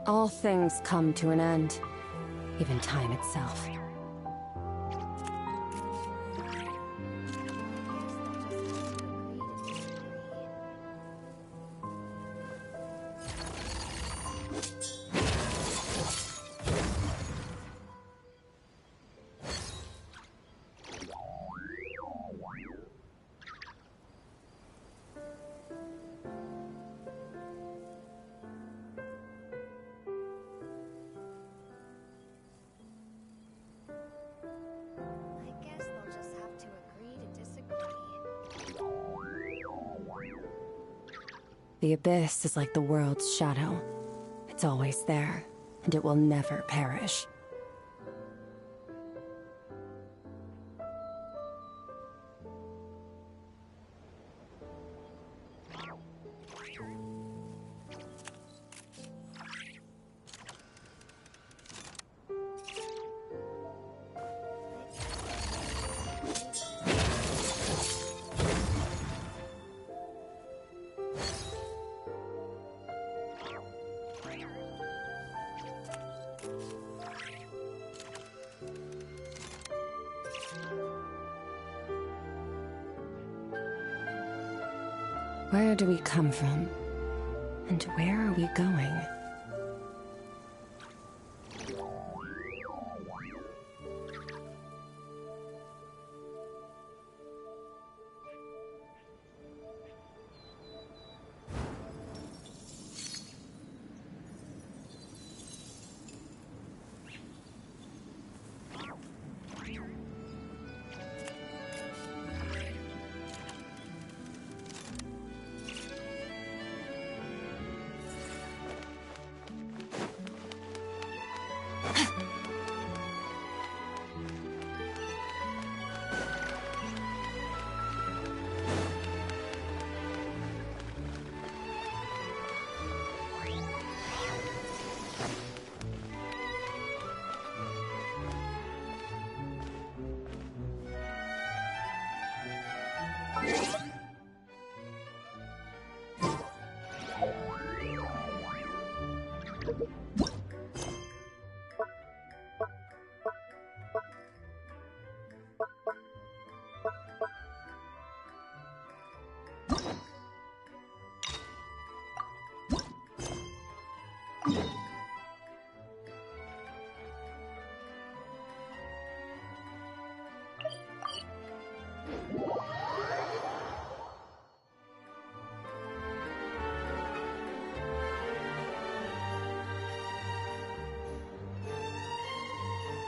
All things come to an end, even time itself. The abyss is like the world's shadow. It's always there, and it will never perish. Where do we come from? And where are we going?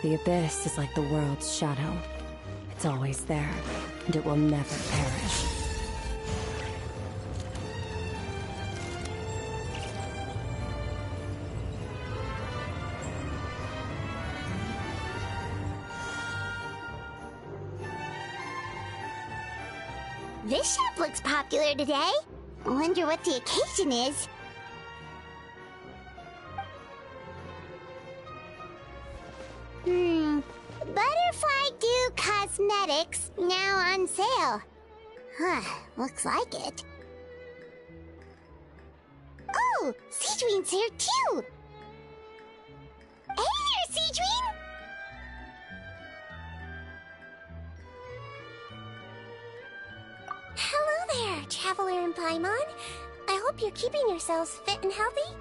The abyss is like the world's shadow. It's always there, and it will never perish. This shop looks popular today. I wonder what the occasion is. Butterfly Dew Cosmetics now on sale. Huh, looks like it. Oh, Sigewinne's here too! Hey there, Sigewinne! Hello there, Traveler and Paimon. I hope you're keeping yourselves fit and healthy.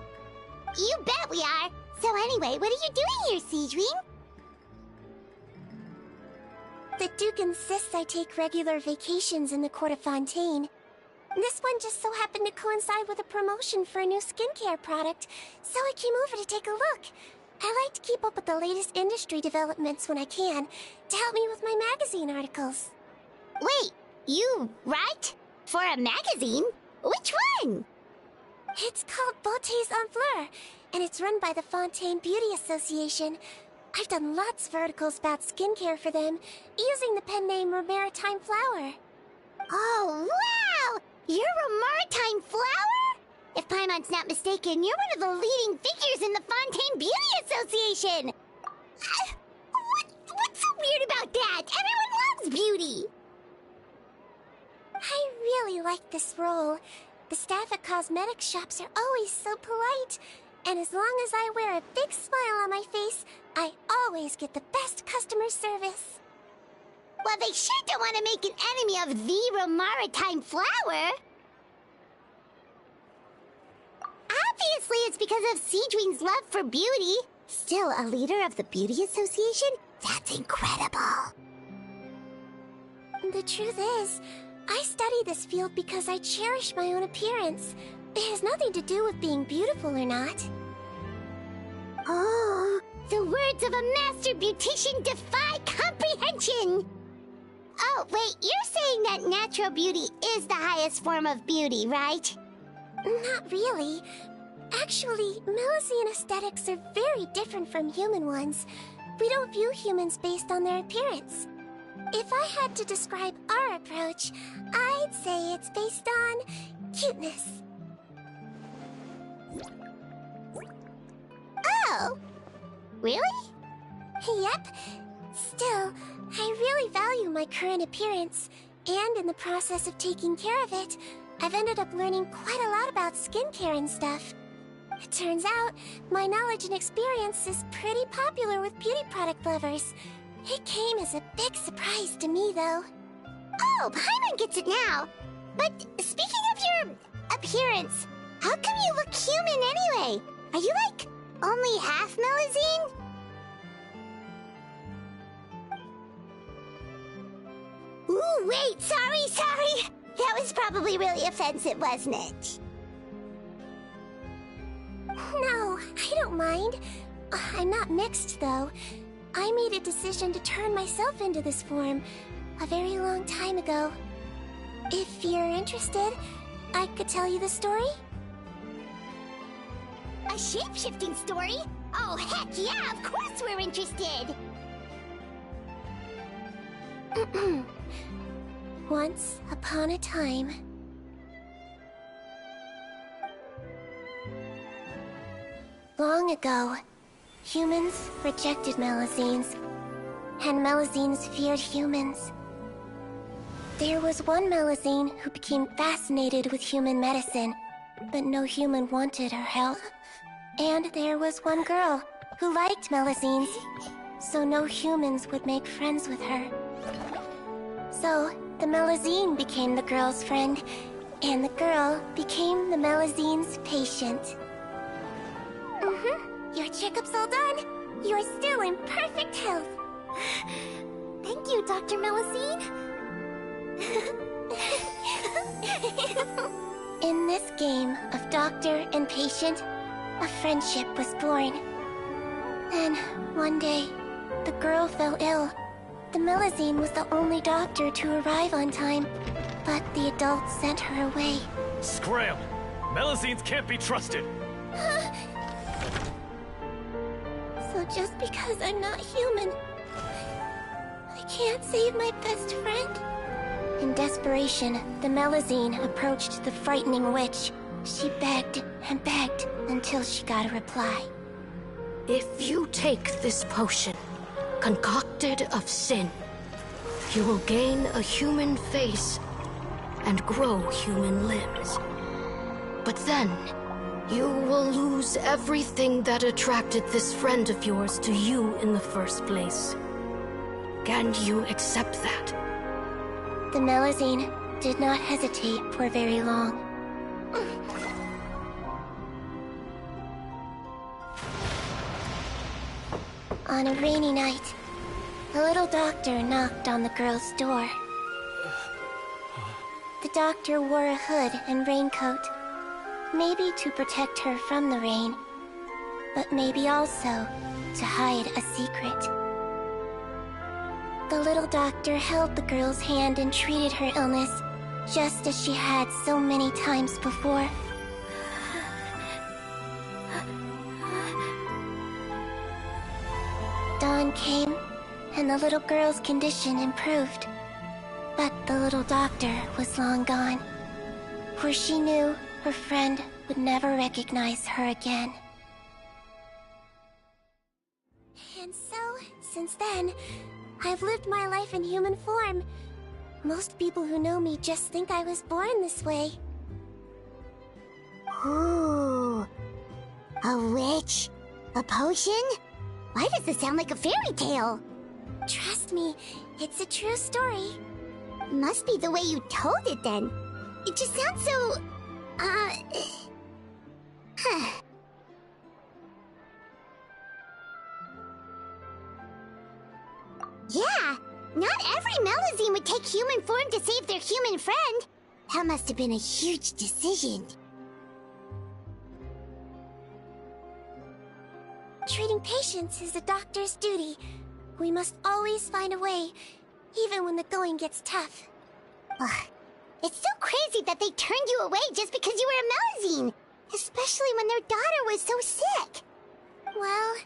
You bet we are! So anyway, what are you doing here, Sigewinne? The Duke insists I take regular vacations in the Court of Fontaine. This one just so happened to coincide with a promotion for a new skincare product, so I came over to take a look. I like to keep up with the latest industry developments when I can, to help me with my magazine articles. Wait, you write? For a magazine? Which one? It's called Beautés en Fleur, and it's run by the Fontaine Beauty Association. I've done lots of articles about skincare for them, using the pen name Maritime Flower. Oh, wow! You're a Maritime Flower? If Paimon's not mistaken, you're one of the leading figures in the Fontaine Beauty Association! What's so weird about that? Everyone loves beauty! I really like this role. The staff at cosmetics shops are always so polite, And as long as I wear a big smile on my face, I always get the best customer service. Well, they sure don't want to make an enemy of the Romaritime flower. Obviously, it's because of Sigewinne's love for beauty. Still a leader of the Beauty Association? That's incredible. The truth is, I study this field because I cherish my own appearance. It has nothing to do with being beautiful or not. Oh, the words of a master beautician defy comprehension! Oh, wait, you're saying that natural beauty is the highest form of beauty, right? Not really. Actually, Melusine aesthetics are very different from human ones. We don't view humans based on their appearance. If I had to describe our approach, I'd say it's based on cuteness. Oh, really? Yep. Still, I really value my current appearance, and in the process of taking care of it, I've ended up learning quite a lot about skincare and stuff. It turns out, my knowledge and experience is pretty popular with beauty product lovers. It came as a big surprise to me, though. Oh, Paimon gets it now. But speaking of your appearance, how come you look human anyway? Are you like only half Melusine? Ooh, wait, sorry. That was probably really offensive, wasn't it? No, I don't mind. I'm not mixed, though. I made a decision to turn myself into this form a very long time ago. If you're interested, I could tell you the story. A shape-shifting story? Oh, heck yeah, of course we're interested! Once upon a time... Long ago, humans rejected Melusines, and Melusines feared humans. There was one Melusine who became fascinated with human medicine, but no human wanted her help. And there was one girl who liked Melusines, so no humans would make friends with her. So, the Melusine became the girl's friend, and the girl became the Melusine's patient. Your checkup's all done. You're still in perfect health. Thank you, Dr. Melusine. In this game of doctor and patient, a friendship was born. Then, one day, the girl fell ill. The Melusine was the only doctor to arrive on time, but the adults sent her away. Scram! Melusines can't be trusted! So just because I'm not human, I can't save my best friend? In desperation, the Melusine approached the frightening witch. She begged and begged until she got a reply. If you take this potion, concocted of sin, you will gain a human face and grow human limbs. But then, you will lose everything that attracted this friend of yours to you in the first place. Can you accept that? The Melusine did not hesitate for very long. On a rainy night, a little doctor knocked on the girl's door. The doctor wore a hood and raincoat, maybe to protect her from the rain, but maybe also to hide a secret. The little doctor held the girl's hand and treated her illness, just as she had so many times before. Dawn came, and the little girl's condition improved. But the little doctor was long gone, for she knew her friend would never recognize her again. And so, since then, I've lived my life in human form. Most people who know me just think I was born this way. Ooh. A witch? A potion? Why does this sound like a fairy tale? Trust me, it's a true story. Must be the way you told it then. It just sounds so... Yeah, not every Melazine would take human form to save their human friend. That must have been a huge decision. Treating patients is a doctor's duty. We must always find a way, even when the going gets tough. Ugh. It's so crazy that they turned you away just because you were a Melazine, especially when their daughter was so sick. Well,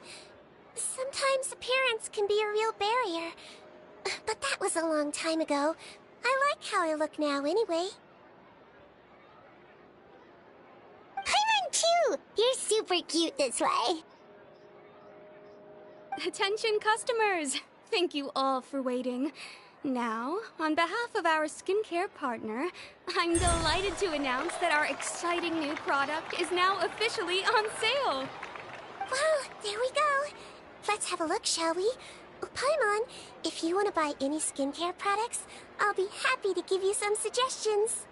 sometimes appearance can be a real barrier. But that was a long time ago. I like how I look now anyway. Paimon too! You're super cute this way. Attention customers! Thank you all for waiting. Now, on behalf of our skincare partner, I'm delighted to announce that our exciting new product is now officially on sale! Well, there we go. Let's have a look, shall we? Paimon, if you want to buy any skincare products, I'll be happy to give you some suggestions.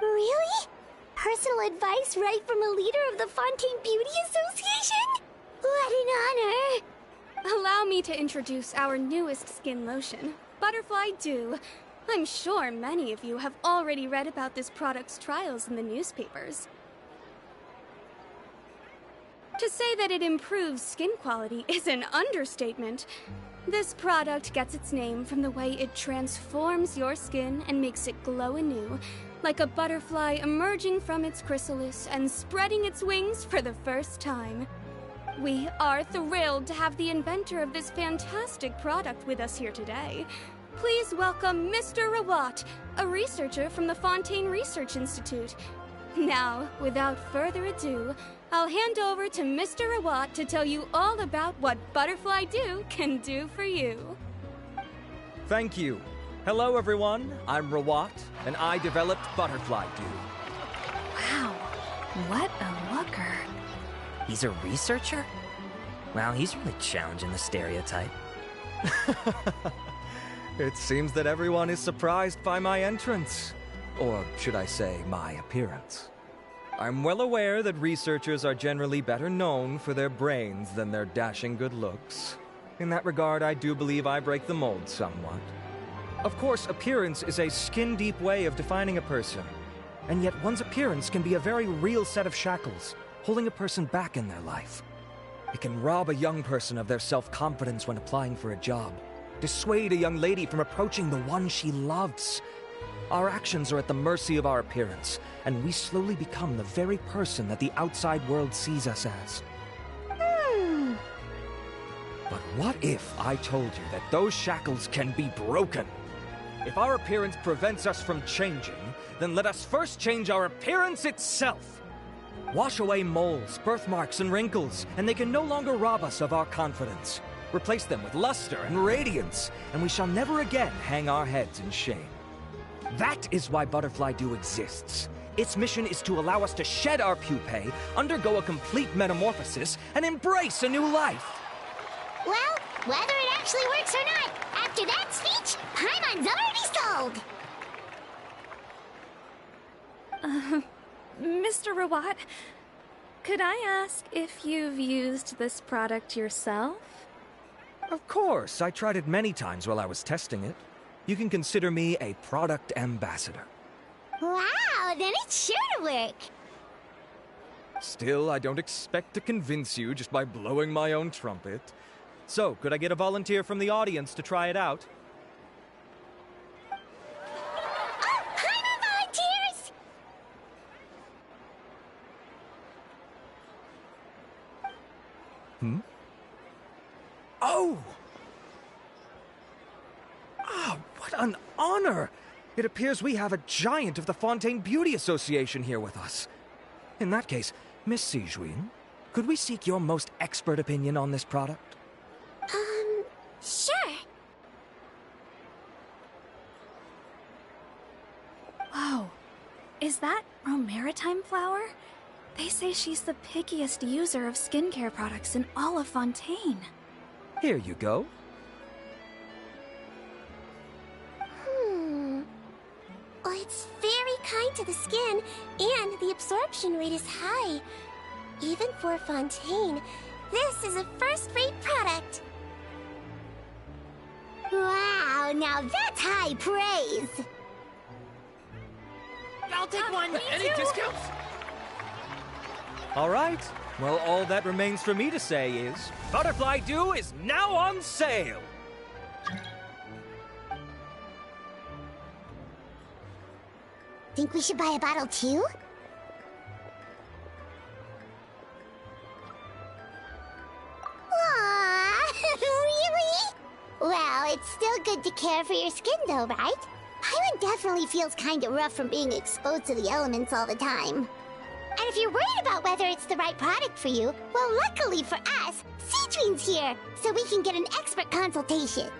Really? Personal advice right from a leader of the Fontaine Beauty Association? What an honor! Allow me to introduce our newest skin lotion, Butterfly Dew. I'm sure many of you have already read about this product's trials in the newspapers. To say that it improves skin quality is an understatement. This product gets its name from the way it transforms your skin and makes it glow anew, like a butterfly emerging from its chrysalis and spreading its wings for the first time. We are thrilled to have the inventor of this fantastic product with us here today. Please welcome Mr. Rawat, a researcher from the Fontaine Research Institute. Now, without further ado, I'll hand over to Mr. Rawat to tell you all about what Butterfly Dew can do for you. Thank you. Hello, everyone. I'm Rawat, and I developed Butterfly Dew. Wow, what a looker. He's a researcher? Wow, he's really challenging the stereotype. It seems that everyone is surprised by my entrance. Or should I say, my appearance. I'm well aware that researchers are generally better known for their brains than their dashing good looks. In that regard, I do believe I break the mold somewhat. Of course, appearance is a skin-deep way of defining a person. And yet one's appearance can be a very real set of shackles, holding a person back in their life. It can rob a young person of their self-confidence when applying for a job, dissuade a young lady from approaching the one she loves. Our actions are at the mercy of our appearance, and we slowly become the very person that the outside world sees us as. But what if I told you that those shackles can be broken? If our appearance prevents us from changing, then let us first change our appearance itself. Wash away moles, birthmarks, and wrinkles, and they can no longer rob us of our confidence. Replace them with luster and radiance, and we shall never again hang our heads in shame. That is why Butterfly Dew exists. Its mission is to allow us to shed our pupae, undergo a complete metamorphosis, and embrace a new life. Well, whether it actually works or not, after that speech, Paimon's already sold! Mr. Rawat, could I ask if you've used this product yourself? Of course, I tried it many times while I was testing it. You can consider me a product ambassador. Wow, then it's sure to work! Still, I don't expect to convince you just by blowing my own trumpet. So, could I get a volunteer from the audience to try it out? Oh, Paimon volunteers! Oh! Ah, what an honor! It appears we have a giant of the Fontaine Beauty Association here with us. In that case, Miss Sigewinne, could we seek your most expert opinion on this product? Sure. Whoa, is that romaritime flower? They say she's the pickiest user of skincare products in all of Fontaine. Here you go. Oh, it's very kind to the skin, and the absorption rate is high. Even for Fontaine, this is a first-rate product. Wow, now that's high praise! I'll take one. Any discounts? All right. Well, all that remains for me to say is, Butterfly Dew is now on sale! Think we should buy a bottle too? Aww, really? Well, it's still good to care for your skin though, right? Paimon definitely feels kinda rough from being exposed to the elements all the time. And if you're worried about whether it's the right product for you, well, luckily for us, Sigewinne's here, so we can get an expert consultation.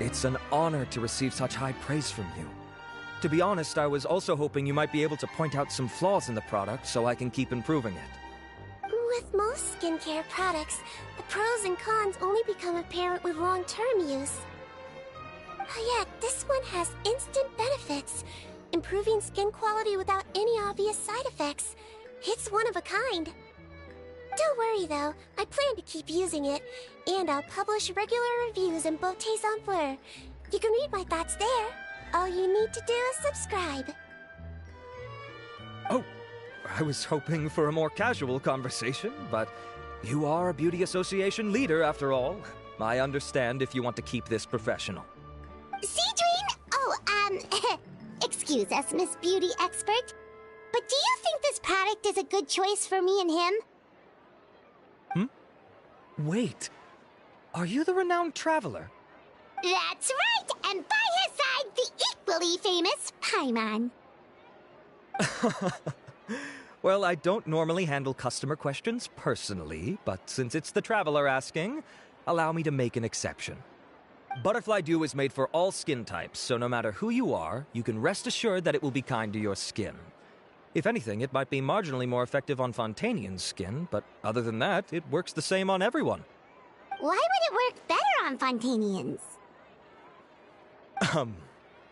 It's an honor to receive such high praise from you. To be honest, I was also hoping you might be able to point out some flaws in the product so I can keep improving it. With most skincare products, the pros and cons only become apparent with long-term use. Yet, this one has instant benefits, improving skin quality without any obvious side effects. It's one of a kind. Don't worry though, I plan to keep using it, and I'll publish regular reviews in Beautés en Fleur. You can read my thoughts there. All you need to do is subscribe. Oh, I was hoping for a more casual conversation, but you are a beauty association leader after all. I understand if you want to keep this professional. Sigewinne? Oh, excuse us, Miss Beauty Expert. But do you think this product is a good choice for me and him? Wait, are you the renowned traveler? That's right, and by his side, the equally famous Paimon. Well, I don't normally handle customer questions personally, but since it's the traveler asking, allow me to make an exception. Butterfly Dew is made for all skin types, so no matter who you are, you can rest assured that it will be kind to your skin. If anything, it might be marginally more effective on Fontainian's skin, but other than that, it works the same on everyone. Why would it work better on Fontainians?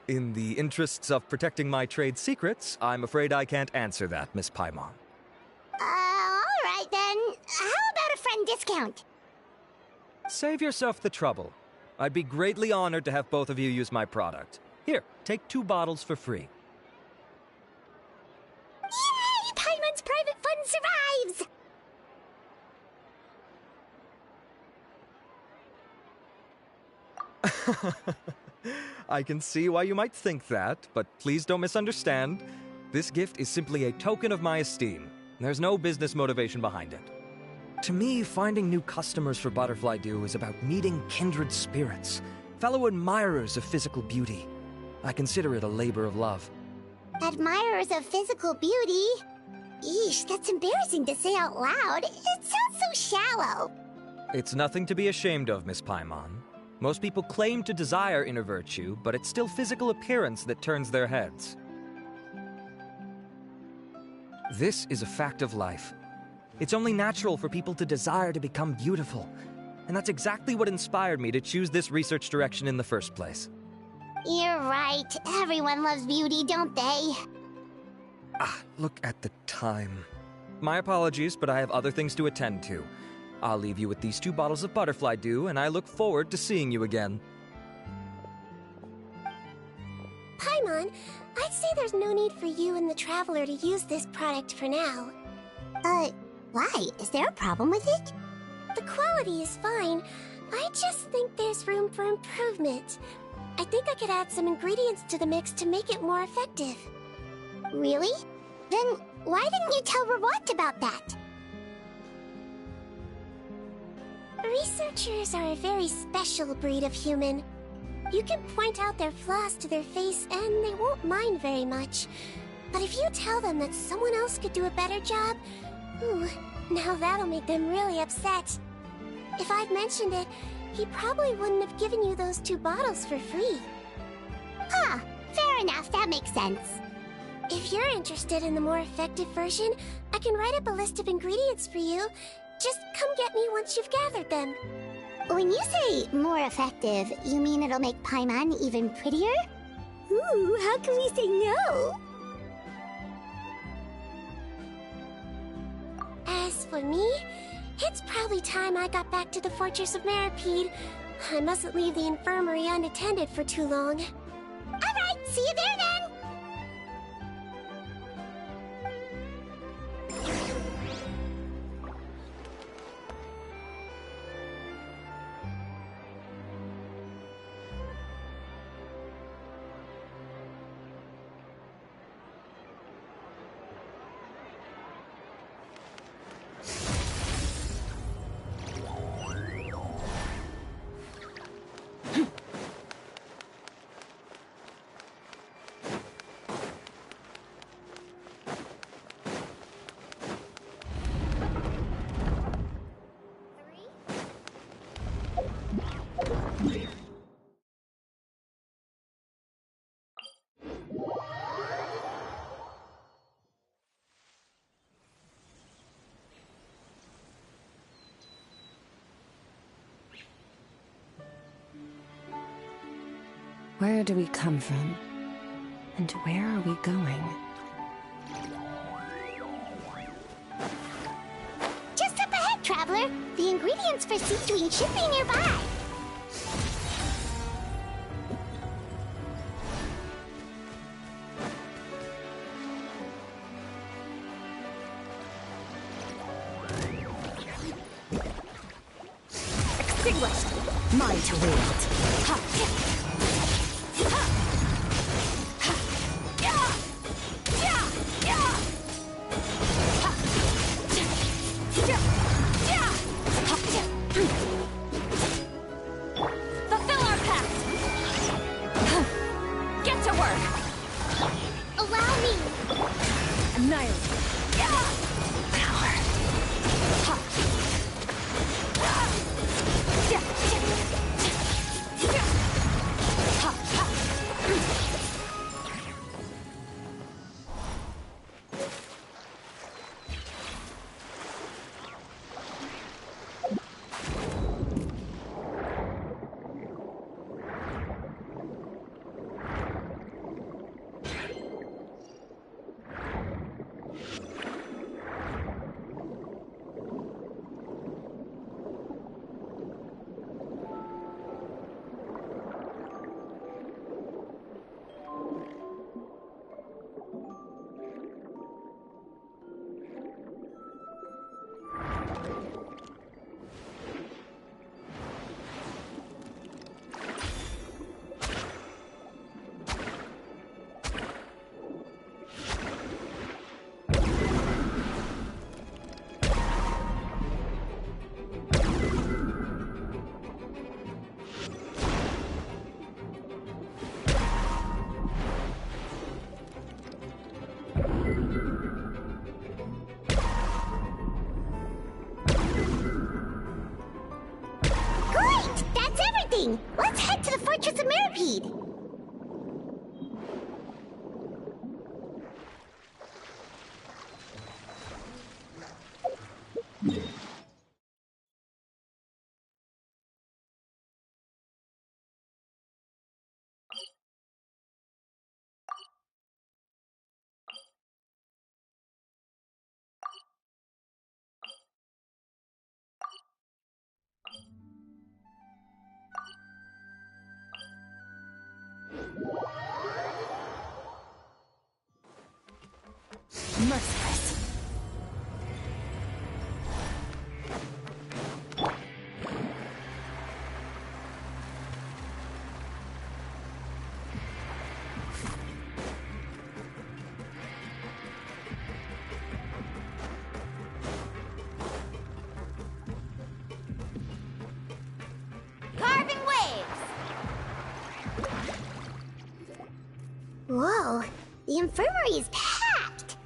In the interests of protecting my trade secrets, I'm afraid I can't answer that, Miss Paimon. Alright then. How about a friend discount? Save yourself the trouble. I'd be greatly honored to have both of you use my product. Here, take 2 bottles for free. Yay! Paimon's private fund survives! I can see why you might think that, but please don't misunderstand. This gift is simply a token of my esteem. There's no business motivation behind it. To me, finding new customers for Butterfly Dew is about meeting kindred spirits, fellow admirers of physical beauty. I consider it a labor of love. Admirers of physical beauty? Eesh, that's embarrassing to say out loud. It sounds so shallow. It's nothing to be ashamed of, Miss Paimon. Most people claim to desire inner virtue, but it's still physical appearance that turns their heads. This is a fact of life. It's only natural for people to desire to become beautiful, and that's exactly what inspired me to choose this research direction in the first place. You're right. Everyone loves beauty, don't they? Look at the time. My apologies, but I have other things to attend to. I'll leave you with these 2 bottles of Butterfly Dew, and I look forward to seeing you again. Paimon, I'd say there's no need for you and the Traveler to use this product for now. Why? Is there a problem with it? The quality is fine. I just think there's room for improvement. I think I could add some ingredients to the mix to make it more effective. Really? Then why didn't you tell Rawat about that? Researchers are a very special breed of human. You can point out their flaws to their face and they won't mind very much. But if you tell them that someone else could do a better job, ooh, now that'll make them really upset. If I'd mentioned it, he probably wouldn't have given you those 2 bottles for free. Huh, fair enough, that makes sense. If you're interested in the more effective version, I can write up a list of ingredients for you. Just come get me once you've gathered them. When you say more effective, you mean it'll make Paimon even prettier? Ooh, how can we say no? As for me, it's probably time I got back to the Fortress of Meropide. I mustn't leave the infirmary unattended for too long. Alright, see you there then! Where do we come from? And where are we going? Just up ahead, Traveler! The ingredients for Sigewinne should be nearby! Extinguished! Mine to wield! Ha! Fulfill our pact! Get to work! Allow me! Annihilate! Power! Let's head to the Fortress of Meropide! Merciless. Carving waves! Whoa, the infirmary is packed!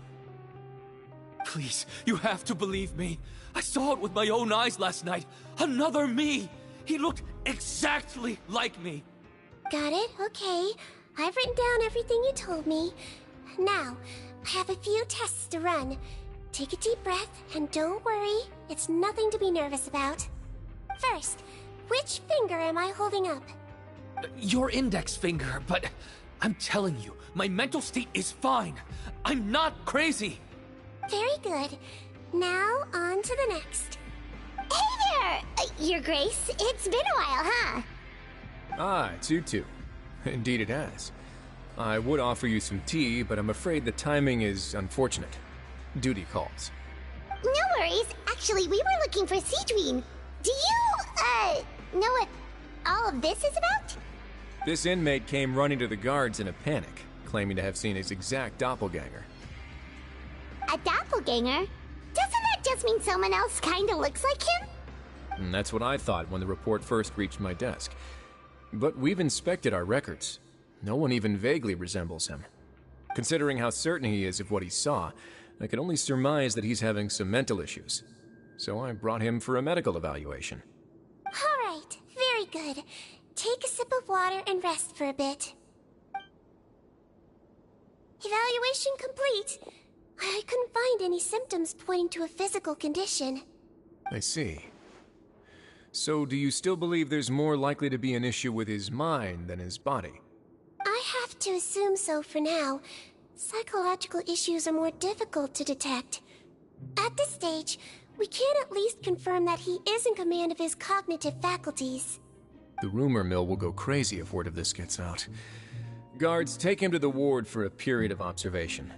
Please, you have to believe me. I saw it with my own eyes last night. Another me! He looked exactly like me. Got it, okay. I've written down everything you told me. Now, I have a few tests to run. Take a deep breath, and don't worry, it's nothing to be nervous about. First, which finger am I holding up? Your index finger, but I'm telling you, my mental state is fine. I'm not crazy. Very good. Now, on to the next. Hey there, Your Grace. It's been a while, huh? Ah, it's you two. Indeed it has. I would offer you some tea, but I'm afraid the timing is unfortunate. Duty calls. No worries. Actually, we were looking for Sigewinne. Do you, know what all of this is about? This inmate came running to the guards in a panic, claiming to have seen his exact doppelganger. A doppelganger? Doesn't that just mean someone else kinda looks like him? And that's what I thought when the report first reached my desk. But we've inspected our records. No one even vaguely resembles him. Considering how certain he is of what he saw, I can only surmise that he's having some mental issues. So I brought him for a medical evaluation. Alright, very good. Take a sip of water and rest for a bit. Evaluation complete. I couldn't find any symptoms pointing to a physical condition. I see. So do you still believe there's more likely to be an issue with his mind than his body? I have to assume so for now. Psychological issues are more difficult to detect. At this stage, we can at least confirm that he is in command of his cognitive faculties. The rumor mill will go crazy if word of this gets out. Guards, take him to the ward for a period of observation.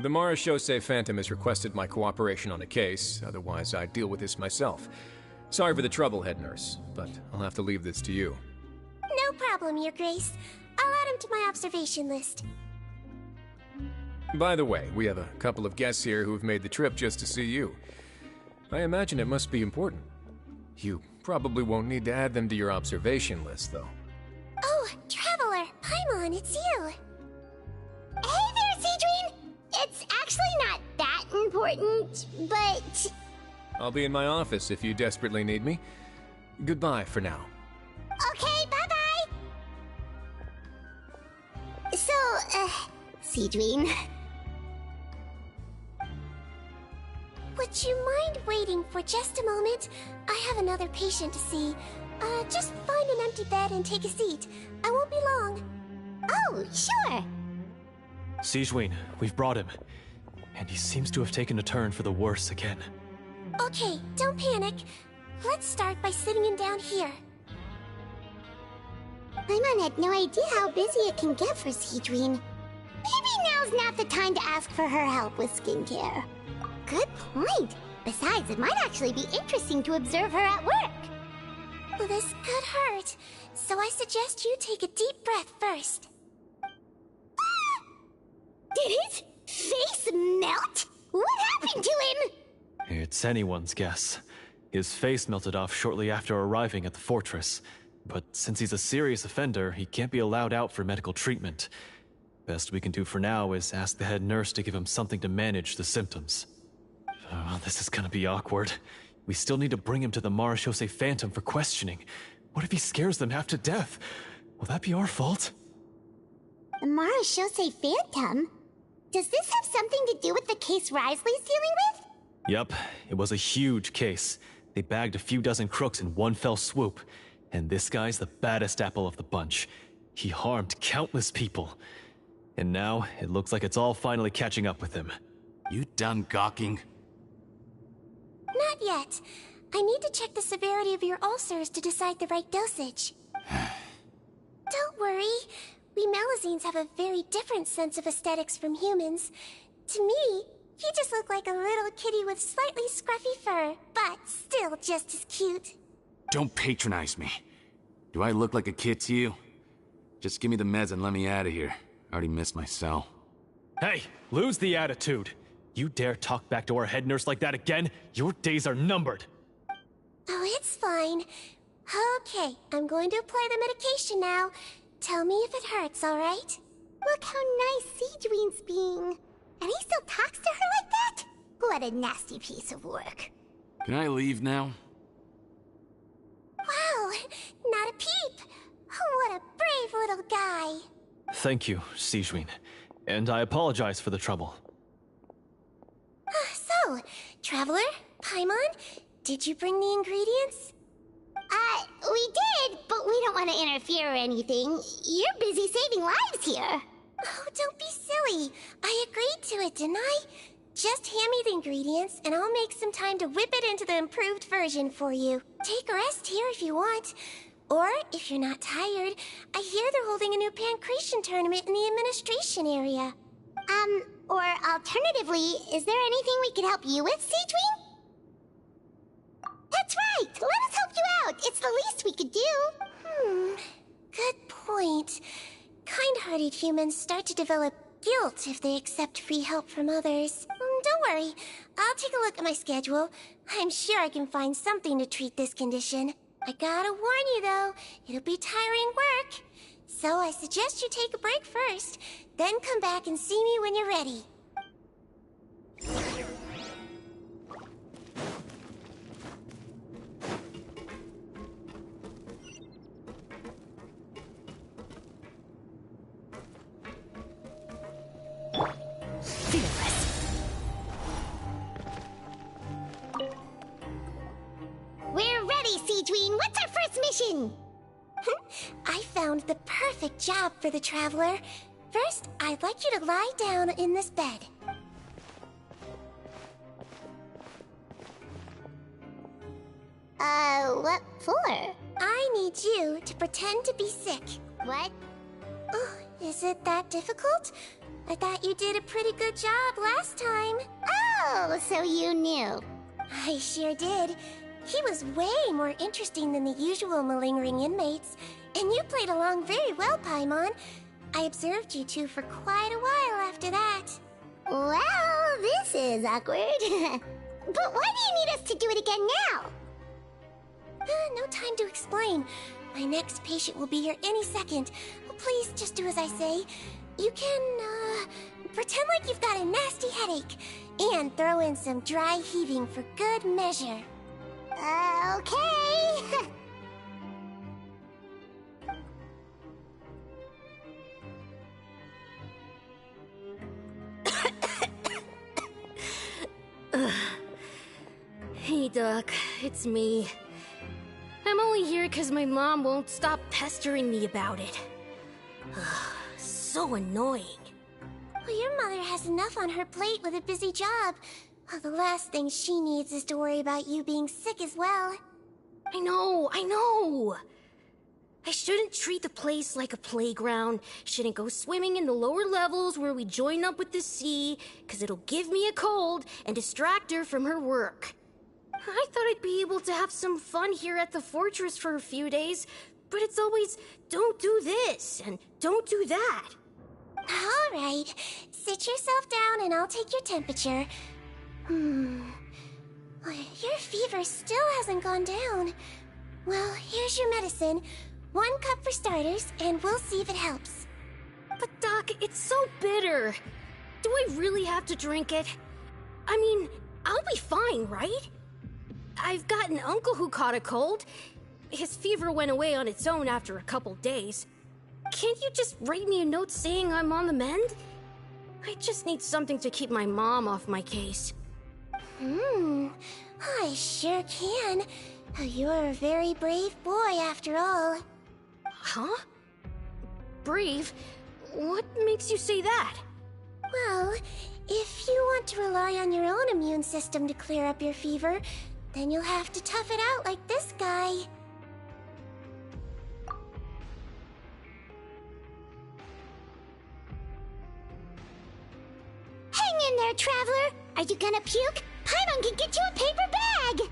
The Marechaussee Phantom has requested my cooperation on a case, otherwise I'd deal with this myself. Sorry for the trouble, head nurse, but I'll have to leave this to you. No problem, Your Grace. I'll add him to my observation list. By the way, we have a couple of guests here who have made the trip just to see you. I imagine it must be important. You probably won't need to add them to your observation list, though. Oh, Traveler! Paimon, it's you! Hey there, Sigewinne! It's actually not that important, but... I'll be in my office if you desperately need me. Goodbye for now. Okay, bye-bye! So, Sigewinne... Would you mind waiting for just a moment? I have another patient to see. Just find an empty bed and take a seat. I won't be long. Oh, sure! Sigewinne, we've brought him. And he seems to have taken a turn for the worse again. Okay, don't panic. Let's start by sitting him down here. Paimon had no idea how busy it can get for Sigewinne. Maybe now's not the time to ask for her help with skincare. Good point. Besides, it might actually be interesting to observe her at work. Well, this could hurt, so I suggest you take a deep breath first. Did his face melt? What happened to him? It's anyone's guess. His face melted off shortly after arriving at the fortress. But since he's a serious offender, he can't be allowed out for medical treatment. Best we can do for now is ask the head nurse to give him something to manage the symptoms. Oh, this is gonna be awkward. We still need to bring him to the Marechaussee Phantom for questioning. What if he scares them half to death? Will that be our fault? The Marechaussee Phantom? Does this have something to do with the case Risley's dealing with? Yep, it was a huge case. They bagged a few dozen crooks in one fell swoop. And this guy's the baddest apple of the bunch. He harmed countless people. And now, it looks like it's all finally catching up with him. You done gawking? Not yet. I need to check the severity of your ulcers to decide the right dosage. Don't worry. We Melazines have a very different sense of aesthetics from humans. To me, you just look like a little kitty with slightly scruffy fur, but still just as cute. Don't patronize me. Do I look like a kid to you? Just give me the meds and let me out of here. I already missed my cell. Hey, lose the attitude. You dare talk back to our head nurse like that again? Your days are numbered. Oh, it's fine. Okay, I'm going to apply the medication now. Tell me if it hurts, alright? Look how nice Sigewinne's being. And he still talks to her like that? What a nasty piece of work. Can I leave now? Wow, not a peep. What a brave little guy. Thank you, Sigewinne. And I apologize for the trouble. So, Traveler, Paimon, did you bring the ingredients? We did, but we don't want to interfere or anything. You're busy saving lives here. Oh, don't be silly. I agreed to it, didn't I? Just hand me the ingredients, and I'll make some time to whip it into the improved version for you. Take a rest here if you want. Or, if you're not tired, I hear they're holding a new pancreation tournament in the administration area. Or alternatively, is there anything we could help you with, Sigewinne? That's right! Let us help you out! It's the least we could do! Good point. Kind-hearted humans start to develop guilt if they accept free help from others. Don't worry, I'll take a look at my schedule. I'm sure I can find something to treat this condition. I gotta warn you though, it'll be tiring work. So I suggest you take a break first, then come back and see me when you're ready. We're ready, Sigewinne! What's our first mission? I found the perfect job for the Traveler. First, I'd like you to lie down in this bed. What for? I need you to pretend to be sick. What? Oh, is it that difficult? I thought you did a pretty good job last time. Oh, so you knew. I sure did. He was way more interesting than the usual malingering inmates, and you played along very well, Paimon. I observed you two for quite a while after that. Well, this is awkward. But why do you need us to do it again now? No time to explain. My next patient will be here any second. Please just do as I say. You can, pretend like you've got a nasty headache, and throw in some dry heaving for good measure. Okay. Hey, Doc, it's me. I'm only here because my mom won't stop pestering me about it. So annoying. Well, your mother has enough on her plate with a busy job. Well, the last thing she needs is to worry about you being sick as well. I know. I shouldn't treat the place like a playground. Shouldn't go swimming in the lower levels where we join up with the sea, because it'll give me a cold and distract her from her work. I thought I'd be able to have some fun here at the fortress for a few days, but it's always, don't do this and don't do that. All right, sit yourself down and I'll take your temperature. Your fever still hasn't gone down. Well, here's your medicine. 1 cup for starters, and we'll see if it helps. But Doc, it's so bitter. Do I really have to drink it? I mean, I'll be fine, right? I've got an uncle who caught a cold. His fever went away on its own after a couple days. Can't you just write me a note saying I'm on the mend? I just need something to keep my mom off my case. I sure can. You're a very brave boy after all. Huh? Brave? What makes you say that? Well, if you want to rely on your own immune system to clear up your fever, then you'll have to tough it out like this guy. Hang in there, Traveler! Are you gonna puke? Paimon can get you a paper bag!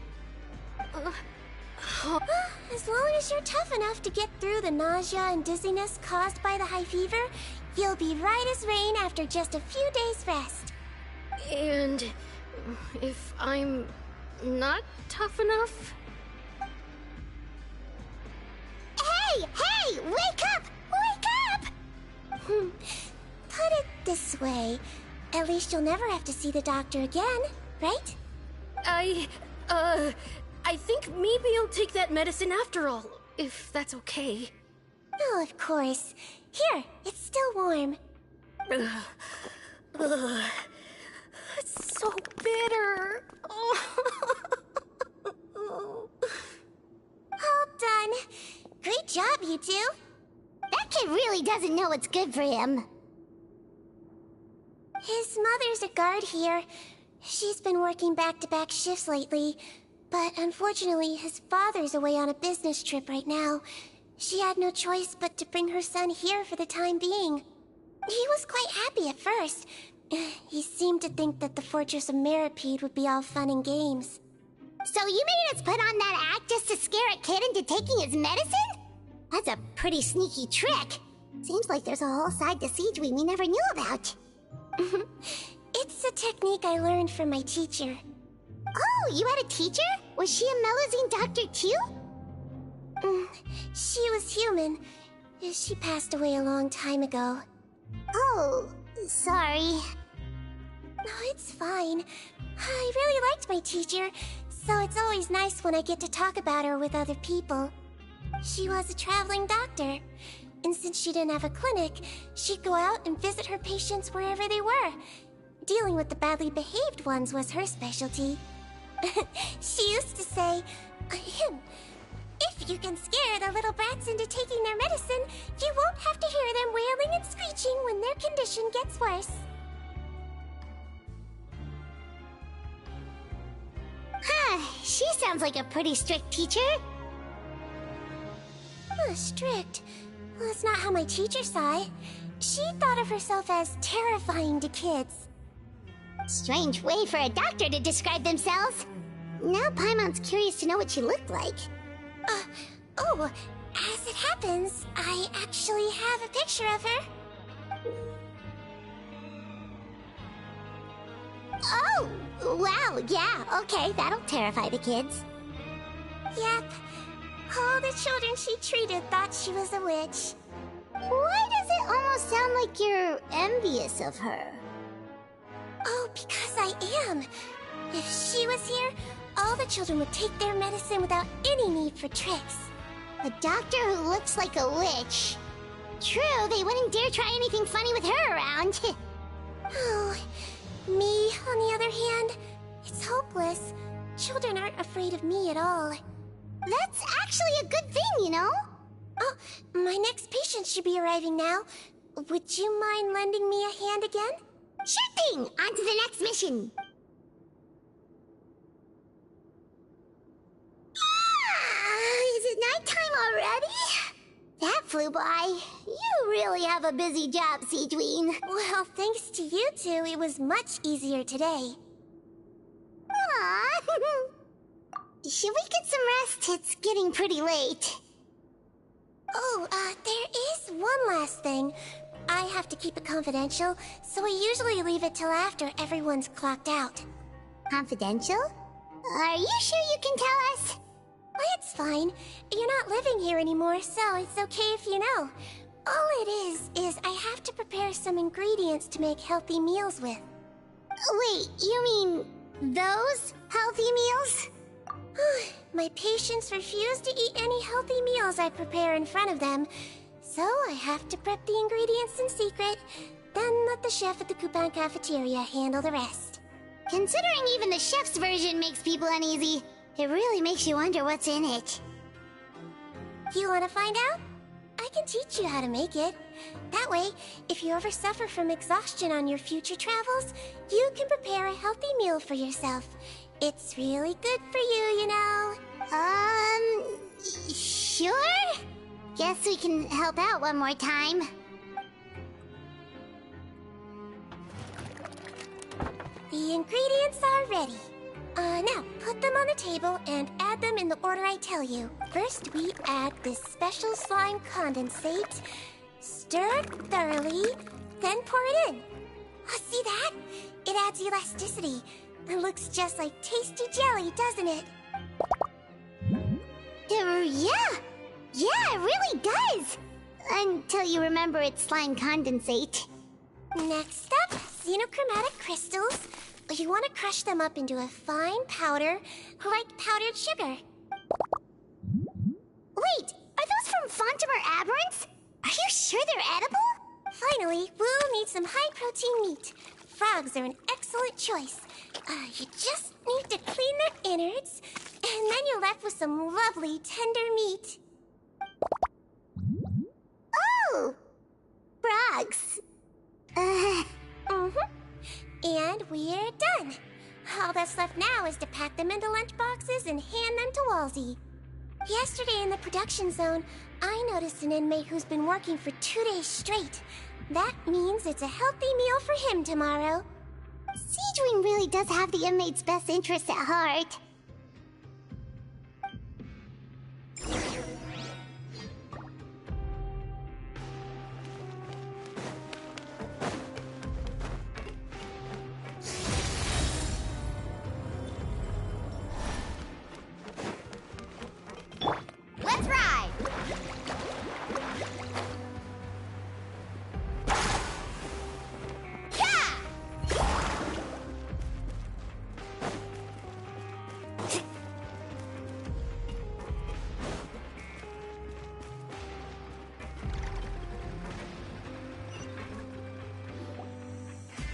As long as you're tough enough to get through the nausea and dizziness caused by the high fever, you'll be right as rain after just a few days' rest. And if I'm not tough enough? Hey! Wake up! Wake this way. At least you'll never have to see the doctor again, right? I think maybe I'll take that medicine after all, if that's okay. Oh, of course. Here, it's still warm. It's so bitter. All done. Great job, you two. That kid really doesn't know what's good for him. His mother's a guard here. She's been working back-to-back shifts lately, but unfortunately his father's away on a business trip right now. She had no choice but to bring her son here for the time being. He was quite happy at first. He seemed to think that the Fortress of Meropide would be all fun and games. So you made us put on that act just to scare a kid into taking his medicine? That's a pretty sneaky trick. Seems like there's a whole side to Sigewinne we never knew about. It's a technique I learned from my teacher. Oh, you had a teacher? Was she a Melusine doctor too? She was human. She passed away a long time ago. Oh, sorry. No, it's fine. I really liked my teacher, so it's always nice when I get to talk about her with other people. She was a traveling doctor, and since she didn't have a clinic, she'd go out and visit her patients wherever they were. Dealing with the badly behaved ones was her specialty. She used to say, if you can scare the little brats into taking their medicine, you won't have to hear them wailing and screeching when their condition gets worse. She sounds like a pretty strict teacher. Strict? Well, that's not how my teacher saw it. She thought of herself as terrifying to kids. Strange way for a doctor to describe themselves. Now Paimon's curious to know what she looked like. As it happens, I actually have a picture of her. Oh, wow, yeah, okay, that'll terrify the kids. Yep. All the children she treated thought she was a witch. Why does it almost sound like you're envious of her? Oh, because I am. If she was here, all the children would take their medicine without any need for tricks. A doctor who looks like a witch. True, they wouldn't dare try anything funny with her around. Oh, me, on the other hand, it's hopeless. Children aren't afraid of me at all. That's actually a good thing, you know? Oh, my next patient should be arriving now. Would you mind lending me a hand again? Sure thing! On to the next mission! Is it nighttime already? That flew by. You really have a busy job, Sigewinne. Well, thanks to you two, it was much easier today. Aww. Should we get some rest? It's getting pretty late. Oh, there is one last thing. I have to keep it confidential, so I usually leave it till after everyone's clocked out. Confidential? Are you sure you can tell us? Well, it's fine. You're not living here anymore, so it's okay if you know. All it is I have to prepare some ingredients to make healthy meals with. Wait, you mean those healthy meals? My patients refuse to eat any healthy meals I prepare in front of them, so I have to prep the ingredients in secret, then let the chef at the Coupon cafeteria handle the rest. Considering even the chef's version makes people uneasy, it really makes you wonder what's in it. You want to find out? I can teach you how to make it. That way, if you ever suffer from exhaustion on your future travels, you can prepare a healthy meal for yourself. It's really good for you, you know. Sure? Guess we can help out one more time. The ingredients are ready. Now, put them on the table and add them in the order I tell you. First, we add this special slime condensate, stir thoroughly, then pour it in. See that? It adds elasticity. It looks just like tasty jelly, doesn't it? Yeah, it really does. Until you remember it's slime condensate. Next up, xenochromatic crystals. You want to crush them up into a fine powder, like powdered sugar. Wait, are those from Fontimer Aberrants? Are you sure they're edible? Finally, we'll need some high-protein meat. Frogs are an excellent choice. You just need to clean their innards, and then you're left with some lovely, tender meat. Oh! Frogs. And we're done. All that's left now is to pack them into lunchboxes and hand them to Walsey. Yesterday in the production zone, I noticed an inmate who's been working for 2 days straight. That means it's a healthy meal for him tomorrow. Sigewinne really does have the inmate's best interests at heart. Let's ride!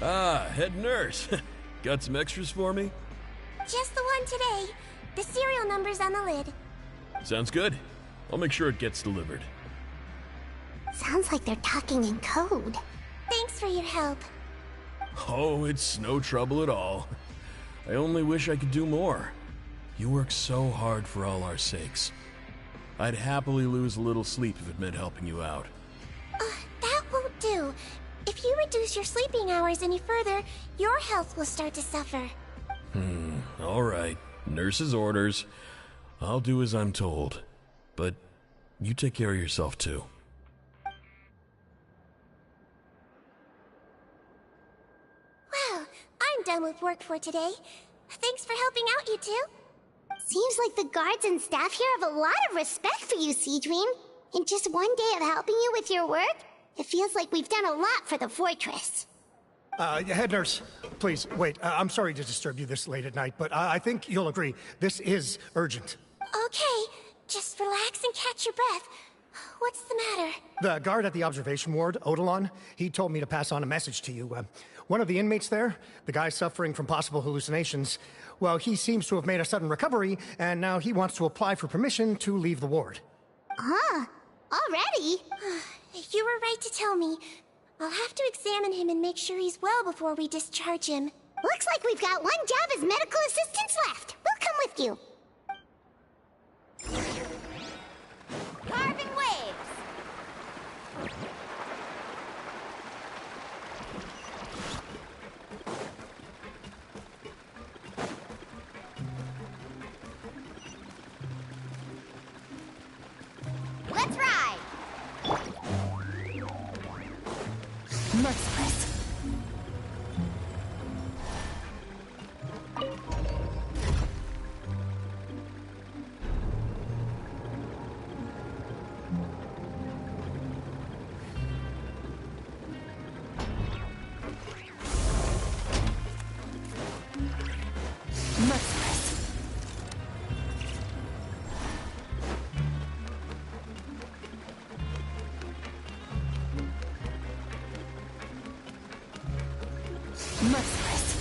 Ah, head nurse. Got some extras for me? Just the one today. The serial number's on the lid. Sounds good. I'll make sure it gets delivered. Sounds like they're talking in code. Thanks for your help. Oh, it's no trouble at all. I only wish I could do more. You work so hard for all our sakes. I'd happily lose a little sleep if it meant helping you out. That won't do. If you reduce your sleeping hours any further, your health will start to suffer. All right. Nurse's orders. I'll do as I'm told. But you take care of yourself, too. Well, I'm done with work for today. Thanks for helping out, you two. Seems like the guards and staff here have a lot of respect for you, Sigewinne. In just one day of helping you with your work, it feels like we've done a lot for the fortress. Head nurse, please, wait. I'm sorry to disturb you this late at night, but I think you'll agree, this is urgent. Okay, just relax and catch your breath. What's the matter? The guard at the observation ward, Odilon, he told me to pass on a message to you. One of the inmates there, the guy suffering from possible hallucinations, well, he seems to have made a sudden recovery, and now he wants to apply for permission to leave the ward. Huh? Already? You were right to tell me. I'll have to examine him and make sure he's well before we discharge him. Looks like we've got one job as medical assistants left. We'll come with you. Carving waves! Let's ride! Merciless. Merciless. Merciless.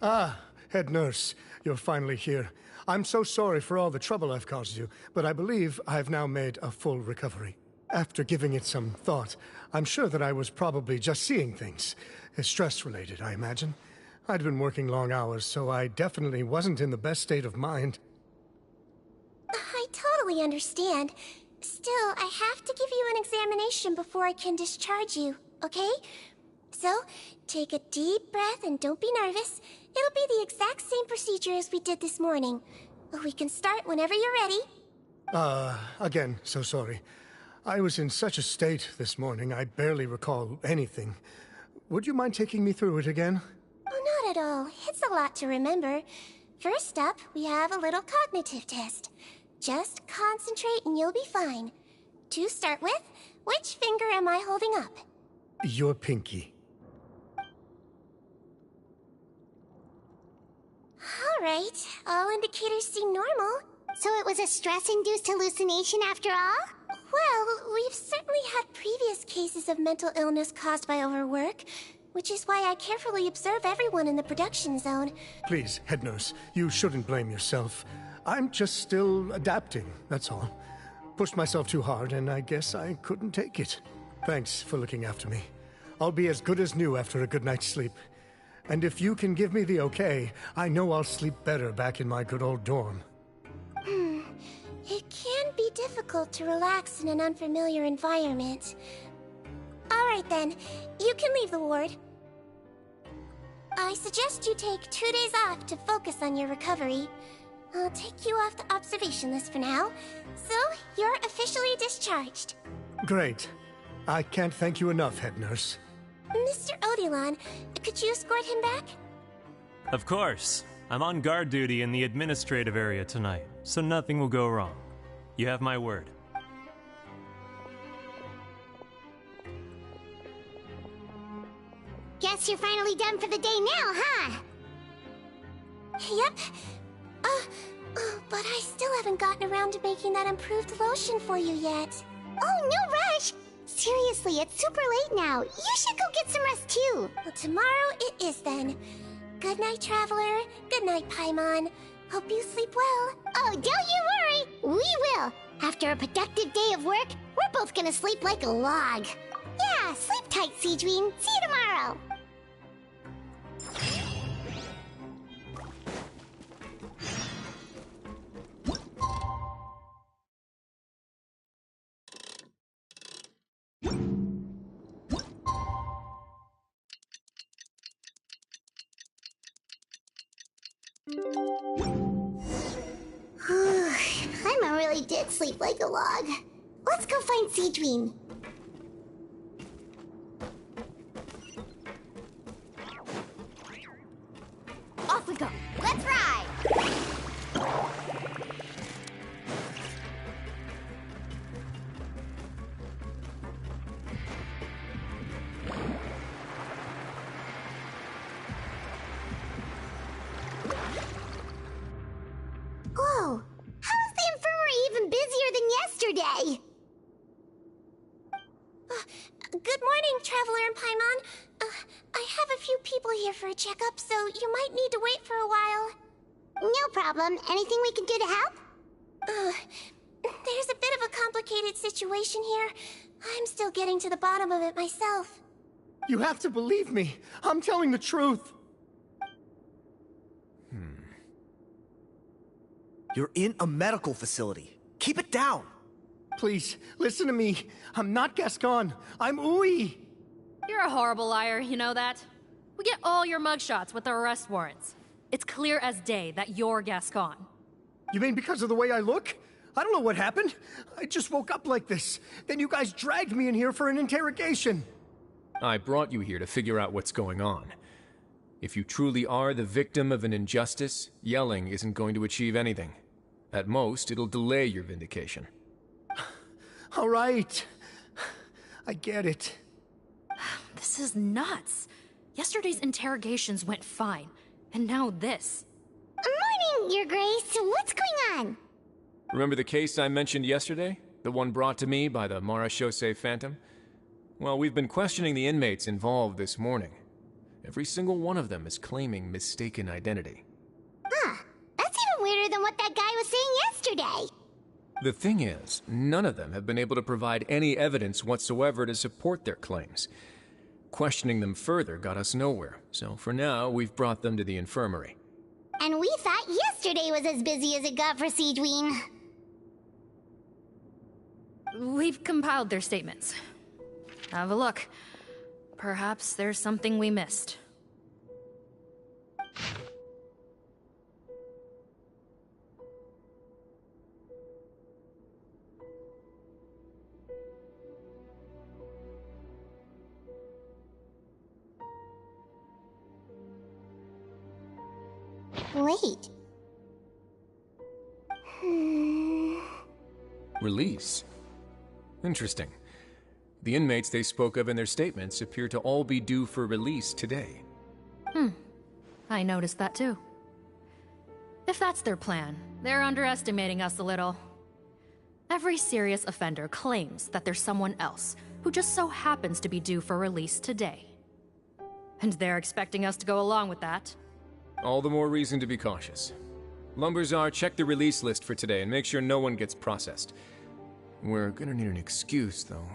Ah, head nurse, you're finally here. I'm so sorry for all the trouble I've caused you, but I believe I've now made a full recovery. After giving it some thought, I'm sure that I was probably just seeing things. Stress-related, I imagine. I'd been working long hours, so I definitely wasn't in the best state of mind. I totally understand. Still, I have to give you an examination before I can discharge you, okay? So, take a deep breath and don't be nervous. It'll be the exact same procedure as we did this morning. We can start whenever you're ready. Again, so sorry. I was in such a state this morning, I barely recall anything. Would you mind taking me through it again? Oh, not at all. It's a lot to remember. First up, we have a little cognitive test. Just concentrate and you'll be fine. To start with, which finger am I holding up? Your pinky. Alright, all indicators seem normal. So it was a stress-induced hallucination after all? Well, we've certainly had previous cases of mental illness caused by overwork, which is why I carefully observe everyone in the production zone. Please, head nurse, you shouldn't blame yourself. I'm just still adapting, that's all. Pushed myself too hard, and I guess I couldn't take it. Thanks for looking after me. I'll be as good as new after a good night's sleep. And if you can give me the okay, I know I'll sleep better back in my good old dorm. It can be difficult to relax in an unfamiliar environment. Alright then, you can leave the ward. I suggest you take 2 days off to focus on your recovery. I'll take you off the observation list for now, so you're officially discharged. Great. I can't thank you enough, head nurse. Mr. Odilon, could you escort him back? Of course. I'm on guard duty in the administrative area tonight, so nothing will go wrong. You have my word. Guess you're finally done for the day now, huh? Yep. But I still haven't gotten around to making that improved lotion for you yet. Oh, no rush! Seriously, it's super late now. You should go get some rest too. Well, tomorrow it is then. Good night, Traveler. Good night, Paimon. Hope you sleep well. Oh, don't you worry. We will. After a productive day of work, we're both gonna sleep like a log. Yeah, sleep tight, Sigewinne. See you tomorrow. Paimon really did sleep like a log. Let's go find Sigewinne. Off we go. Let's ride! Whoa! How is the infirmary even busier than yesterday? Good morning, Traveler and Paimon. I have a few people here for a checkup, so you might need to wait for a while. No problem. Anything we can do to help? There's a bit of a complicated situation here. I'm still getting to the bottom of it myself. You have to believe me. I'm telling the truth. You're in a medical facility. Keep it down. Please, listen to me. I'm not Gascon. I'm Uy. You're a horrible liar, you know that? We get all your mugshots with the arrest warrants. It's clear as day that you're Gascon. You mean because of the way I look? I don't know what happened. I just woke up like this. Then you guys dragged me in here for an interrogation. I brought you here to figure out what's going on. If you truly are the victim of an injustice, yelling isn't going to achieve anything. At most, it'll delay your vindication. All right. I get it. This is nuts. Yesterday's interrogations went fine, and now this. Morning, Your Grace. What's going on? Remember the case I mentioned yesterday? The one brought to me by the Marechaussee Phantom? Well, we've been questioning the inmates involved this morning. Every single one of them is claiming mistaken identity. Huh. That's even weirder than what that guy was saying yesterday. The thing is, none of them have been able to provide any evidence whatsoever to support their claims. Questioning them further got us nowhere, so for now, we've brought them to the infirmary. And we thought yesterday was as busy as it got for Sigewinne. We've compiled their statements. Have a look. Perhaps there's something we missed. Wait. Release? Interesting. The inmates they spoke of in their statements appear to all be due for release today. I noticed that too. If that's their plan, they're underestimating us a little. Every serious offender claims that there's someone else who just so happens to be due for release today. And they're expecting us to go along with that. All the more reason to be cautious. Lumberzar, check the release list for today and make sure no one gets processed. We're gonna need an excuse, though.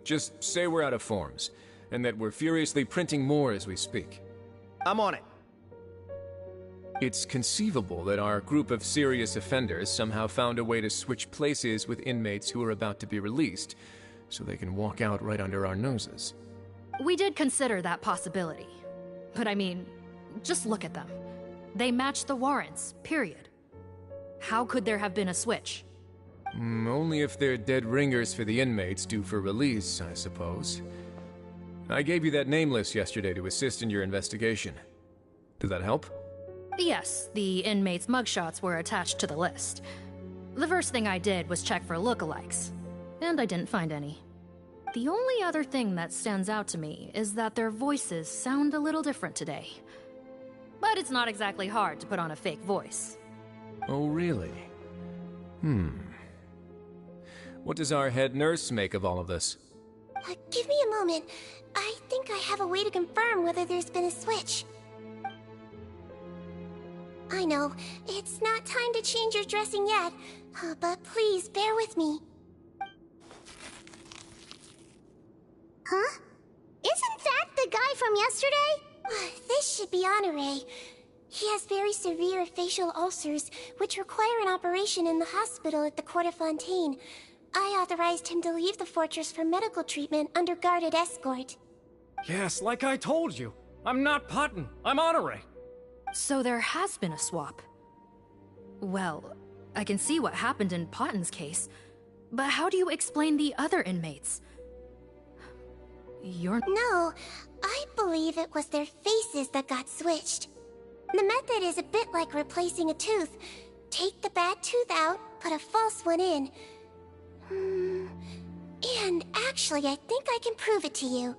Just say we're out of forms, and that we're furiously printing more as we speak. I'm on it. It's conceivable that our group of serious offenders somehow found a way to switch places with inmates who are about to be released, so they can walk out right under our noses. We did consider that possibility. But I mean, just look at them. They match the warrants, period. How could there have been a switch? Only if they're dead ringers for the inmates due for release, I suppose. I gave you that name list yesterday to assist in your investigation. Did that help? Yes, the inmates' mugshots were attached to the list. The first thing I did was check for lookalikes, and I didn't find any. The only other thing that stands out to me is that their voices sound a little different today. But it's not exactly hard to put on a fake voice. Oh, really? What does our head nurse make of all of this? Give me a moment. I think I have a way to confirm whether there's been a switch. I know, it's not time to change your dressing yet, but please bear with me. Huh? Isn't that the guy from yesterday? This should be Honore. He has very severe facial ulcers, which require an operation in the hospital at the Court of Fontaine. I authorized him to leave the fortress for medical treatment under guarded escort. Yes, like I told you. I'm not Potton. I'm Honore. So there has been a swap. Well, I can see what happened in Potton's case, but how do you explain the other inmates? No, I believe it was their faces that got switched. The method is a bit like replacing a tooth. Take the bad tooth out, put a false one in. And actually, I think I can prove it to you.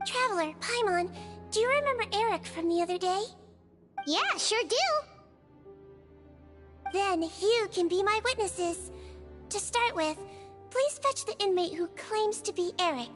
Traveler, Paimon, do you remember Eric from the other day? Yeah, sure do. Then you can be my witnesses. To start with, please fetch the inmate who claims to be Eric.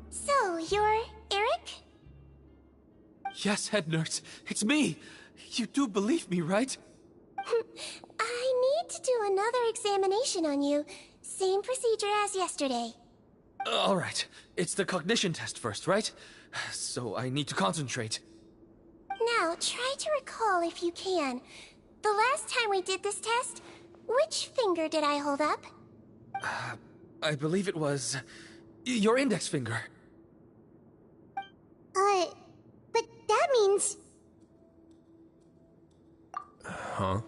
So, you're Eric? Yes, head nurse. It's me. You do believe me, right? I need to do another examination on you. Same procedure as yesterday. All right. It's the cognition test first, right? So I need to concentrate. Now, try to recall if you can. The last time we did this test, which finger did I hold up? I believe it was your index finger. But that means... Huh?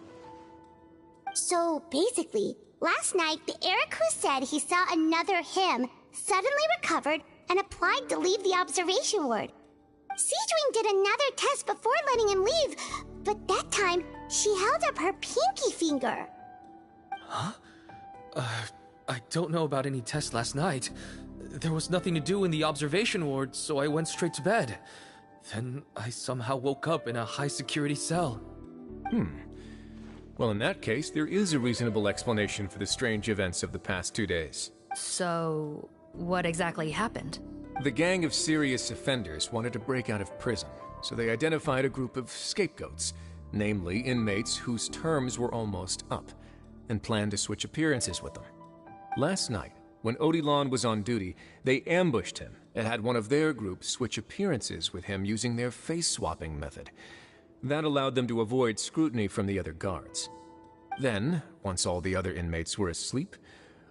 So, basically, last night, the Eric who said he saw another him suddenly recovered and applied to leave the observation ward. Sigewinne did another test before letting him leave, but that time, she held up her pinky finger. Huh? I don't know about any test last night. There was nothing to do in the observation ward, so I went straight to bed. Then I somehow woke up in a high-security cell. Well, in that case, there is a reasonable explanation for the strange events of the past 2 days. So, what exactly happened? The gang of serious offenders wanted to break out of prison, so they identified a group of scapegoats, namely inmates whose terms were almost up, and planned to switch appearances with them. Last night, when Odilon was on duty, they ambushed him and had one of their group switch appearances with him using their face-swapping method. That allowed them to avoid scrutiny from the other guards. Then, once all the other inmates were asleep,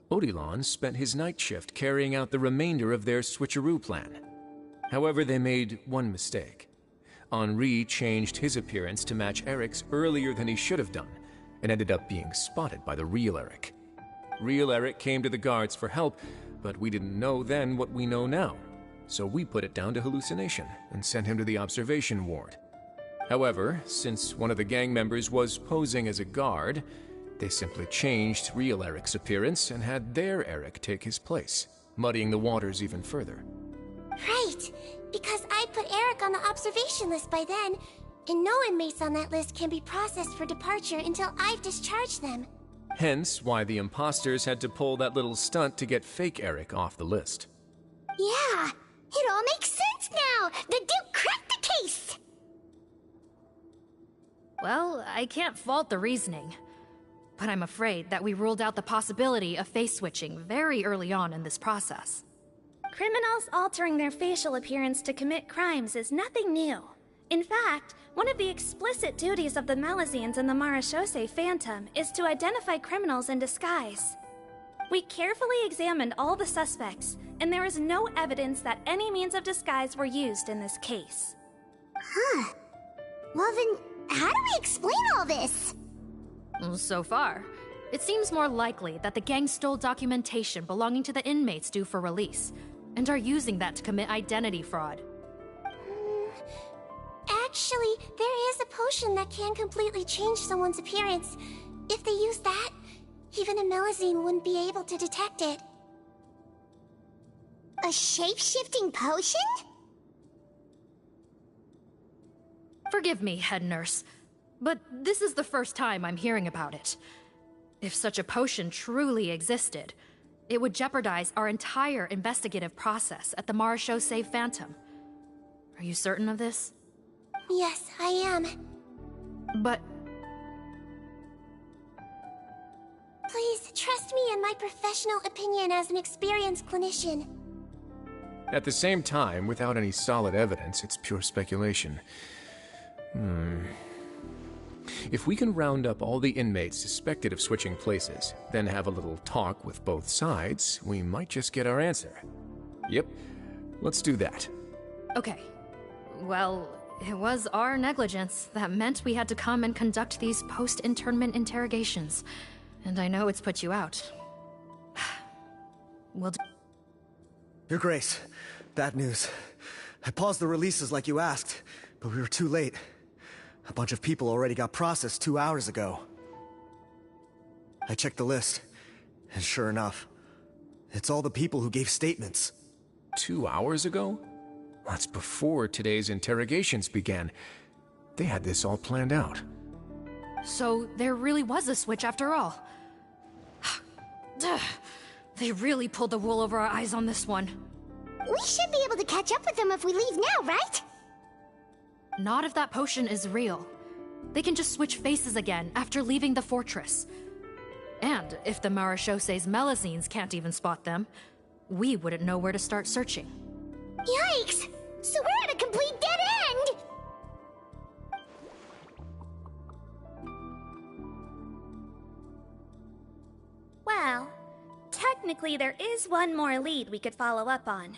Odilon spent his night shift carrying out the remainder of their switcheroo plan. However, they made one mistake. Henri changed his appearance to match Eric's earlier than he should have done, and ended up being spotted by the real Eric. Real Eric came to the guards for help, but we didn't know then what we know now, so we put it down to hallucination and sent him to the observation ward. However, since one of the gang members was posing as a guard, they simply changed real Eric's appearance and had their Eric take his place, muddying the waters even further. Right, because I put Eric on the observation list by then, and no inmates on that list can be processed for departure until I've discharged them. Hence why the imposters had to pull that little stunt to get fake Eric off the list. Yeah, it all makes sense now! The Duke cracked the case! Well, I can't fault the reasoning. But I'm afraid that we ruled out the possibility of face switching very early on in this process. Criminals altering their facial appearance to commit crimes is nothing new. In fact, one of the explicit duties of the Melazines in the Marechaussee Phantom is to identify criminals in disguise. We carefully examined all the suspects, and there is no evidence that any means of disguise were used in this case. Huh. Well then, how do we explain all this? So far, it seems more likely that the gang stole documentation belonging to the inmates due for release, and are using that to commit identity fraud. Actually, there is a potion that can completely change someone's appearance. If they use that, even a Melazine wouldn't be able to detect it. A shape-shifting potion? Forgive me, head nurse, but this is the first time I'm hearing about it. If such a potion truly existed, it would jeopardize our entire investigative process at the Marechaussee Phantom. Are you certain of this? Yes, I am. But... Please, trust me in my professional opinion as an experienced clinician. At the same time, without any solid evidence, it's pure speculation. If we can round up all the inmates suspected of switching places, then have a little talk with both sides, we might just get our answer. Yep, let's do that. Okay. Well, it was our negligence that meant we had to come and conduct these post-internment interrogations. And I know it's put you out. We'll do... Your Grace, bad news. I paused the releases like you asked, but we were too late. A bunch of people already got processed 2 hours ago. I checked the list, and sure enough, it's all the people who gave statements. 2 hours ago? That's before today's interrogations began. They had this all planned out. So there really was a switch after all. They really pulled the wool over our eyes on this one. We should be able to catch up with them if we leave now, right? Not if that potion is real. They can just switch faces again after leaving the fortress. And if the Marechaussee's Melazines can't even spot them, we wouldn't know where to start searching. Yikes! So we're at a complete dead end! Well, technically there is one more lead we could follow up on.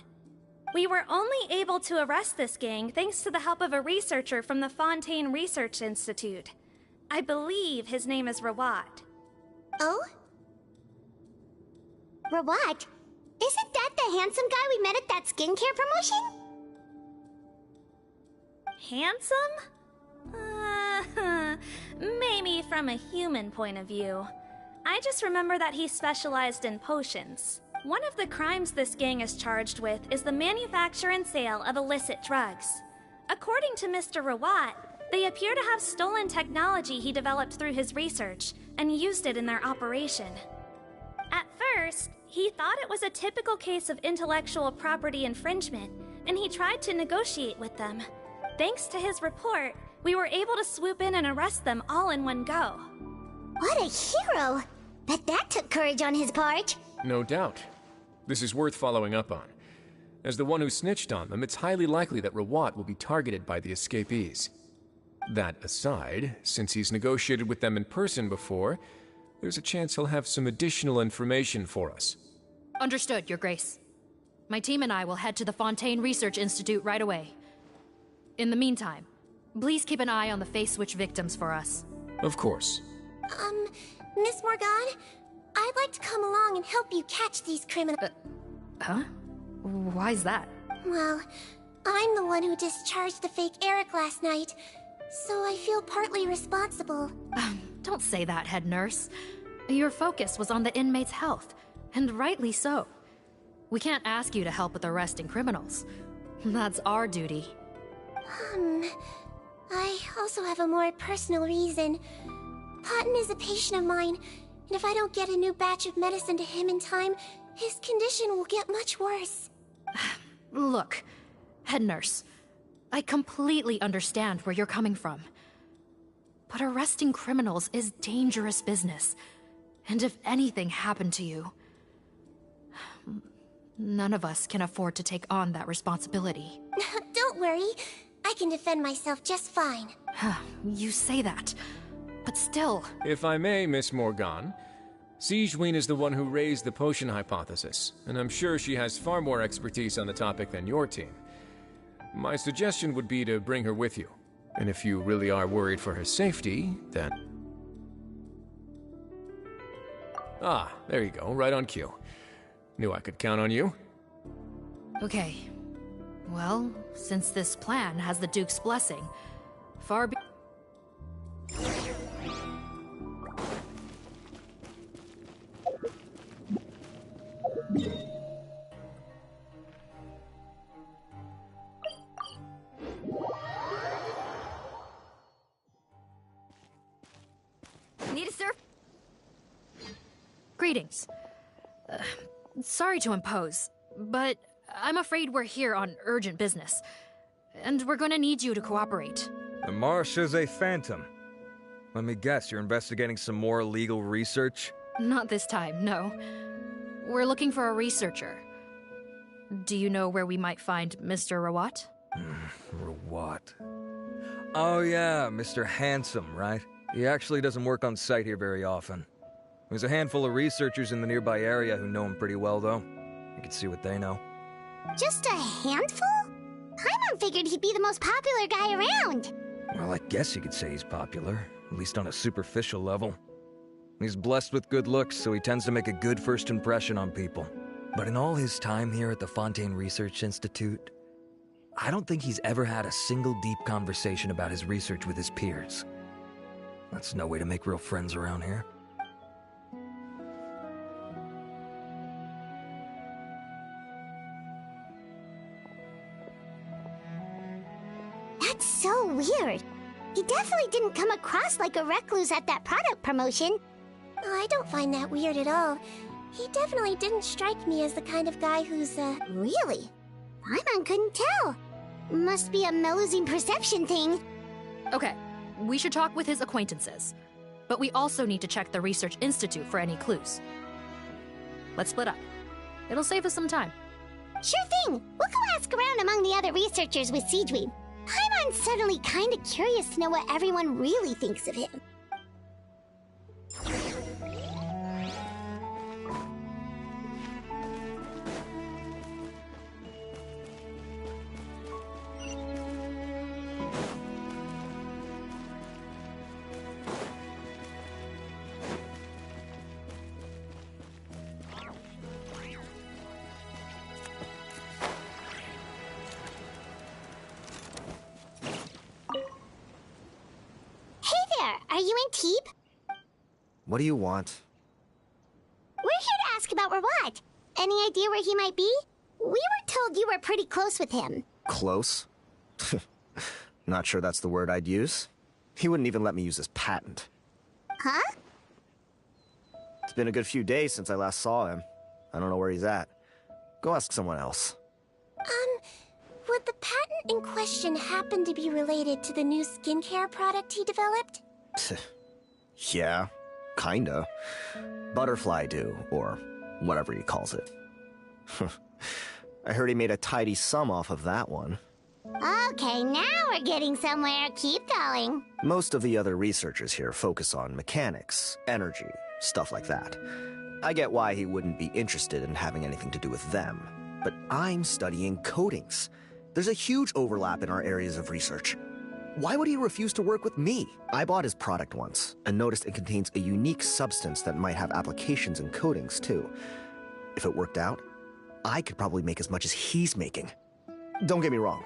We were only able to arrest this gang thanks to the help of a researcher from the Fontaine Research Institute. I believe his name is Rawat. Oh? Rawat? Isn't that the handsome guy we met at that skincare promotion? Handsome? Maybe from a human point of view. I just remember that he specialized in potions. One of the crimes this gang is charged with is the manufacture and sale of illicit drugs. According to Mr. Rawat, they appear to have stolen technology he developed through his research and used it in their operation. At first, he thought it was a typical case of intellectual property infringement, and he tried to negotiate with them. Thanks to his report, We were able to swoop in and arrest them all in one go. What a hero! Bet that took courage on his part. No doubt. This is worth following up on. As the one who snitched on them, it's highly likely that Rawat will be targeted by the escapees. That aside, since he's negotiated with them in person before, there's a chance he'll have some additional information for us. Understood, Your Grace. My team and I will head to the Fontaine Research Institute right away. In the meantime, please keep an eye on the Face Switch victims for us. Of course. Miss Morgan, I'd like to come along and help you catch these criminals. Huh? Why's that? Well, I'm the one who discharged the fake Eric last night, so I feel partly responsible. Don't say that, head nurse. Your focus was on the inmate's health, and rightly so. We can't ask you to help with arresting criminals. That's our duty. I also have a more personal reason. Potton is a patient of mine, and if I don't get a new batch of medicine to him in time, his condition will get much worse. Look, head nurse, I completely understand where you're coming from. But arresting criminals is dangerous business. And if anything happened to you, none of us can afford to take on that responsibility. Don't worry, I can defend myself just fine. You say that, but still... If I may, Miss Morgan, Sigewinne is the one who raised the potion hypothesis, and I'm sure she has far more expertise on the topic than your team. My suggestion would be to bring her with you. And if you really are worried for her safety, then... Ah, there you go, right on cue. Knew I could count on you. Okay. Well, since this plan has the Duke's blessing, far be... Need a surf? Greetings. Sorry to impose, but I'm afraid we're here on urgent business. And we're gonna need you to cooperate. The Marsh is a phantom. Let me guess, you're investigating some more illegal research? Not this time, no. We're looking for a researcher. Do you know where we might find Mr. Rawat? Rawat. Oh yeah, Mr. Handsome, right? He actually doesn't work on site here very often. There's a handful of researchers in the nearby area who know him pretty well, though. You can see what they know. Just a handful? Paimon figured he'd be the most popular guy around. Well, I guess you could say he's popular, at least on a superficial level. He's blessed with good looks, so he tends to make a good first impression on people. But in all his time here at the Fontaine Research Institute, I don't think he's ever had a single deep conversation about his research with his peers. That's no way to make real friends around here. That's so weird. He definitely didn't come across like a recluse at that product promotion. I don't find that weird at all. He definitely didn't strike me as the kind of guy who's, Really? Paimon couldn't tell. Must be a Melusine perception thing. Okay, we should talk with his acquaintances. But we also need to check the Research Institute for any clues. Let's split up. It'll save us some time. Sure thing. We'll go ask around among the other researchers with Sigewinne. Paimon's suddenly kinda curious to know what everyone really thinks of him. Are you in Teeb? What do you want? We're here to ask about Rawat. Any idea where he might be? We were told you were pretty close with him. Close? Not sure that's the word I'd use. He wouldn't even let me use his patent. Huh? It's been a good few days since I last saw him. I don't know where he's at. Go ask someone else. Would the patent in question happen to be related to the new skincare product he developed? Yeah, kinda. Butterfly dew, or whatever he calls it. I heard he made a tidy sum off of that one. Okay, now we're getting somewhere. Keep going. Most of the other researchers here focus on mechanics, energy, stuff like that. I get why he wouldn't be interested in having anything to do with them, but I'm studying coatings. There's a huge overlap in our areas of research. Why would he refuse to work with me? I bought his product once, and noticed it contains a unique substance that might have applications in coatings, too. If it worked out, I could probably make as much as he's making. Don't get me wrong,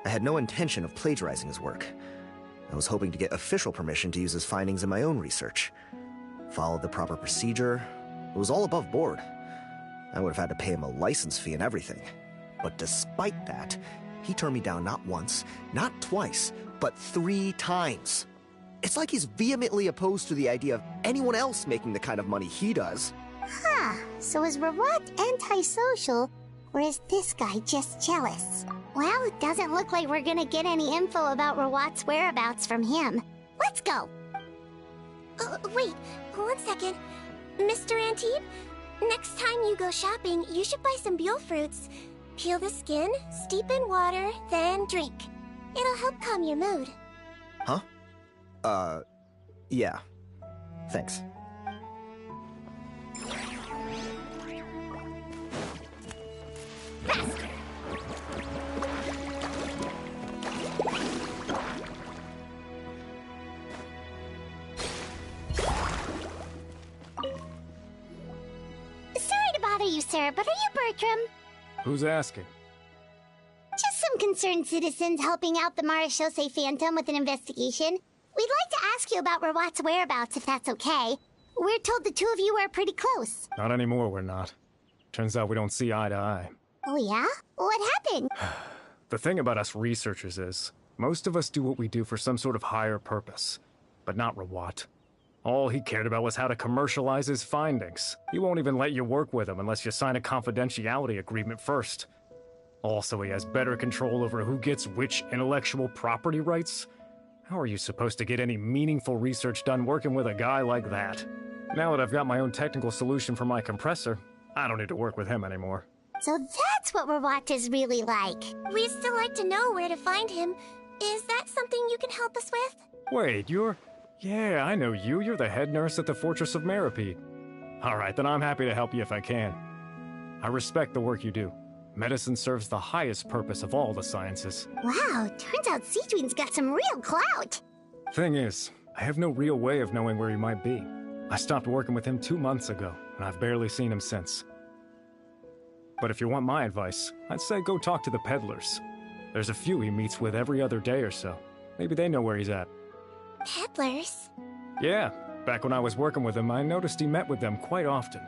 I had no intention of plagiarizing his work. I was hoping to get official permission to use his findings in my own research. Followed the proper procedure. It was all above board. I would have had to pay him a license fee and everything. But despite that, he turned me down not once, not twice, but 3 times. It's like he's vehemently opposed to the idea of anyone else making the kind of money he does. Huh, so is Rawat antisocial, or is this guy just jealous? Well, it doesn't look like we're gonna get any info about Rawat's whereabouts from him. Let's go! Wait, 1 second. Mr. Antib, next time you go shopping, you should buy some Buell fruits. Peel the skin, steep in water, then drink. It'll help calm your mood. Huh? Yeah. Thanks. Faster! Sorry to bother you, sir, but are you Bertram? Who's asking? Just some concerned citizens helping out the Marechaussee Phantom with an investigation. We'd like to ask you about Rawat's whereabouts, if that's okay. We're told the two of you are pretty close. Not anymore, we're not. Turns out we don't see eye to eye. Oh yeah? What happened? The thing about us researchers is, most of us do what we do for some sort of higher purpose. But not Rawat. All he cared about was how to commercialize his findings. He won't even let you work with him unless you sign a confidentiality agreement first. Also, he has better control over who gets which intellectual property rights. How are you supposed to get any meaningful research done working with a guy like that? Now that I've got my own technical solution for my compressor, I don't need to work with him anymore. So that's what Rawat is really like. We'd still like to know where to find him. Is that something you can help us with? Wait, you're... Yeah, I know you. You're the head nurse at the Fortress of Meripede. Alright, then I'm happy to help you if I can. I respect the work you do. Medicine serves the highest purpose of all the sciences. Wow, turns out Sigewinne's got some real clout. Thing is, I have no real way of knowing where he might be. I stopped working with him 2 months ago, and I've barely seen him since. But if you want my advice, I'd say go talk to the peddlers. There's a few he meets with every other day or so. Maybe they know where he's at. Peddlers? Yeah, back when I was working with him, I noticed he met with them quite often.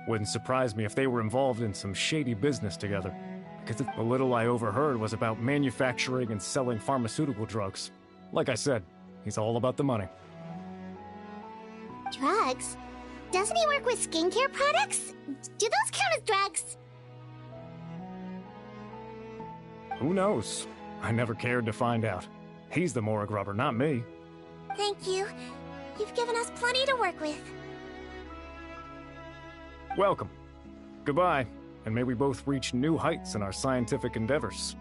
Wouldn't surprise me if they were involved in some shady business together. Because the little I overheard was about manufacturing and selling pharmaceutical drugs. Like I said, he's all about the money. Drugs? Doesn't he work with skincare products? Do those count as drugs? Who knows? I never cared to find out. He's the Morag rubber, not me. Thank you. You've given us plenty to work with. Welcome. Goodbye, and may we both reach new heights in our scientific endeavors.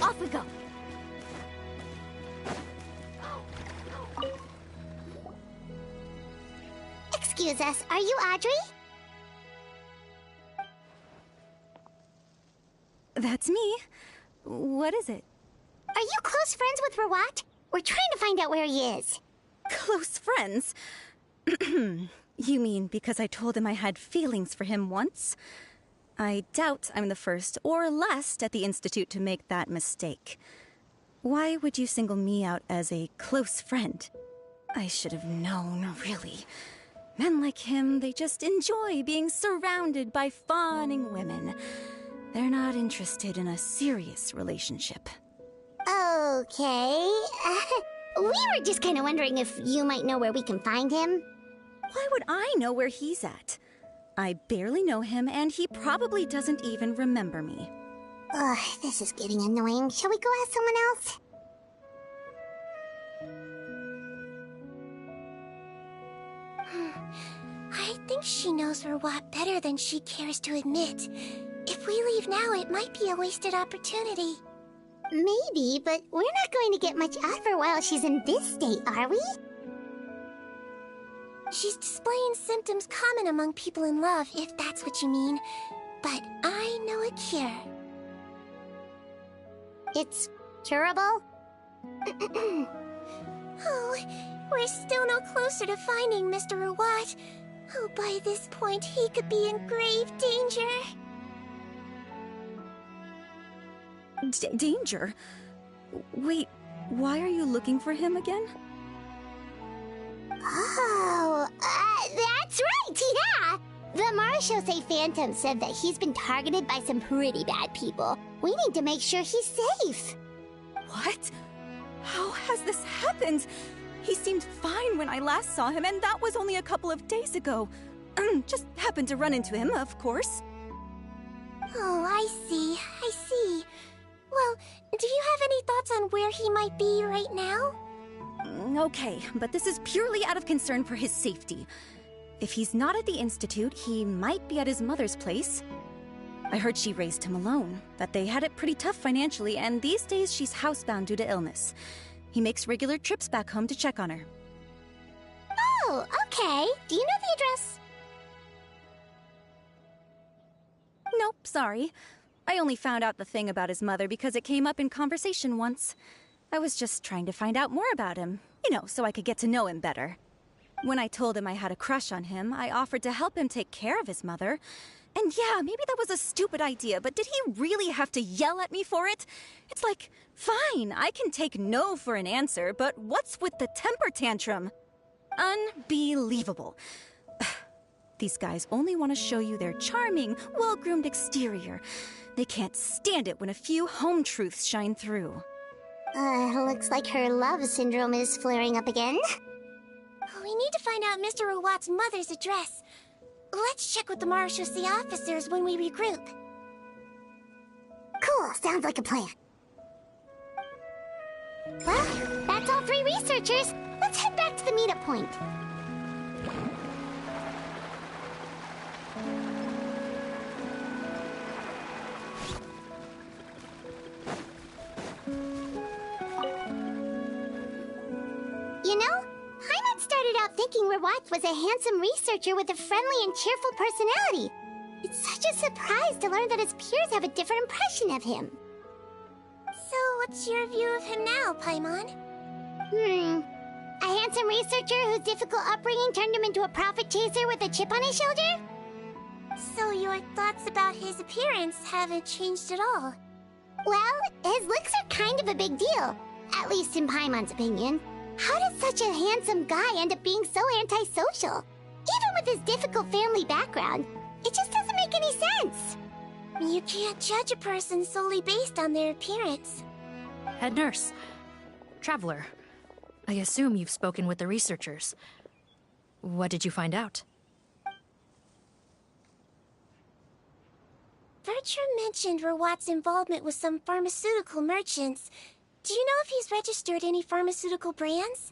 Off we go. Excuse us, are you Audrey? That's me. What is it? Are you close friends with Rawat? We're trying to find out where he is. Close friends? You mean because I told him I had feelings for him once? I doubt I'm the first or last at the Institute to make that mistake. Why would you single me out as a close friend? I should have known, really. Men like him, they just enjoy being surrounded by fawning women. They're not interested in a serious relationship. Okay. We were just kind of wondering if you might know where we can find him. Why would I know where he's at? I barely know him, and he probably doesn't even remember me. Ugh, this is getting annoying. Shall we go ask someone else? I think she knows Rawat better than she cares to admit. If we leave now, it might be a wasted opportunity. Maybe, but we're not going to get much out of her while she's in this state, are we? She's displaying symptoms common among people in love, if that's what you mean. But I know a cure. It's curable? Oh, we're still no closer to finding Mr. Rawat. Oh, by this point, he could be in grave danger. Danger? Wait, why are you looking for him again? Oh, that's right, yeah! The Marshose Phantom said that he's been targeted by some pretty bad people. We need to make sure he's safe. What? How has this happened? He seemed fine when I last saw him, and that was only a couple of days ago. Just happened to run into him, of course. Oh, I see. Well, do you have any thoughts on where he might be right now? Okay, but this is purely out of concern for his safety. If he's not at the Institute, he might be at his mother's place. I heard she raised him alone, that they had it pretty tough financially, and these days she's housebound due to illness. He makes regular trips back home to check on her. Oh, okay. Do you know the address? Nope, sorry. I only found out the thing about his mother because it came up in conversation once. I was just trying to find out more about him, so I could get to know him better. When I told him I had a crush on him, I offered to help him take care of his mother. And yeah, maybe that was a stupid idea, but did he really have to yell at me for it? It's like, fine, I can take no for an answer, but what's with the temper tantrum? Unbelievable. These guys only want to show you their charming, well-groomed exterior. They can't stand it when a few home truths shine through. Looks like her love syndrome is flaring up again. We need to find out Mr. Rawat's mother's address. Let's check with the Marshose officers when we regroup. Cool, sounds like a plan. Well, that's all 3 researchers. Let's head back to the meetup point. You know, Paimon started out thinking Rawat was a handsome researcher with a friendly and cheerful personality. It's such a surprise to learn that his peers have a different impression of him. So, what's your view of him now, Paimon? A handsome researcher whose difficult upbringing turned him into a profit chaser with a chip on his shoulder? So your thoughts about his appearance haven't changed at all? Well, his looks are kind of a big deal. At least in Paimon's opinion. How does such a handsome guy end up being so antisocial? Even with his difficult family background, it just doesn't make any sense. You can't judge a person solely based on their appearance. Head nurse. Traveler. I assume you've spoken with the researchers. What did you find out? Bertram mentioned Rawat's involvement with some pharmaceutical merchants. Do you know if he's registered any pharmaceutical brands?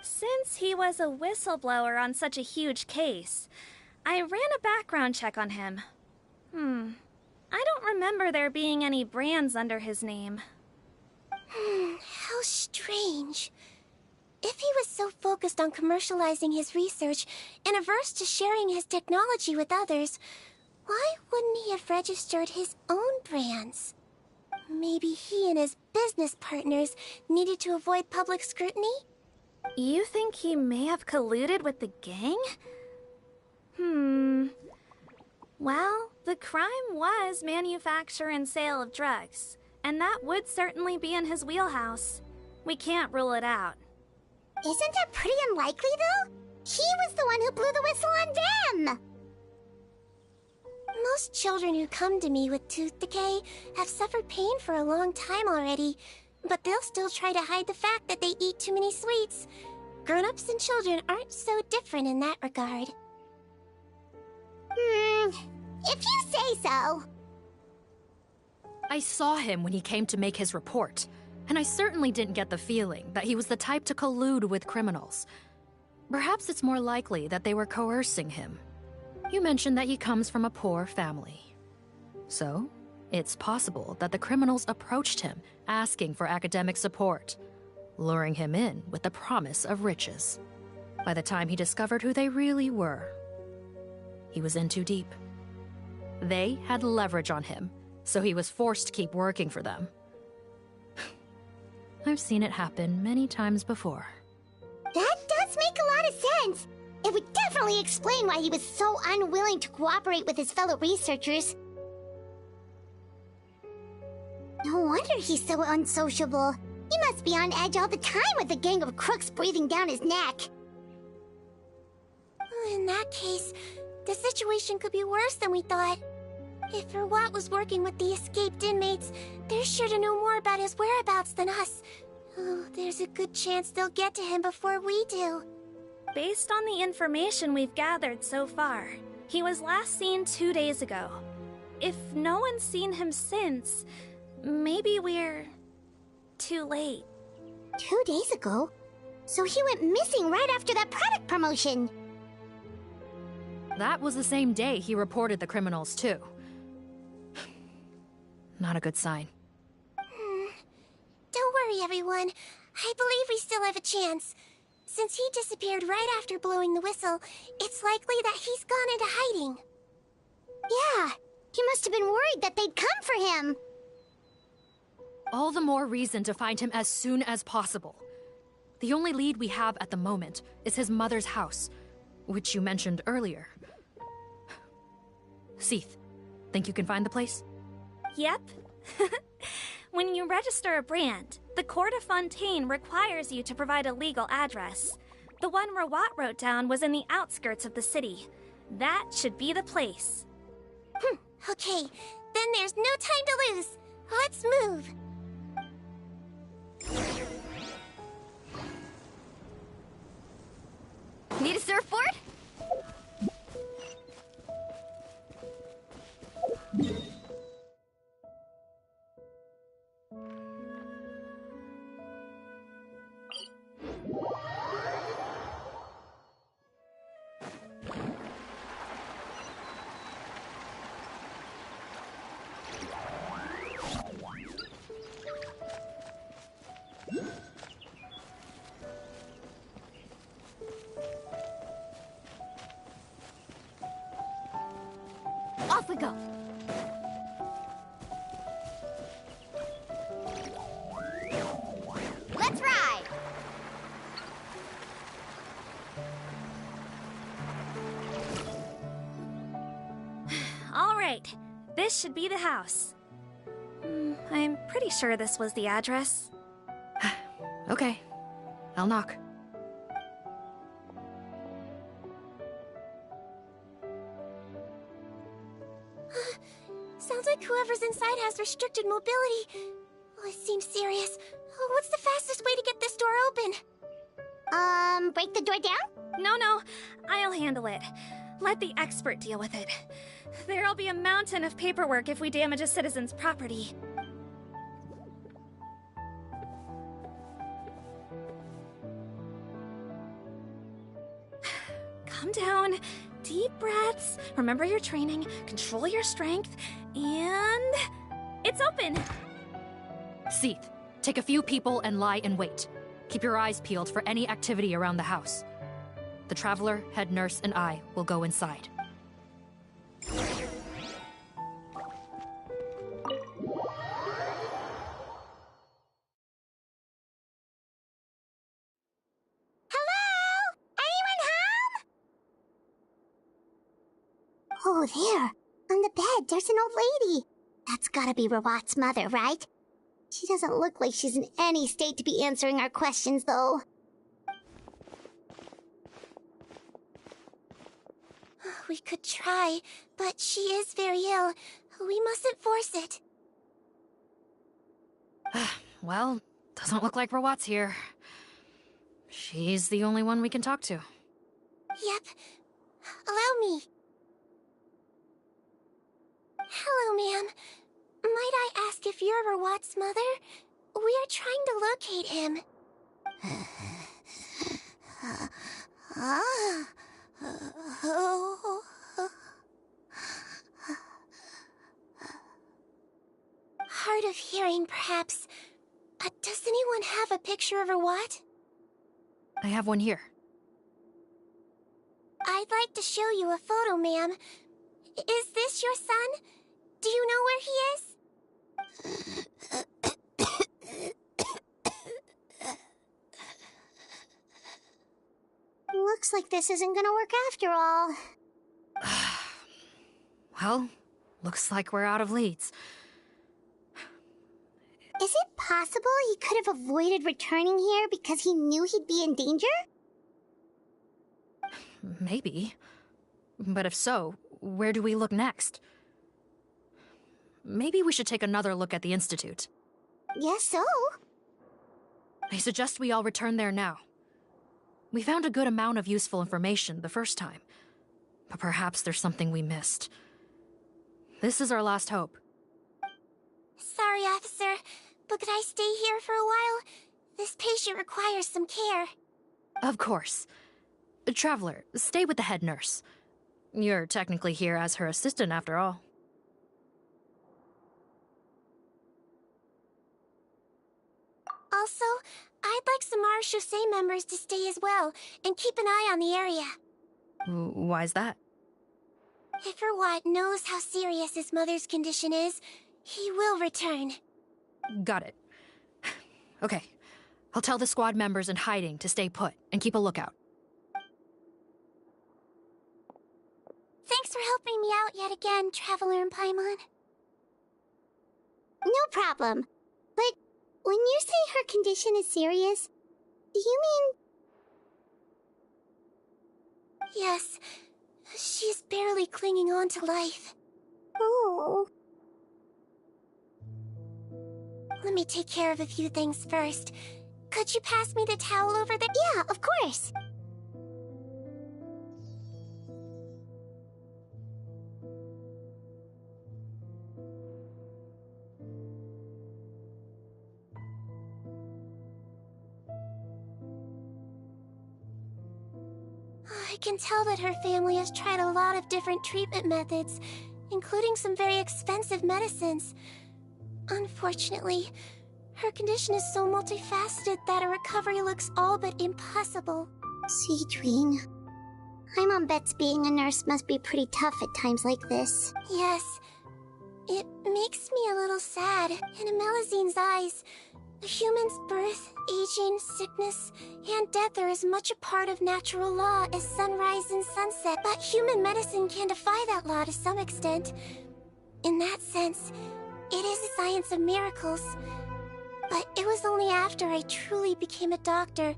Since he was a whistleblower on such a huge case, I ran a background check on him. I don't remember there being any brands under his name. How strange. If he was so focused on commercializing his research and averse to sharing his technology with others, why wouldn't he have registered his own brands? Maybe he and his business partners needed to avoid public scrutiny? You think he may have colluded with the gang? Well, the crime was manufacture and sale of drugs, and that would certainly be in his wheelhouse. We can't rule it out. Isn't that pretty unlikely, though? He was the one who blew the whistle on them! Most children who come to me with tooth decay have suffered pain for a long time already, but they'll still try to hide the fact that they eat too many sweets. Grown-ups and children aren't so different in that regard. If you say so. I saw him when he came to make his report, and I certainly didn't get the feeling that he was the type to collude with criminals. Perhaps it's more likely that they were coercing him. You mentioned that he comes from a poor family. So, it's possible that the criminals approached him asking for academic support, luring him in with the promise of riches. By the time he discovered who they really were, he was in too deep. They had leverage on him, so he was forced to keep working for them. I've seen it happen many times before. That does make a lot of sense. It would definitely explain why he was so unwilling to cooperate with his fellow researchers. No wonder he's so unsociable. He must be on edge all the time with a gang of crooks breathing down his neck. In that case, the situation could be worse than we thought. If Verwat was working with the escaped inmates, they're sure to know more about his whereabouts than us. Oh, there's a good chance they'll get to him before we do. Based on the information we've gathered so far, he was last seen 2 days ago. If no one's seen him since, maybe we're too late. 2 days ago? So he went missing right after that product promotion. That was the same day he reported the criminals, too. Not a good sign. Don't worry, everyone. I believe we still have a chance. Since he disappeared right after blowing the whistle, it's likely that he's gone into hiding. Yeah, he must have been worried that they'd come for him. All the more reason to find him as soon as possible. The only lead we have at the moment is his mother's house, which you mentioned earlier. Seath, think you can find the place? Yep. When you register a brand, the Court of Fontaine requires you to provide a legal address. The one Rawat wrote down was in the outskirts of the city. That should be the place. Okay, then there's no time to lose. Let's move. Need a surfboard? Off we go. Let's ride. All right, this should be the house. I'm pretty sure this was the address. Okay, I'll knock. Sounds like whoever's inside has restricted mobility. Oh, it seems serious. Oh, what's the fastest way to get this door open? Break the door down? No, I'll handle it. Let the expert deal with it. There'll be a mountain of paperwork if we damage a citizen's property. Calm down. Deep breaths. Remember your training. Control your strength. And... it's open! Seath, take a few people and lie in wait. Keep your eyes peeled for any activity around the house. The Traveler, head nurse, and I will go inside. Oh, there. On the bed, there's an old lady. That's gotta be Rawat's mother, right? She doesn't look like she's in any state to be answering our questions, though. We could try, but she is very ill. We mustn't force it. Well, doesn't look like Rawat's here. She's the only one we can talk to. Yep. Allow me. Hello, ma'am. Might I ask if you're Rawat's mother? We are trying to locate him. Hard of hearing, perhaps. Does anyone have a picture of Rawat? I have one here. I'd like to show you a photo, ma'am. Is this your son? Do you know where he is? Looks like this isn't gonna work after all. Well, looks like we're out of leads. Is it possible he could have avoided returning here because he knew he'd be in danger? Maybe. But if so, where do we look next? Maybe we should take another look at the Institute. Yes, so. I suggest we all return there now. We found a good amount of useful information the first time, but perhaps there's something we missed. This is our last hope. Sorry, officer, but could I stay here for a while? This patient requires some care. Of course. Traveler, stay with the head nurse. You're technically here as her assistant after all. Also, I'd like some Marechaussee members to stay as well, and keep an eye on the area. Why's that? If Rawat knows how serious his mother's condition is, he will return. Got it. Okay. I'll tell the squad members in hiding to stay put and keep a lookout. Thanks for helping me out yet again, Traveler and Paimon. No problem. But when you say her condition is serious, do you mean... Yes. She's barely clinging on to life. Oh. Let me take care of a few things first. Could you pass me the towel over there? Yeah, of course. I can tell that her family has tried a lot of different treatment methods, including some very expensive medicines. Unfortunately, her condition is so multifaceted that a recovery looks all but impossible. Sigewinne. My mom bets being a nurse must be pretty tough at times like this. Yes. It makes me a little sad. In Amelizine's eyes, a human's birth, aging, sickness, and death are as much a part of natural law as sunrise and sunset, but human medicine can defy that law to some extent. In that sense, it is a science of miracles. But it was only after I truly became a doctor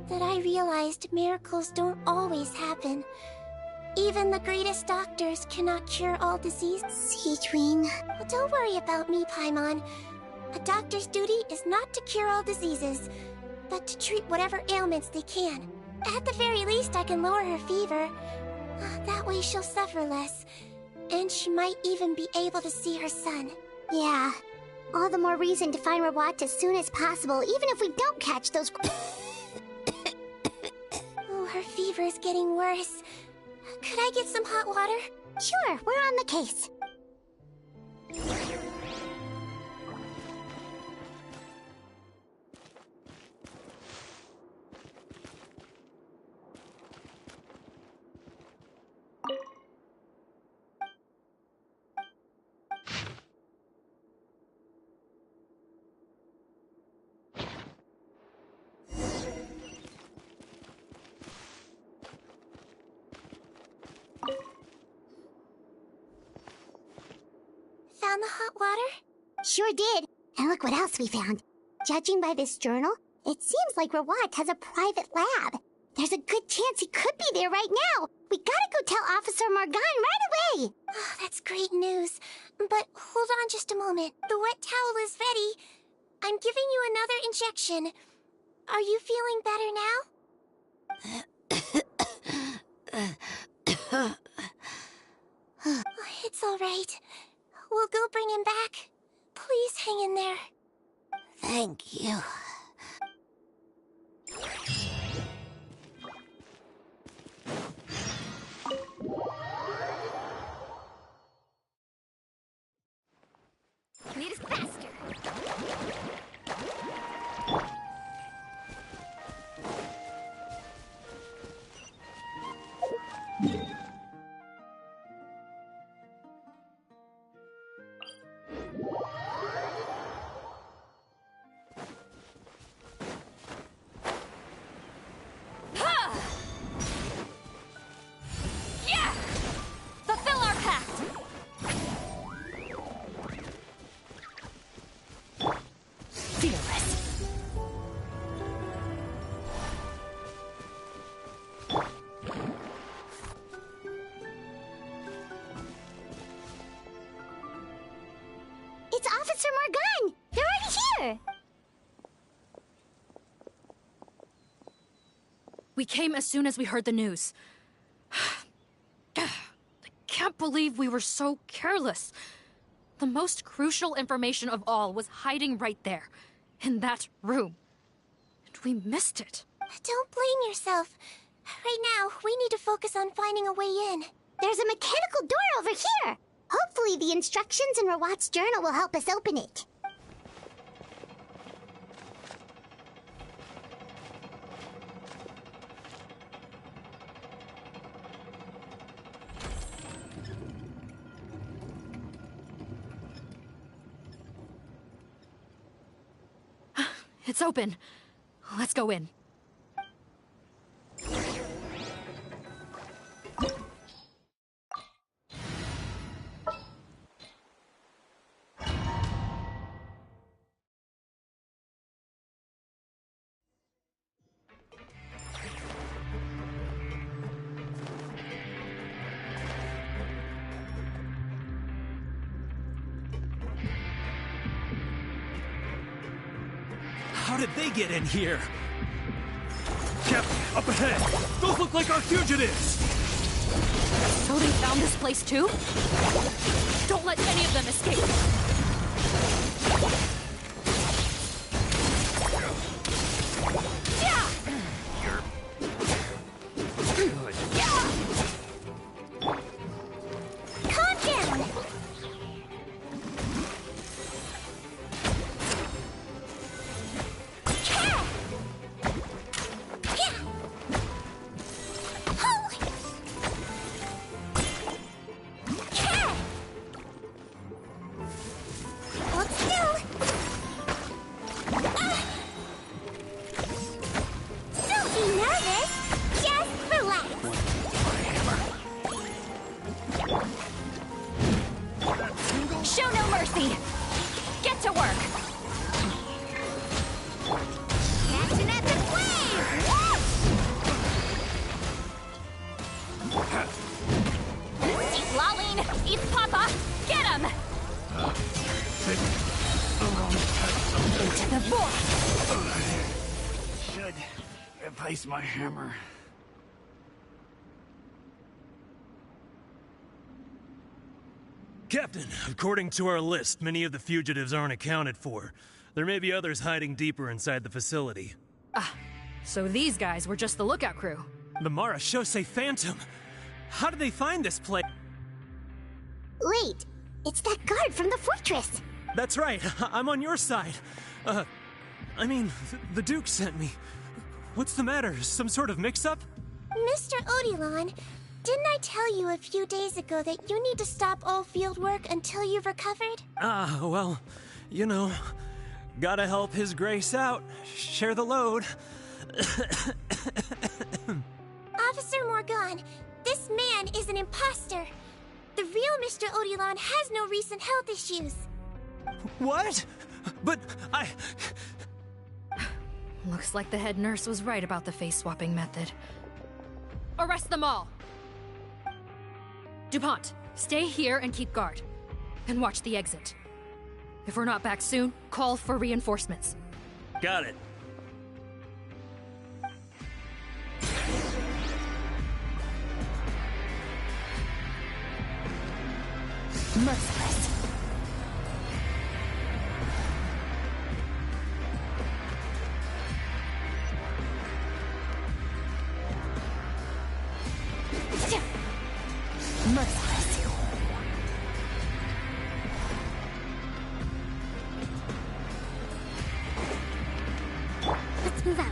that I realized miracles don't always happen. Even the greatest doctors cannot cure all disease. Sigewinne. Well, don't worry about me, Paimon. A doctor's duty is not to cure all diseases, but to treat whatever ailments they can. At the very least, I can lower her fever. That way she'll suffer less, and she might even be able to see her son. Yeah. All the more reason to find Rawat as soon as possible, even if we don't catch those... Oh, her fever is getting worse. Could I get some hot water? Sure, we're on the case. Found the hot water? Sure did. And look what else we found. Judging by this journal, it seems like Rawat has a private lab. There's a good chance he could be there right now. We gotta go tell Officer Morgan right away. Oh, that's great news. But hold on just a moment. The wet towel is ready. I'm giving you another injection. Are you feeling better now? It's all right. We'll go bring him back. Please hang in there. Thank you. Need us faster. Yeah! Fulfill our pact! Fearless. It's Officer Morgan! They're already here! We came as soon as we heard the news. I can't believe we were so careless. The most crucial information of all was hiding right there, in that room. And we missed it. Don't blame yourself. Right now, we need to focus on finding a way in. There's a mechanical door over here! Hopefully the instructions in Rawat's journal will help us open it. It's open. Let's go in. How did they get in here? Captain, up ahead! Those look like our fugitives! So they found this place too? Don't let any of them escape! Yeah! You're... good. Yeah! Calm down! Hold still! Don't be nervous! Just relax! Show no mercy! Get to work! Catching at the wave! Eat Laline! Eat Papa! Get him! Into the void! Should replace my hammer. Captain, according to our list, many of the fugitives aren't accounted for. There may be others hiding deeper inside the facility. So these guys were just the lookout crew. The Marachose Phantom! How did they find this place? Wait, it's that guard from the fortress! That's right, I'm on your side. I mean, the Duke sent me. What's the matter? Some sort of mix-up? Mr. Odilon, didn't I tell you a few days ago that you need to stop all field work until you've recovered? Well, you know, gotta help His Grace out. Share the load. Officer Morgan, this man is an imposter. The real Mr. Odilon has no recent health issues. What? But I... Looks like the head nurse was right about the face-swapping method. Arrest them all! DuPont, stay here and keep guard. And watch the exit. If we're not back soon, call for reinforcements. Got it. Merciless. Merciless. Let's move out.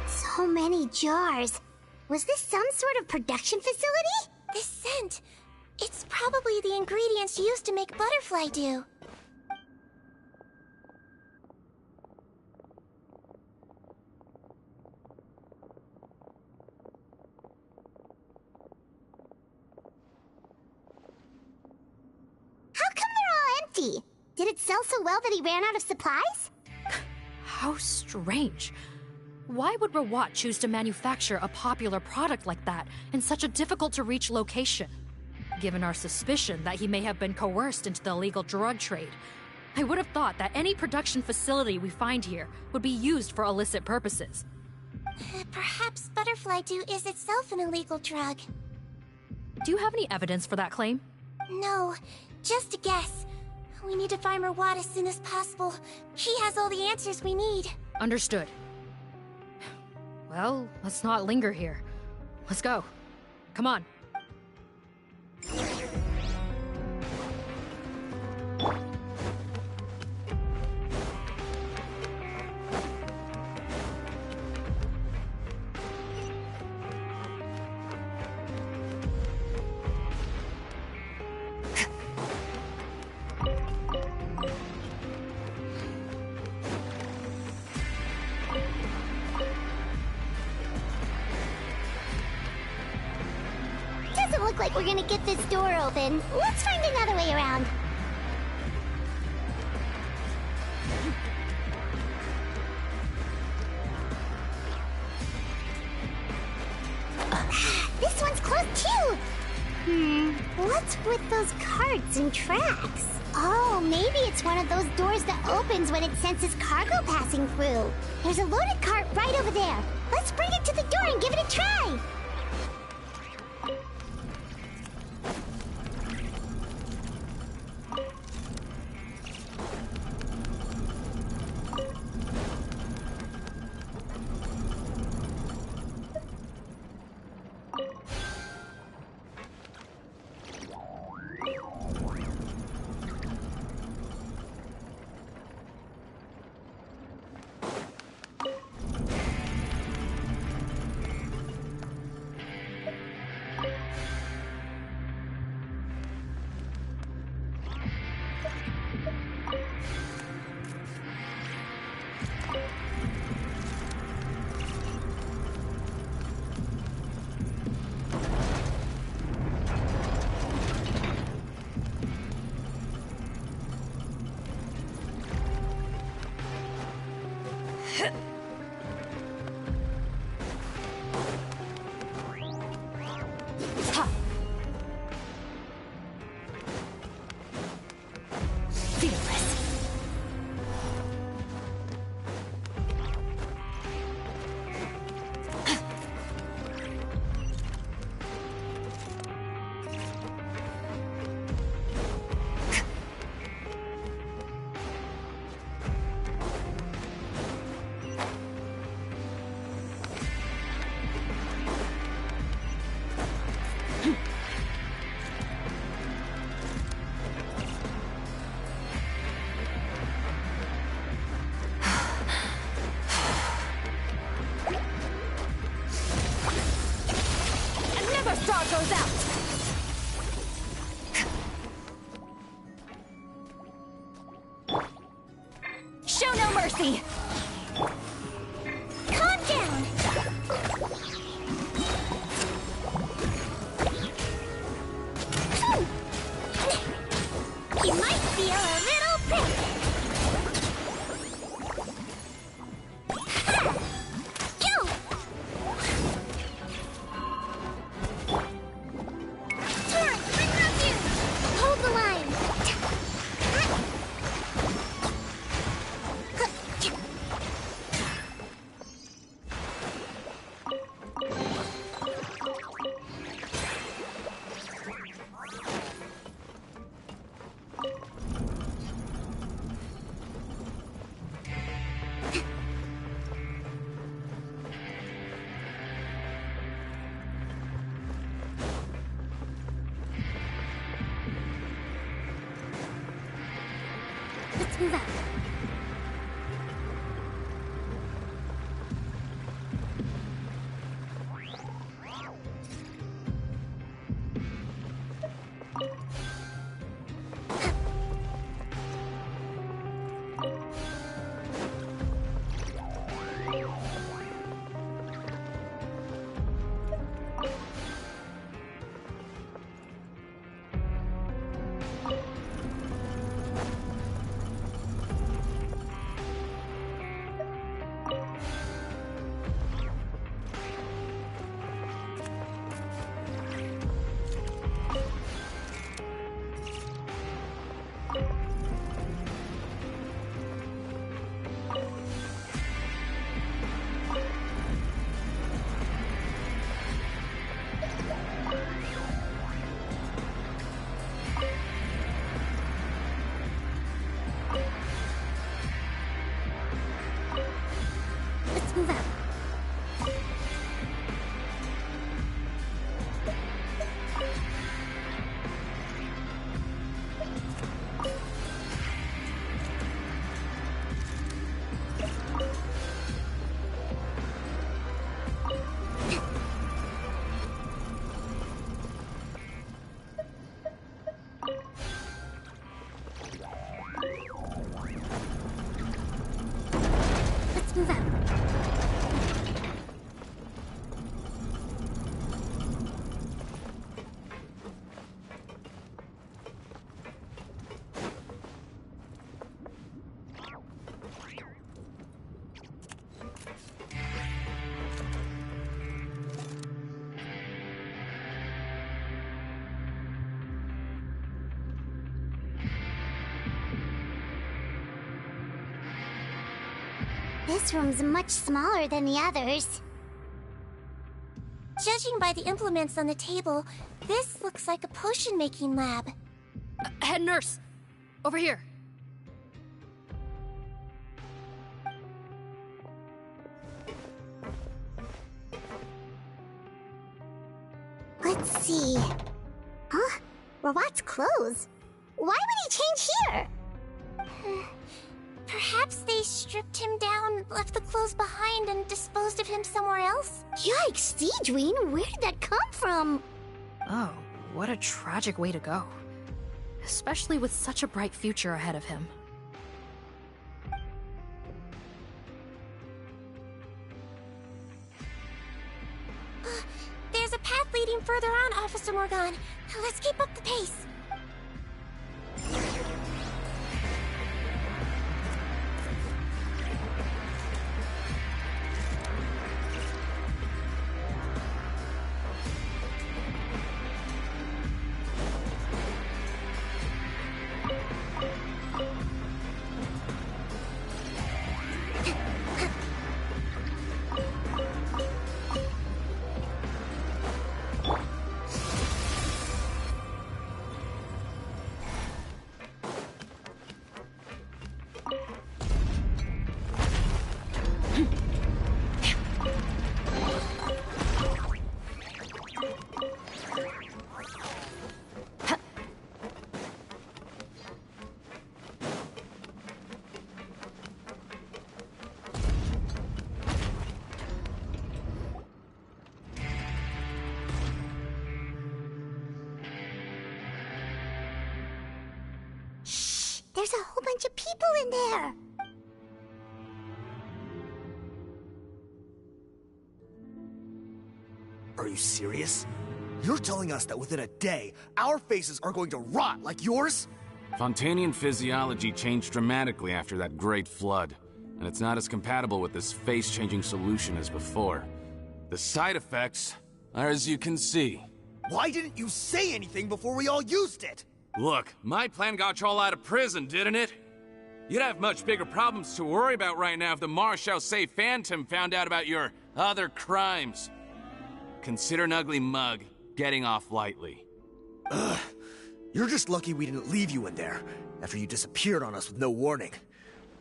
So many jars. Was this some sort of production facility? This scent. It's probably the ingredients used to make butterfly dew. How come they're all empty? Did it sell so well that he ran out of supplies? How strange. Why would Rawat choose to manufacture a popular product like that in such a difficult-to-reach location? Given our suspicion that he may have been coerced into the illegal drug trade, I would have thought that any production facility we find here would be used for illicit purposes. Perhaps butterfly dew is itself an illegal drug. Do you have any evidence for that claim? No, just a guess. We need to find Rawat as soon as possible. He has all the answers we need. Understood. Well, let's not linger here. Let's go. Come on. Doesn't look like we're gonna get this door open. Let's find another way around. This one's closed too! What's with those carts and tracks? Oh, maybe it's one of those doors that opens when it senses cargo passing through. There's a loaded cart right over there. Let's bring it to the door and give it a try! goes out! Show no mercy! Calm down! You might feel a little prick! Ha! Go! This room's much smaller than the others. Judging by the implements on the table, this looks like a potion-making lab. Head nurse! Over here. Let's see. Huh? Rawat's clothes? Why would he change here? Perhaps they stripped him down, left the clothes behind, and disposed of him somewhere else? Yikes, Sigewinne, where did that come from? Oh, what a tragic way to go. Especially with such a bright future ahead of him. There's a path leading further on, Officer Morgan. Let's keep up the pace. There's a whole bunch of people in there. Are you serious? You're telling us that within a day, our faces are going to rot like yours? Fontanian physiology changed dramatically after that great flood, and it's not as compatible with this face-changing solution as before. The side effects are as you can see. Why didn't you say anything before we all used it? Look, my plan got you all out of prison, didn't it? You'd have much bigger problems to worry about right now if the Marshal Say Phantom found out about your other crimes. Consider an ugly mug getting off lightly. Ugh. You're just lucky we didn't leave you in there after you disappeared on us with no warning.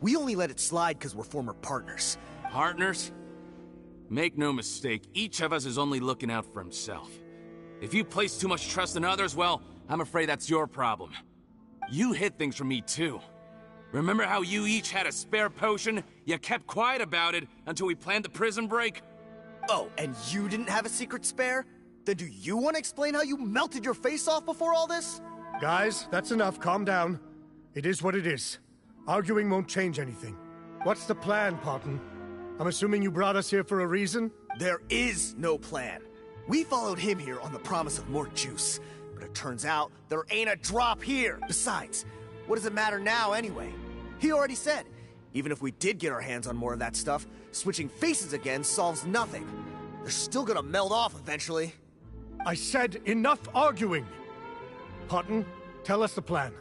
We only let it slide because we're former partners. Partners? Make no mistake, each of us is only looking out for himself. If you place too much trust in others, well, I'm afraid that's your problem. You hid things from me too. Remember how you each had a spare potion? You kept quiet about it until we planned the prison break? Oh, and you didn't have a secret spare? Then do you want to explain how you melted your face off before all this? Guys, that's enough. Calm down. It is what it is. Arguing won't change anything. What's the plan, Parton? I'm assuming you brought us here for a reason? There is no plan. We followed him here on the promise of more juice. But it turns out there ain't a drop here. Besides, what does it matter now anyway? He already said, even if we did get our hands on more of that stuff, switching faces again solves nothing. They're still gonna melt off eventually. I said enough arguing! Parton, tell us the plan.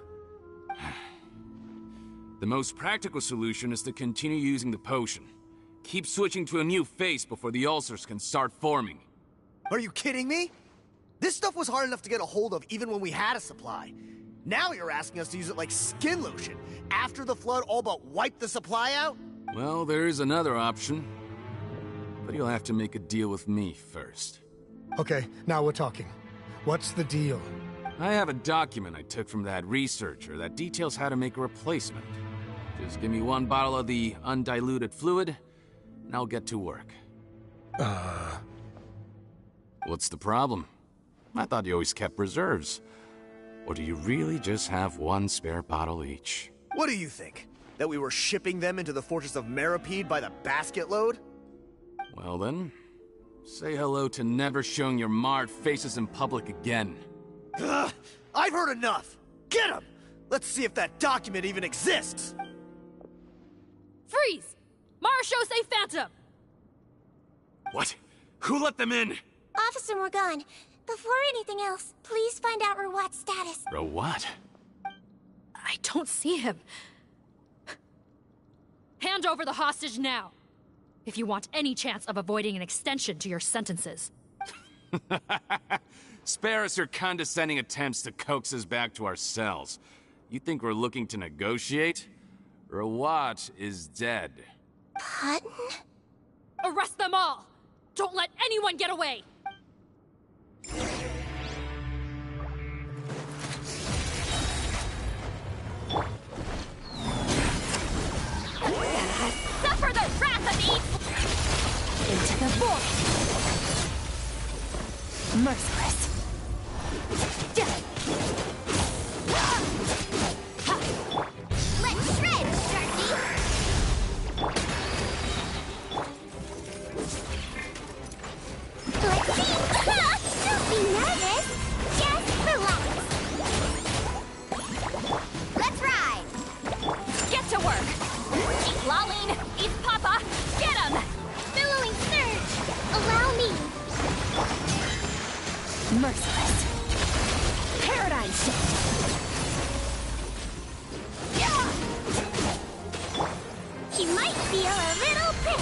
The most practical solution is to continue using the potion. Keep switching to a new face before the ulcers can start forming. Are you kidding me? This stuff was hard enough to get a hold of even when we had a supply. Now you're asking us to use it like skin lotion, after the flood all but wiped the supply out? Well, there is another option. But you'll have to make a deal with me first. Okay, now we're talking. What's the deal? I have a document I took from that researcher that details how to make a replacement. Just give me one bottle of the undiluted fluid, and I'll get to work. What's the problem? I thought you always kept reserves. Or do you really just have one spare bottle each? What do you think? That we were shipping them into the fortress of Meripede by the basket load? Well then, say hello to never showing your marred faces in public again. Ugh, I've heard enough! Get him! Let's see if that document even exists! Freeze! Marshal Say Phantom! What? Who let them in? Officer Morgan, before anything else, please find out Rawat's status. Rawat? I don't see him. Hand over the hostage now! If you want any chance of avoiding an extension to your sentences. Spare us your condescending attempts to coax us back to our cells. You think we're looking to negotiate? Rawat is dead. Pardon? Arrest them all! Don't let anyone get away! Suffer the wrath of evil! Into the void! Merciless! Dead! Let's shred, Sharky! Let's see! Don't be nervous! Just relax! Let's ride! Get to work! Keep lolling! Eat Papa! Get him! Billowing surge! Allow me! Merciless! Paradigm shift! Yeah! He might feel a little prick!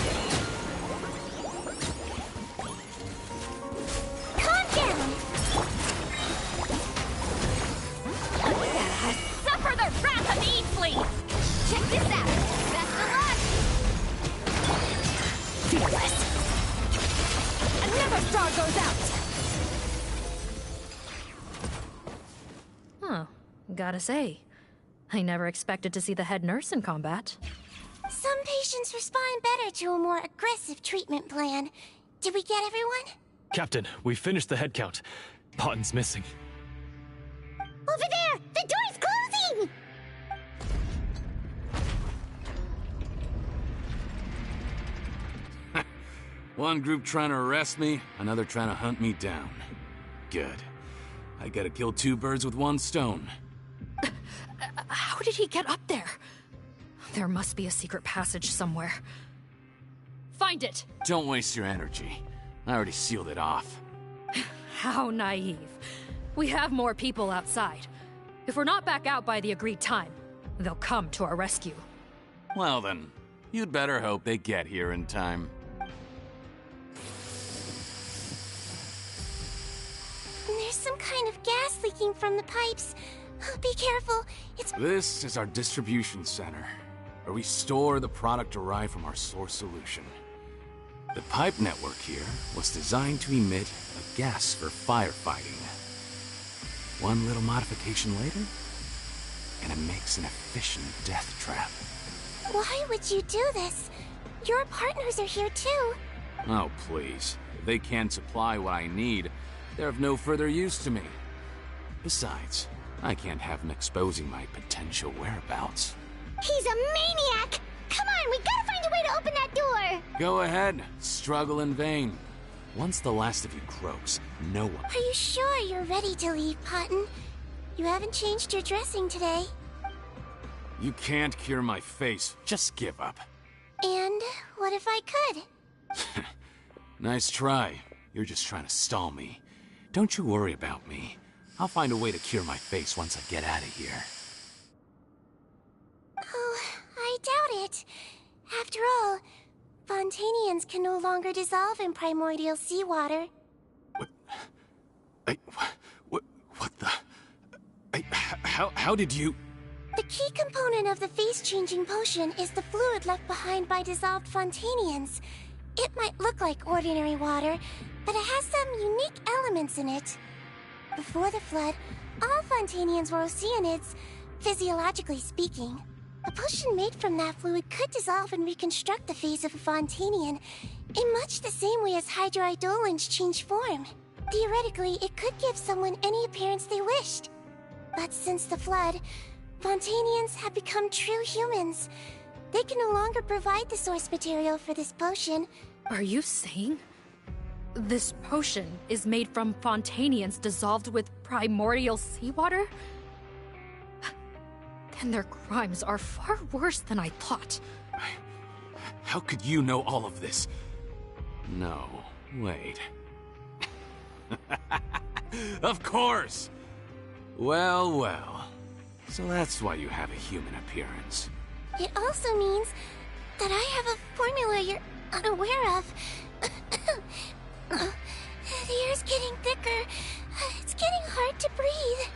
Calm down! Suffer the wrath of the Eat Flea! Check this out! Best of luck! Fearless! Another star goes out! Huh. Gotta say, I never expected to see the head nurse in combat. Some patients respond better to a more aggressive treatment plan. Did we get everyone? Captain, we finished the head count. Potten's missing. Over there! The door's closing! One group trying to arrest me, another trying to hunt me down. Good. I gotta kill two birds with one stone. How did he get up there? There must be a secret passage somewhere. Find it! Don't waste your energy. I already sealed it off. How naive. We have more people outside. If we're not back out by the agreed time, they'll come to our rescue. Well then, you'd better hope they get here in time. There's some kind of gas leaking from the pipes. Oh, be careful. This is our distribution center, where we store the product derived from our source solution. The pipe network here was designed to emit a gas for firefighting. One little modification later, and it makes an efficient death trap. Why would you do this? Your partners are here too. Oh, please. If they can't supply what I need, they're of no further use to me. Besides, I can't have them exposing my potential whereabouts. He's a maniac! Come on, we gotta find a way to open that door! Go ahead, struggle in vain. Once the last of you croaks, no one... Are you sure you're ready to leave, Potten? You haven't changed your dressing today. You can't cure my face, just give up. And what if I could? Nice try. You're just trying to stall me. Don't you worry about me. I'll find a way to cure my face once I get out of here. Oh, I doubt it. After all, Fontanians can no longer dissolve in primordial seawater. What the... How did you... The key component of the face-changing potion is the fluid left behind by dissolved Fontanians. It might look like ordinary water, but it has some unique elements in it. Before the flood, all Fontanians were oceanids, physiologically speaking. A potion made from that fluid could dissolve and reconstruct the face of a Fontanian in much the same way as hydroidolins change form. Theoretically, it could give someone any appearance they wished. But since the flood, Fontanians have become true humans. They can no longer provide the source material for this potion. Are you saying this potion is made from Fontanians dissolved with primordial seawater? Then their crimes are far worse than I thought. How could you know all of this? No, wait. Of course! Well, well. So that's why you have a human appearance. It also means that I have a formula you're unaware of. The air's getting thicker. It's getting hard to breathe.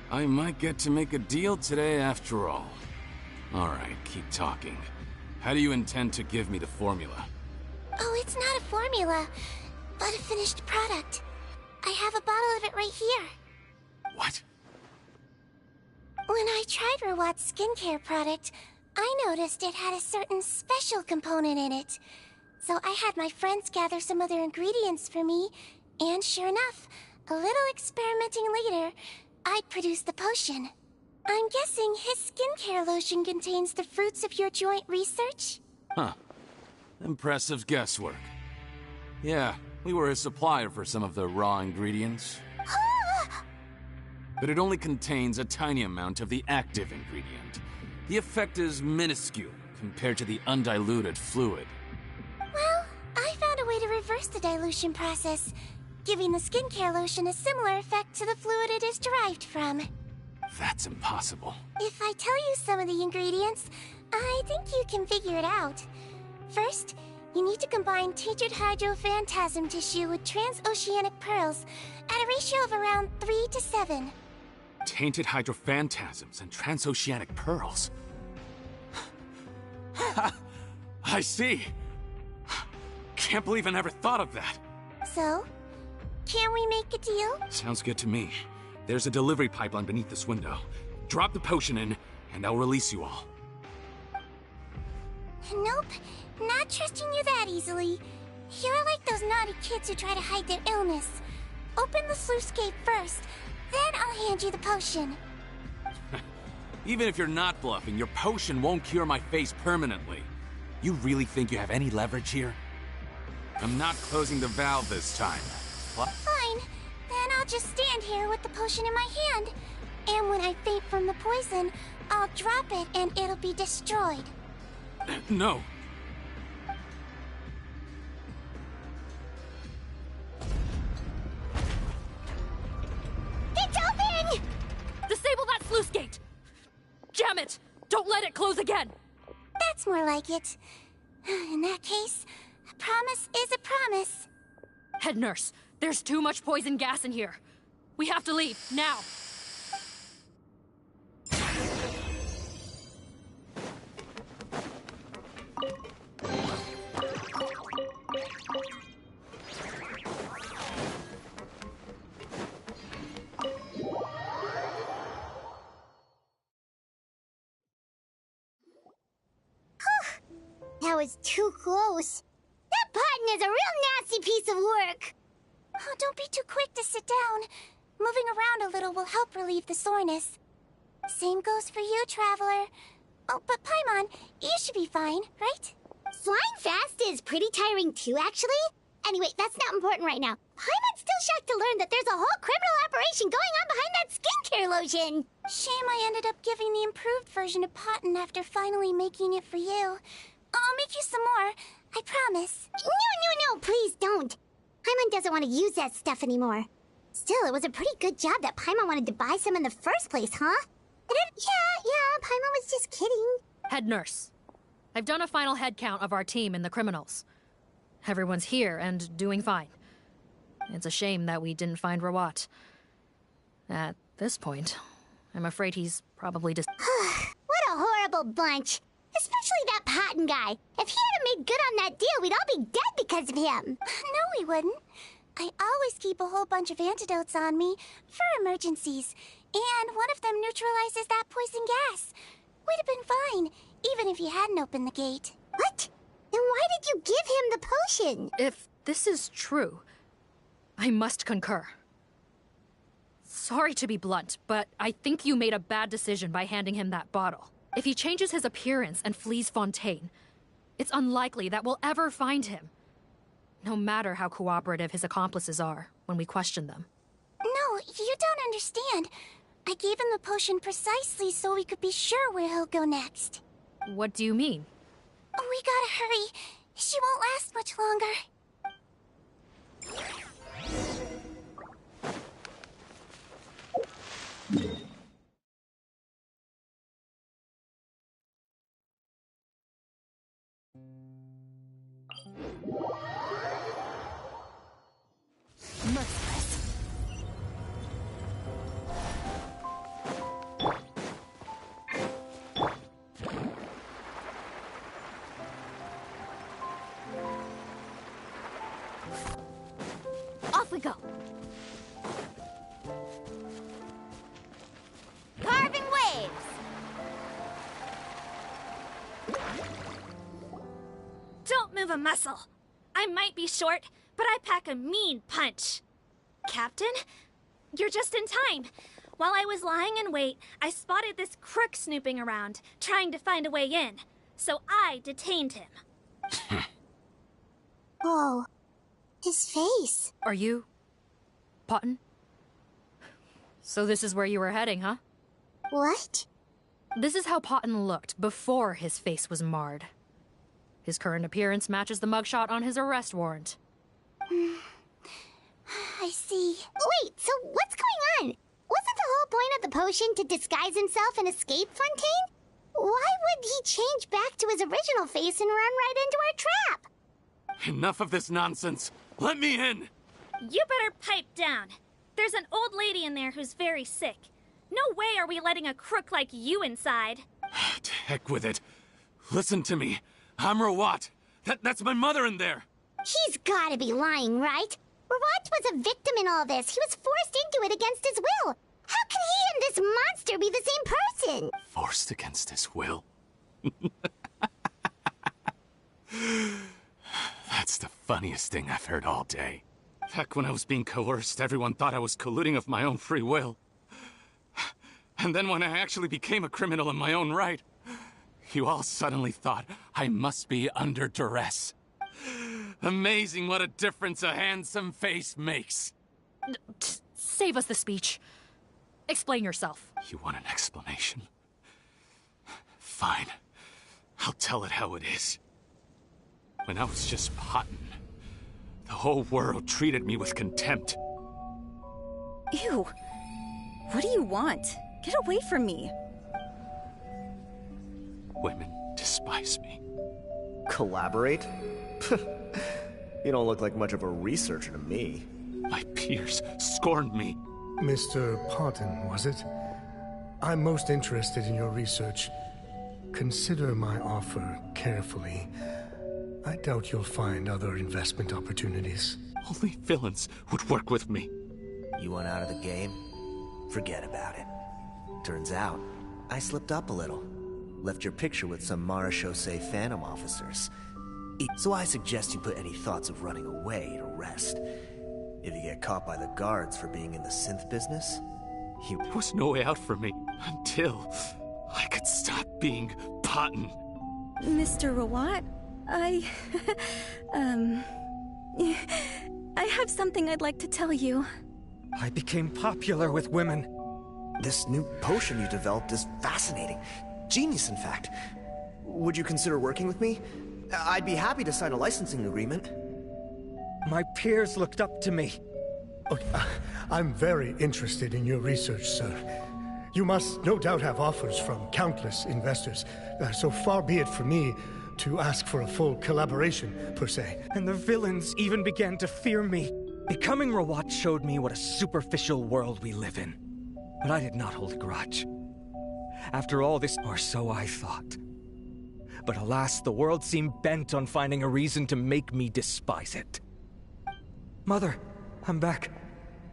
I might get to make a deal today after all. Alright, keep talking. How do you intend to give me the formula? Oh, it's not a formula, but a finished product. I have a bottle of it right here. What? When I tried Rawat's skincare product, I noticed it had a certain special component in it. So I had my friends gather some other ingredients for me, and sure enough, a little experimenting later, I'd produced the potion. I'm guessing his skincare lotion contains the fruits of your joint research? Huh. Impressive guesswork. Yeah, we were his supplier for some of the raw ingredients. But it only contains a tiny amount of the active ingredient. The effect is minuscule compared to the undiluted fluid. Well, I found a way to reverse the dilution process, giving the skincare lotion a similar effect to the fluid it is derived from. That's impossible. If I tell you some of the ingredients, I think you can figure it out. First, you need to combine tainted hydrophantasm tissue with transoceanic pearls at a ratio of around 3 to 7. Tainted hydrophantasms and transoceanic pearls. I see. Can't believe I never thought of that. So, can we make a deal? Sounds good to me. There's a delivery pipeline beneath this window. Drop the potion in, and I'll release you all. Nope, not trusting you that easily. You're like those naughty kids who try to hide their illness. Open the sluice gate first, then I'll hand you the potion. Even if you're not bluffing, your potion won't cure my face permanently. You really think you have any leverage here? I'm not closing the valve this time. What? Fine, then I'll just stand here with the potion in my hand. And when I faint from the poison, I'll drop it and it'll be destroyed. No. It's open! Disable that sluice gate! Jam it! Don't let it close again! That's more like it. In that case, a promise is a promise. Head nurse, there's too much poison gas in here. We have to leave, now! That was too close. That Parton is a real nasty piece of work. Oh, don't be too quick to sit down. Moving around a little will help relieve the soreness. Same goes for you, Traveler. Oh, but Paimon, you should be fine, right? Flying fast is pretty tiring too, actually. Anyway, that's not important right now. Paimon's still shocked to learn that there's a whole criminal operation going on behind that skincare lotion. Shame I ended up giving the improved version to Paton after finally making it for you. I'll make you some more, I promise. No, please don't. Paimon doesn't want to use that stuff anymore. Still, it was a pretty good job that Paimon wanted to buy some in the first place, huh? Yeah, Paimon was just kidding. Head nurse, I've done a final head count of our team and the criminals. Everyone's here and doing fine. It's a shame that we didn't find Rawat. At this point, I'm afraid he's probably just... What a horrible bunch. Especially that Paton guy. If he hadn't made good on that deal, we'd all be dead because of him. No, we wouldn't. I always keep a whole bunch of antidotes on me for emergencies. And one of them neutralizes that poison gas. We'd have been fine, even if you hadn't opened the gate. What? Then why did you give him the potion? If this is true, I must concur. Sorry to be blunt, but I think you made a bad decision by handing him that bottle. If he changes his appearance and flees Fontaine, it's unlikely that we'll ever find him. No matter how cooperative his accomplices are when we question them. No, you don't understand. I gave him the potion precisely so we could be sure where he'll go next. What do you mean? We gotta hurry. She won't last much longer. we go. Carving waves! Don't move a muscle. I might be short, but I pack a mean punch. Captain, you're just in time. While I was lying in wait, I spotted this crook snooping around, trying to find a way in. So I detained him. Oh, his face. Are you... Potton? So this is where you were heading, huh? What? This is how Potton looked before his face was marred. His current appearance matches the mugshot on his arrest warrant. I see. Wait, so what's going on? Wasn't the whole point of the potion to disguise himself and escape Fontaine? Why would he change back to his original face and run right into our trap? Enough of this nonsense. Let me in! You better pipe down. There's an old lady in there who's very sick. No way are we letting a crook like you inside. To heck with it. Listen to me. I'm Rawat. That's my mother in there. He's gotta be lying, right? Rawat was a victim in all this. He was forced into it against his will. How can he and this monster be the same person? Forced against his will? That's the funniest thing I've heard all day. Heck, when I was being coerced, everyone thought I was colluding of my own free will. And then when I actually became a criminal in my own right, you all suddenly thought I must be under duress. Amazing what a difference a handsome face makes. Save us the speech. Explain yourself. You want an explanation? Fine. I'll tell it how it is. When I was just Potton, the whole world treated me with contempt. Ew. What do you want? Get away from me. Women despise me. Collaborate? You don't look like much of a researcher to me. My peers scorned me. Mr. Potton, was it? I'm most interested in your research. Consider my offer carefully. I doubt you'll find other investment opportunities. Only villains would work with me. You want out of the game? Forget about it. Turns out, I slipped up a little. Left your picture with some Marechaussee Phantom officers. So I suggest you put any thoughts of running away to rest. If you get caught by the guards for being in the synth business, there was no way out for me until I could stop being Potton. Mr. Rawat, I have something I'd like to tell you. I became popular with women. This new potion you developed is fascinating. Genius, in fact. Would you consider working with me? I'd be happy to sign a licensing agreement. My peers looked up to me. Okay, I'm very interested in your research, sir. You must no doubt have offers from countless investors. So far be it from me to ask for a full collaboration, per se. And the villains even began to fear me. Becoming Rawat showed me what a superficial world we live in. But I did not hold a grudge. After all this, or so I thought. But alas, the world seemed bent on finding a reason to make me despise it. Mother, I'm back.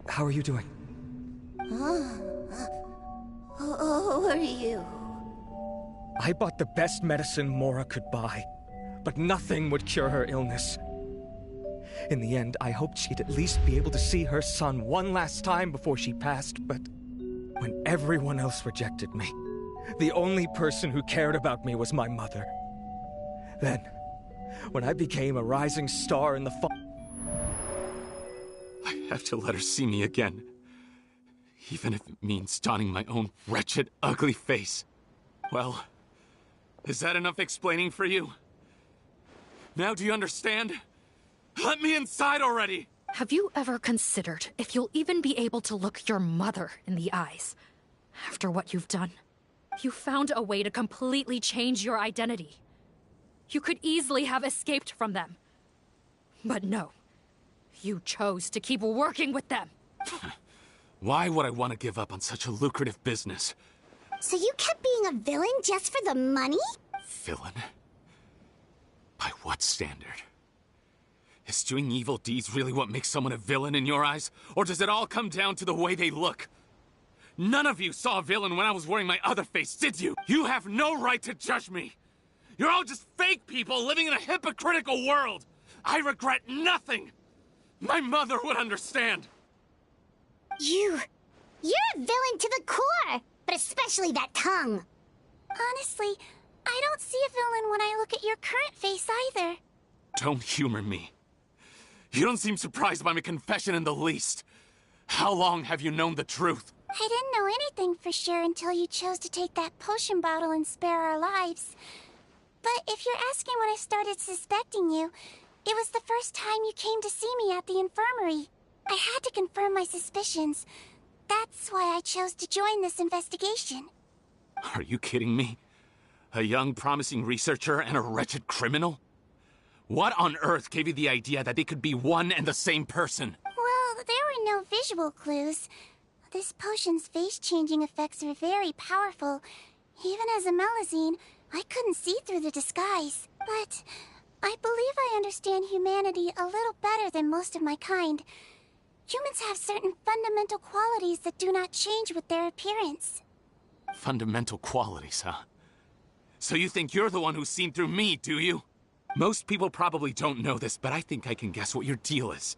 How are you doing? Who are you? I bought the best medicine Mora could buy, but nothing would cure her illness. In the end, I hoped she'd at least be able to see her son one last time before she passed, but when everyone else rejected me, the only person who cared about me was my mother. Then, when I became a rising star in the I have to let her see me again. Even if it means donning my own wretched, ugly face. Well, is that enough explaining for you? Now do you understand? Let me inside already! Have you ever considered if you'll even be able to look your mother in the eyes after what you've done? You found a way to completely change your identity. You could easily have escaped from them. But no. You chose to keep working with them. Why would I want to give up on such a lucrative business? So you kept being a villain just for the money? Villain? By what standard? Is doing evil deeds really what makes someone a villain in your eyes? Or does it all come down to the way they look? None of you saw a villain when I was wearing my other face, did you? You have no right to judge me! You're all just fake people living in a hypocritical world! I regret nothing! My mother would understand! You're a villain to the core! But especially that tongue! Honestly, I don't see a villain when I look at your current face either. Don't humor me. You don't seem surprised by my confession in the least. How long have you known the truth? I didn't know anything for sure until you chose to take that potion bottle and spare our lives. But if you're asking when I started suspecting you, it was the first time you came to see me at the infirmary. I had to confirm my suspicions. That's why I chose to join this investigation. Are you kidding me? A young, promising researcher and a wretched criminal? What on earth gave you the idea that they could be one and the same person? Well, there were no visual clues. This potion's face-changing effects are very powerful. Even as a Melazine, I couldn't see through the disguise. But I believe I understand humanity a little better than most of my kind. Humans have certain fundamental qualities that do not change with their appearance. Fundamental qualities, huh? So you think you're the one who's seen through me, do you? Most people probably don't know this, but I think I can guess what your deal is.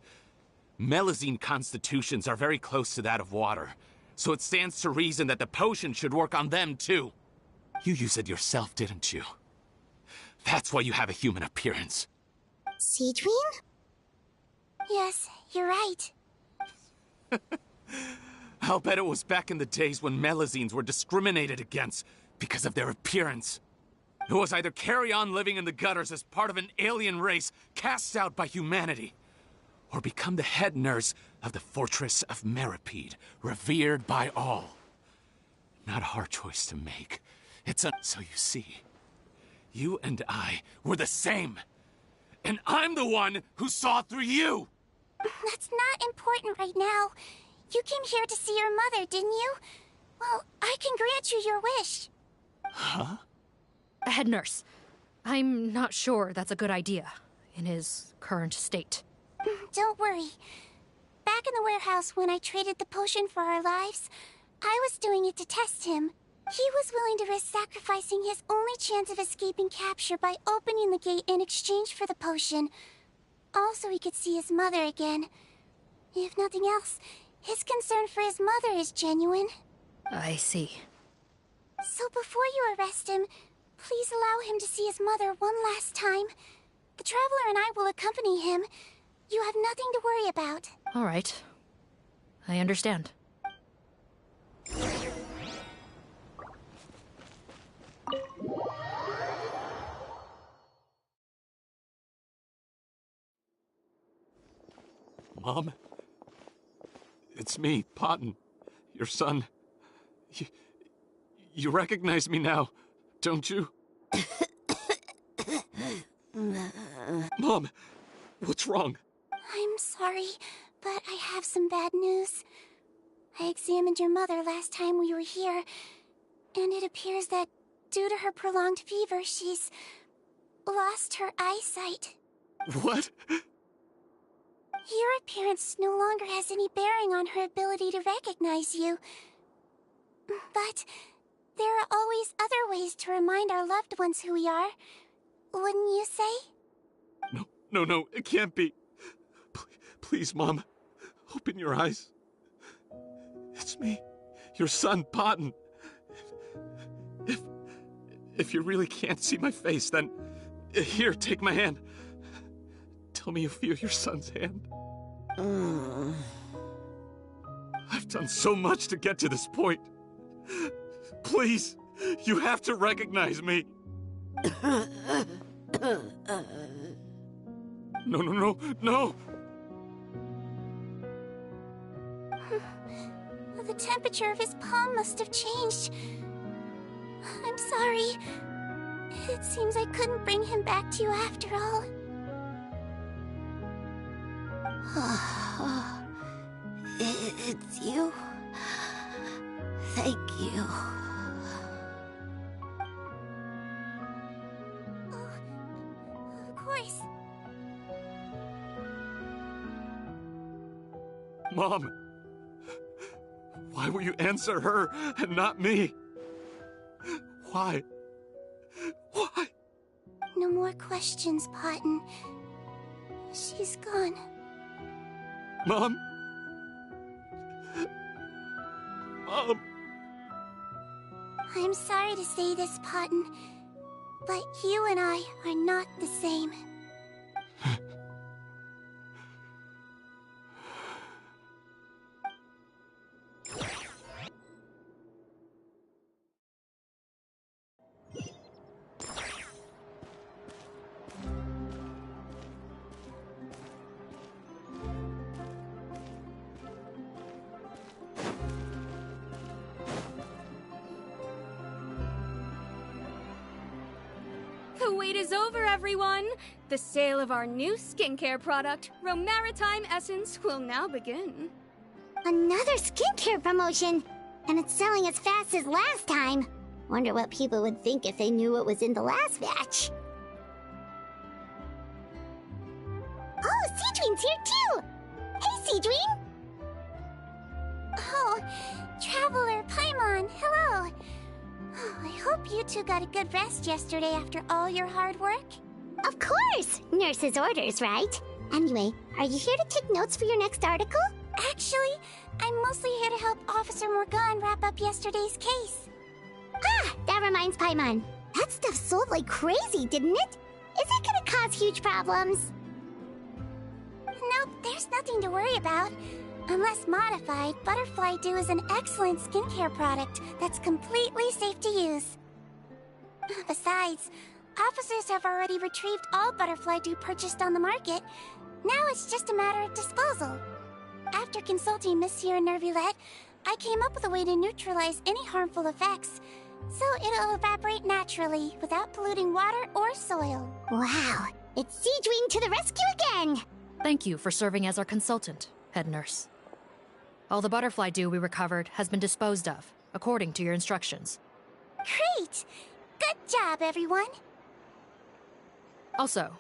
Melazine constitutions are very close to that of water, so it stands to reason that the potion should work on them too. You use it yourself, didn't you? That's why you have a human appearance. Sigewinne? Yes, you're right. I'll bet it was back in the days when Melazines were discriminated against because of their appearance. It was either carry on living in the gutters as part of an alien race cast out by humanity, or become the head nurse of the fortress of Meropide, revered by all. Not a hard choice to make. So you see, you and I were the same. And I'm the one who saw through you! That's not important right now. You came here to see your mother, didn't you? Well, I can grant you your wish. Huh? Head nurse, I'm not sure that's a good idea in his current state. Don't worry. Back in the warehouse when I traded the potion for our lives, I was doing it to test him. He was willing to risk sacrificing his only chance of escaping capture by opening the gate in exchange for the potion. Also, he could see his mother again. If nothing else, his concern for his mother is genuine. I see. So before you arrest him, please allow him to see his mother one last time. The Traveler and I will accompany him. You have nothing to worry about. All right. I understand. Mom? It's me, Potton, your son. You recognize me now, don't you? Mom, what's wrong? I'm sorry, but I have some bad news. I examined your mother last time we were here, and it appears that due to her prolonged fever, she's lost her eyesight. What? Your appearance no longer has any bearing on her ability to recognize you. But there are always other ways to remind our loved ones who we are. Wouldn't you say? No, it can't be. Please, Mom, open your eyes. It's me, your son, Potton. If you really can't see my face, then here, take my hand. Tell me you feel your son's hand. I've done so much to get to this point. Please, you have to recognize me. No. The temperature of his palm must have changed. I'm sorry. It seems I couldn't bring him back to you after all. It's you. Thank you. Of course. Mom! Why will you answer her and not me? Why? Why? No more questions, Potton. She's gone. Mom? Mom? I'm sorry to say this, Potton, but you and I are not the same. The wait is over, everyone! The sale of our new skincare product, Romaritime Essence, will now begin. Another skincare promotion! And it's selling as fast as last time. Wonder what people would think if they knew what was in the last batch. Oh, Sigewinne's here too! Hey, Sigewinne! Oh, Traveler Paimon, hello! Oh, I hope you two got a good rest yesterday after all your hard work. Of course! Nurse's orders, right? Anyway, are you here to take notes for your next article? Actually, I'm mostly here to help Officer Morgan wrap up yesterday's case. Ah, that reminds Paimon. That stuff sold like crazy, didn't it? Is it gonna cause huge problems? Nope, there's nothing to worry about. Unless modified, Butterfly Dew is an excellent skincare product that's completely safe to use. Besides, officers have already retrieved all Butterfly Dew purchased on the market. Now it's just a matter of disposal. After consulting Monsieur Nervulette, I came up with a way to neutralize any harmful effects, so it'll evaporate naturally without polluting water or soil. Wow, it's Sigewinne to the rescue again! Thank you for serving as our consultant, head nurse. All the butterfly dew we recovered has been disposed of, according to your instructions. Great! Good job, everyone! Also,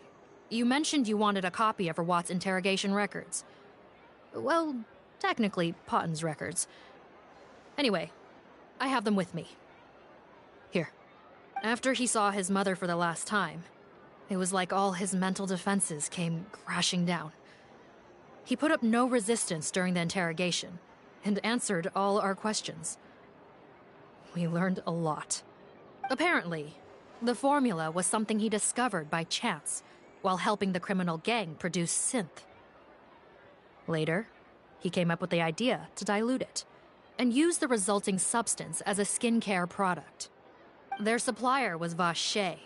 you mentioned you wanted a copy of Rawat's interrogation records. Well, technically, Potton's records. Anyway, I have them with me. Here. After he saw his mother for the last time, it was like all his mental defenses came crashing down. He put up no resistance during the interrogation, and answered all our questions. We learned a lot. Apparently, the formula was something he discovered by chance, while helping the criminal gang produce synth. Later, he came up with the idea to dilute it, and use the resulting substance as a skincare product. Their supplier was Vache.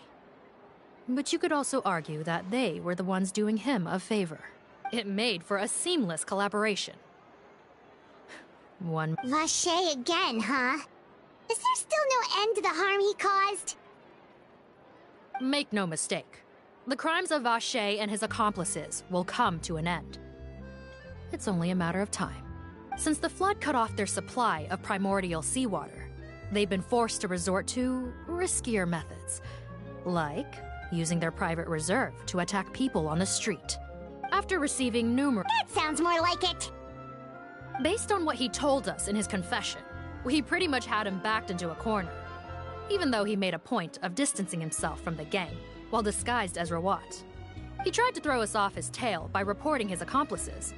But you could also argue that they were the ones doing him a favor. It made for a seamless collaboration. Vache again, huh? Is there still no end to the harm he caused? Make no mistake. The crimes of Vache and his accomplices will come to an end. It's only a matter of time. Since the flood cut off their supply of primordial seawater, they've been forced to resort to riskier methods, like using their private reserve to attack people on the street. After receiving numerous— That sounds more like it! Based on what he told us in his confession, we pretty much had him backed into a corner, even though he made a point of distancing himself from the gang while disguised as Rawat. He tried to throw us off his tail by reporting his accomplices,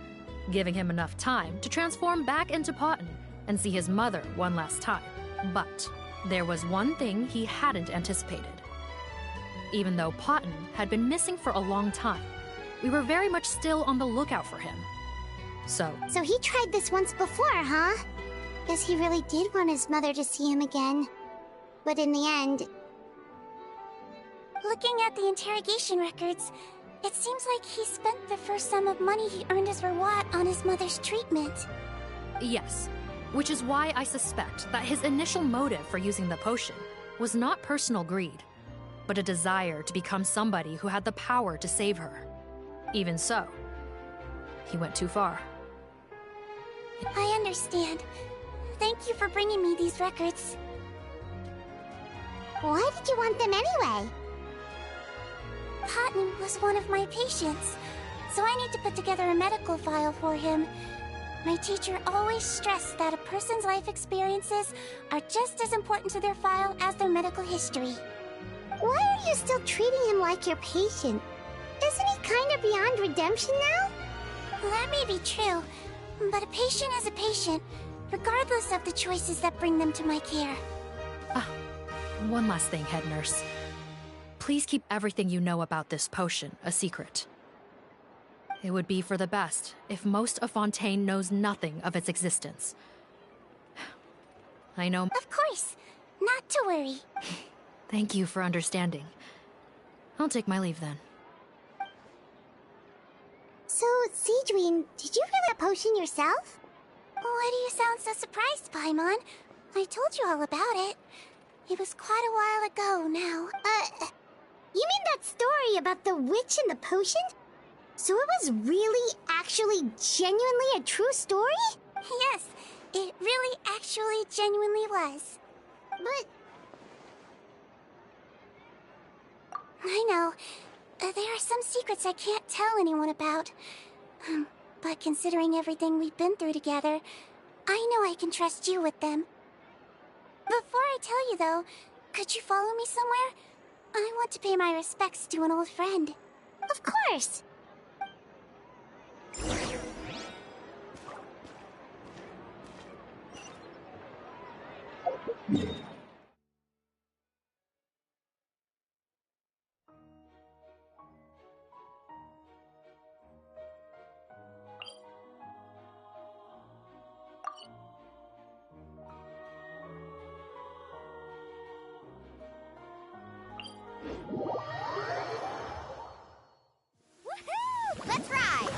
giving him enough time to transform back into Potton and see his mother one last time. But there was one thing he hadn't anticipated. Even though Potton had been missing for a long time, we were very much still on the lookout for him. So he tried this once before, huh? Guess he really did want his mother to see him again. But in the end... Looking at the interrogation records, it seems like he spent the first sum of money he earned as Rawat on his mother's treatment. Yes, which is why I suspect that his initial motive for using the potion was not personal greed, but a desire to become somebody who had the power to save her. Even so, he went too far. I understand. Thank you for bringing me these records. Why did you want them anyway? Potton was one of my patients, so I need to put together a medical file for him. My teacher always stressed that a person's life experiences are just as important to their file as their medical history. Why are you still treating him like your patient? Isn't he kind of beyond redemption now? That may be true, but a patient is a patient, regardless of the choices that bring them to my care. One last thing, head nurse. Please keep everything you know about this potion a secret. It would be for the best if most of Fontaine knows nothing of its existence. I know... Of course! Not to worry. Thank you for understanding. I'll take my leave then. So, Sigewinne, did you really a potion yourself? Why do you sound so surprised, Paimon? I told you all about it. It was quite a while ago now. You mean that story about the witch and the potion? So it was really, actually, genuinely a true story? Yes, it really, actually, genuinely was. But... I know. There are some secrets I can't tell anyone about. But considering everything we've been through together, I know I can trust you with them. Before I tell you, though, could you follow me somewhere? I want to pay my respects to an old friend. Of course! Woohoo! Let's ride!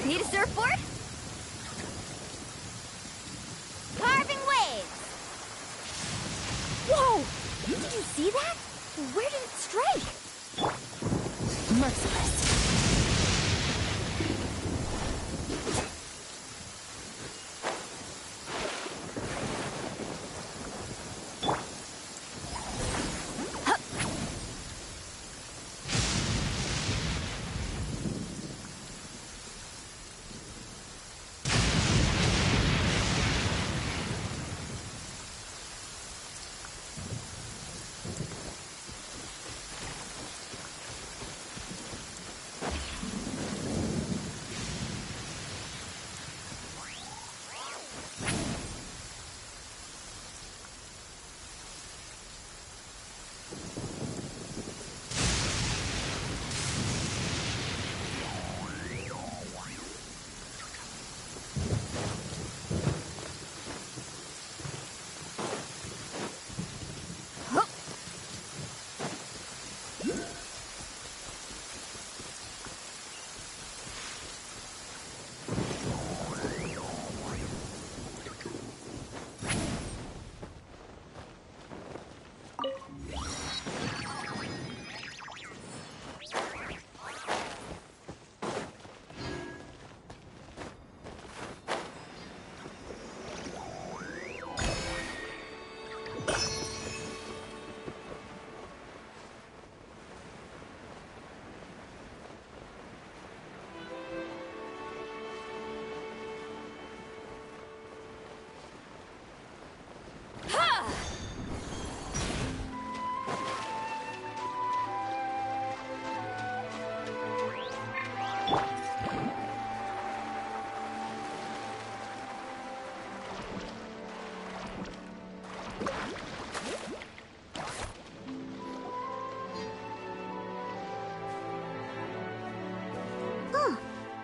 Need a surfboard? Carving waves! Whoa! Did you see that? Where did it strike? Merciless.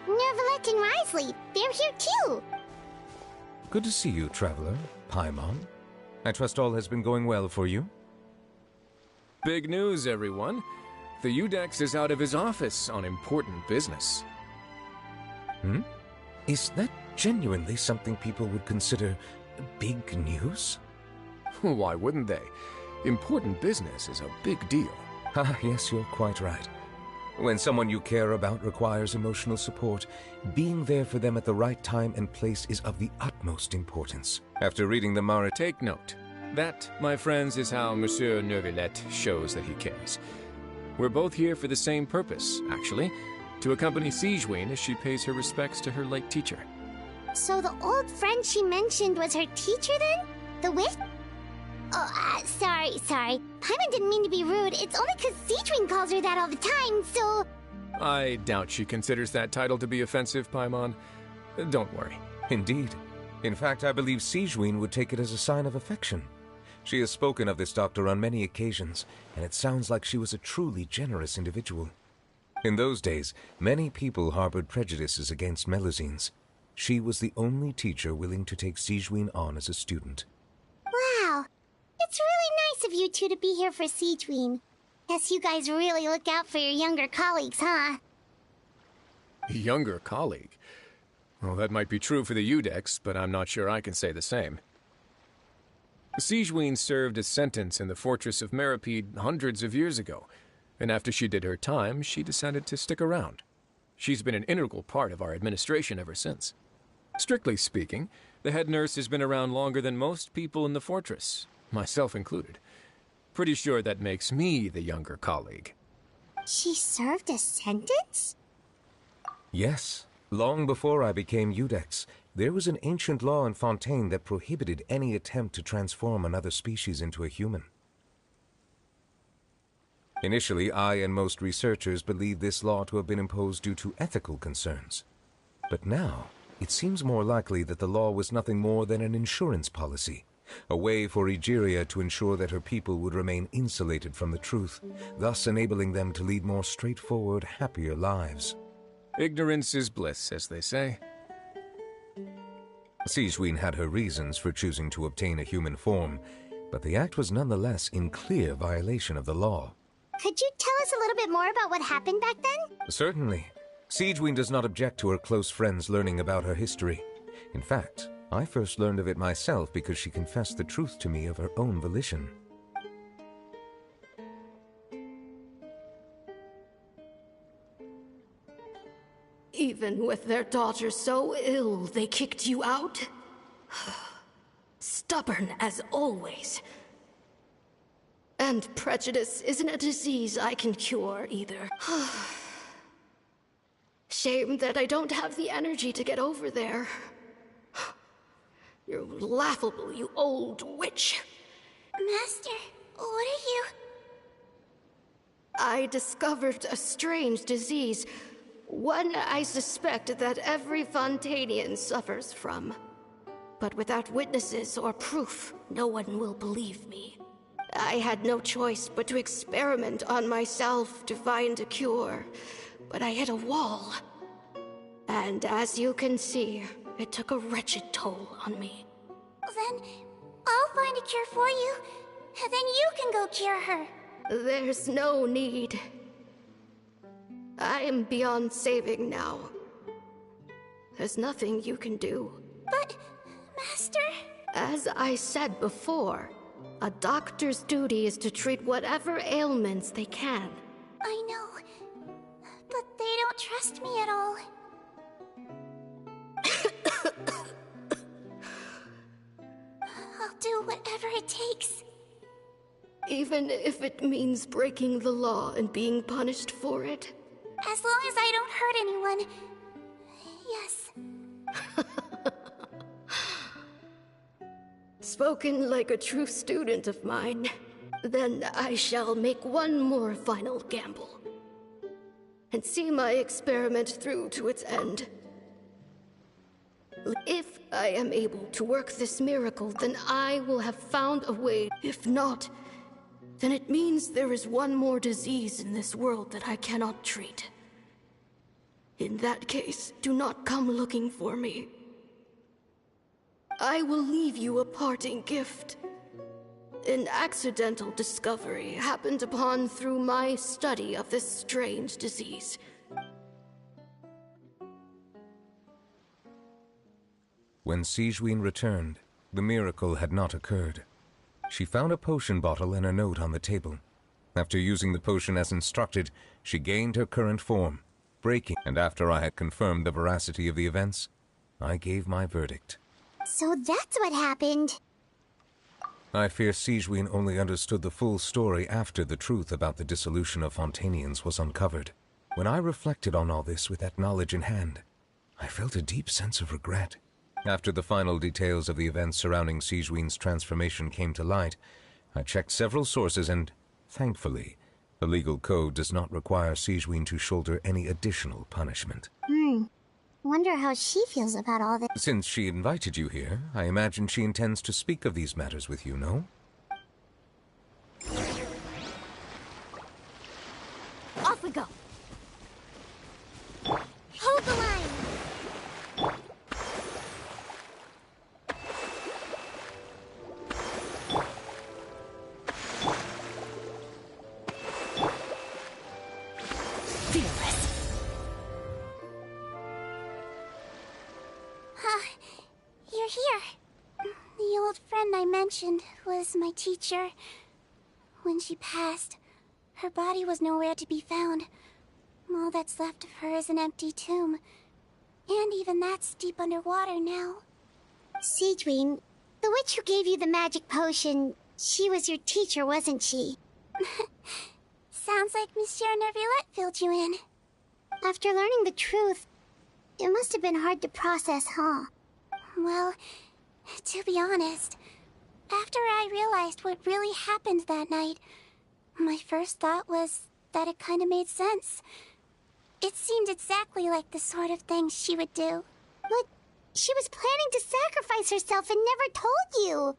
Nervalette and Risley, they're here too! Good to see you, Traveler. Paimon. I trust all has been going well for you? Big news, everyone. The Udex is out of his office on important business. Hmm? Is that genuinely something people would consider big news? Why wouldn't they? Important business is a big deal. Ah, yes, you're quite right. When someone you care about requires emotional support, being there for them at the right time and place is of the utmost importance. After reading the Mara... Take note. That, my friends, is how Monsieur Neuvillette shows that he cares. We're both here for the same purpose, actually, to accompany Sigewinne as she pays her respects to her late teacher. So the old friend she mentioned was her teacher then? The witch? Oh, sorry. Paimon didn't mean to be rude. It's only because Sigewinne calls her that all the time, so... I doubt she considers that title to be offensive, Paimon. Don't worry. Indeed. In fact, I believe Sigewinne would take it as a sign of affection. She has spoken of this doctor on many occasions, and it sounds like she was a truly generous individual. In those days, many people harbored prejudices against Melusines. She was the only teacher willing to take Sigewinne on as a student. Wow. It's really nice of you two to be here for Sigewinne. Guess you guys really look out for your younger colleagues, huh? Younger colleague? Well, that might be true for the Udex, but I'm not sure I can say the same. Sigewinne served a sentence in the fortress of Meripede hundreds of years ago, and after she did her time, she decided to stick around. She's been an integral part of our administration ever since. Strictly speaking, the head nurse has been around longer than most people in the fortress, myself included. Pretty sure that makes me the younger colleague. She served a sentence? Yes. Long before I became Udex, there was an ancient law in Fontaine that prohibited any attempt to transform another species into a human. Initially, I and most researchers believed this law to have been imposed due to ethical concerns. But now, it seems more likely that the law was nothing more than an insurance policy, a way for Egeria to ensure that her people would remain insulated from the truth, thus enabling them to lead more straightforward, happier lives. Ignorance is bliss, as they say. Sigewinne had her reasons for choosing to obtain a human form, but the act was nonetheless in clear violation of the law. Could you tell us a little bit more about what happened back then? Certainly. Sigewinne does not object to her close friends learning about her history. In fact, I first learned of it myself because she confessed the truth to me of her own volition. Even with their daughter so ill, they kicked you out? Stubborn as always. And prejudice isn't a disease I can cure, either. Shame that I don't have the energy to get over there. You're laughable, you old witch. Master, what are you... I discovered a strange disease. One I suspect that every Fontanian suffers from. But without witnesses or proof, no one will believe me. I had no choice but to experiment on myself to find a cure, but I hit a wall. And as you can see, it took a wretched toll on me. Then I'll find a cure for you, and then you can go cure her. There's no need. I am beyond saving now. There's nothing you can do. But, Master... As I said before, a doctor's duty is to treat whatever ailments they can. I know, but they don't trust me at all. I'll do whatever it takes. Even if it means breaking the law and being punished for it? As long as I don't hurt anyone. Yes. Spoken like a true student of mine. Then I shall make one more final gamble. And see my experiment through to its end. If I am able to work this miracle, then I will have found a way. If not, then it means there is one more disease in this world that I cannot treat. In that case, do not come looking for me. I will leave you a parting gift. An accidental discovery happened upon through my study of this strange disease. When Sigewinne returned, the miracle had not occurred. She found a potion bottle and a note on the table. After using the potion as instructed, she gained her current form, breaking, and after I had confirmed the veracity of the events, I gave my verdict. So that's what happened. I fear Sigewinne only understood the full story after the truth about the dissolution of Fontanians was uncovered. When I reflected on all this with that knowledge in hand, I felt a deep sense of regret. After the final details of the events surrounding Sigewinne's transformation came to light, I checked several sources and, thankfully, the legal code does not require Sigewinne to shoulder any additional punishment. Wonder how she feels about all this. Since she invited you here, I imagine she intends to speak of these matters with you, no? Off we go. Hold the line. You're here. The old friend I mentioned was my teacher. When she passed, her body was nowhere to be found. All that's left of her is an empty tomb. And even that's deep underwater now. Sigewinne, the witch who gave you the magic potion, she was your teacher, wasn't she? Sounds like Monsieur Nereides filled you in. After learning the truth, it must have been hard to process, huh? Well, to be honest, after I realized what really happened that night, my first thought was that it kind of made sense. It seemed exactly like the sort of thing she would do. But she was planning to sacrifice herself and never told you.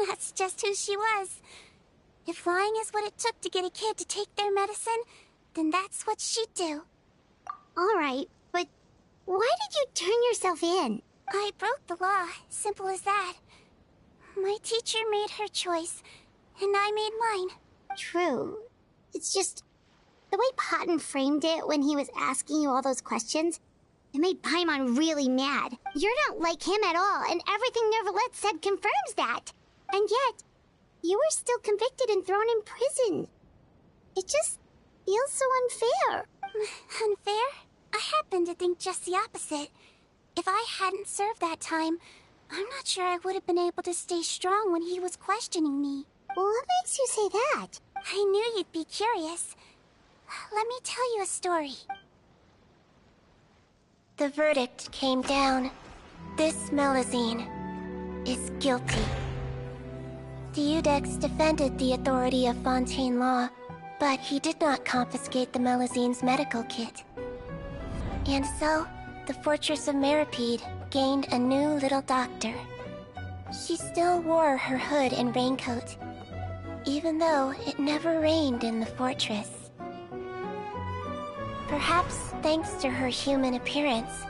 That's just who she was. If lying is what it took to get a kid to take their medicine, then that's what she'd do. Alright, but why did you turn yourself in? I broke the law, simple as that. My teacher made her choice, and I made mine. True. It's just, the way Patton framed it when he was asking you all those questions, it made Paimon really mad. You're not like him at all, and everything Neverlet said confirms that. And yet, you were still convicted and thrown in prison. It just feels so unfair. Unfair? I happen to think just the opposite. If I hadn't served that time, I'm not sure I would have been able to stay strong when he was questioning me. What makes you say that? I knew you'd be curious. Let me tell you a story. The verdict came down. This Melusine is guilty. The Iudex defended the authority of Fontaine law, but he did not confiscate the Melusine's medical kit. And so, the Fortress of Meripede gained a new little doctor. She still wore her hood and raincoat, even though it never rained in the fortress. Perhaps thanks to her human appearance,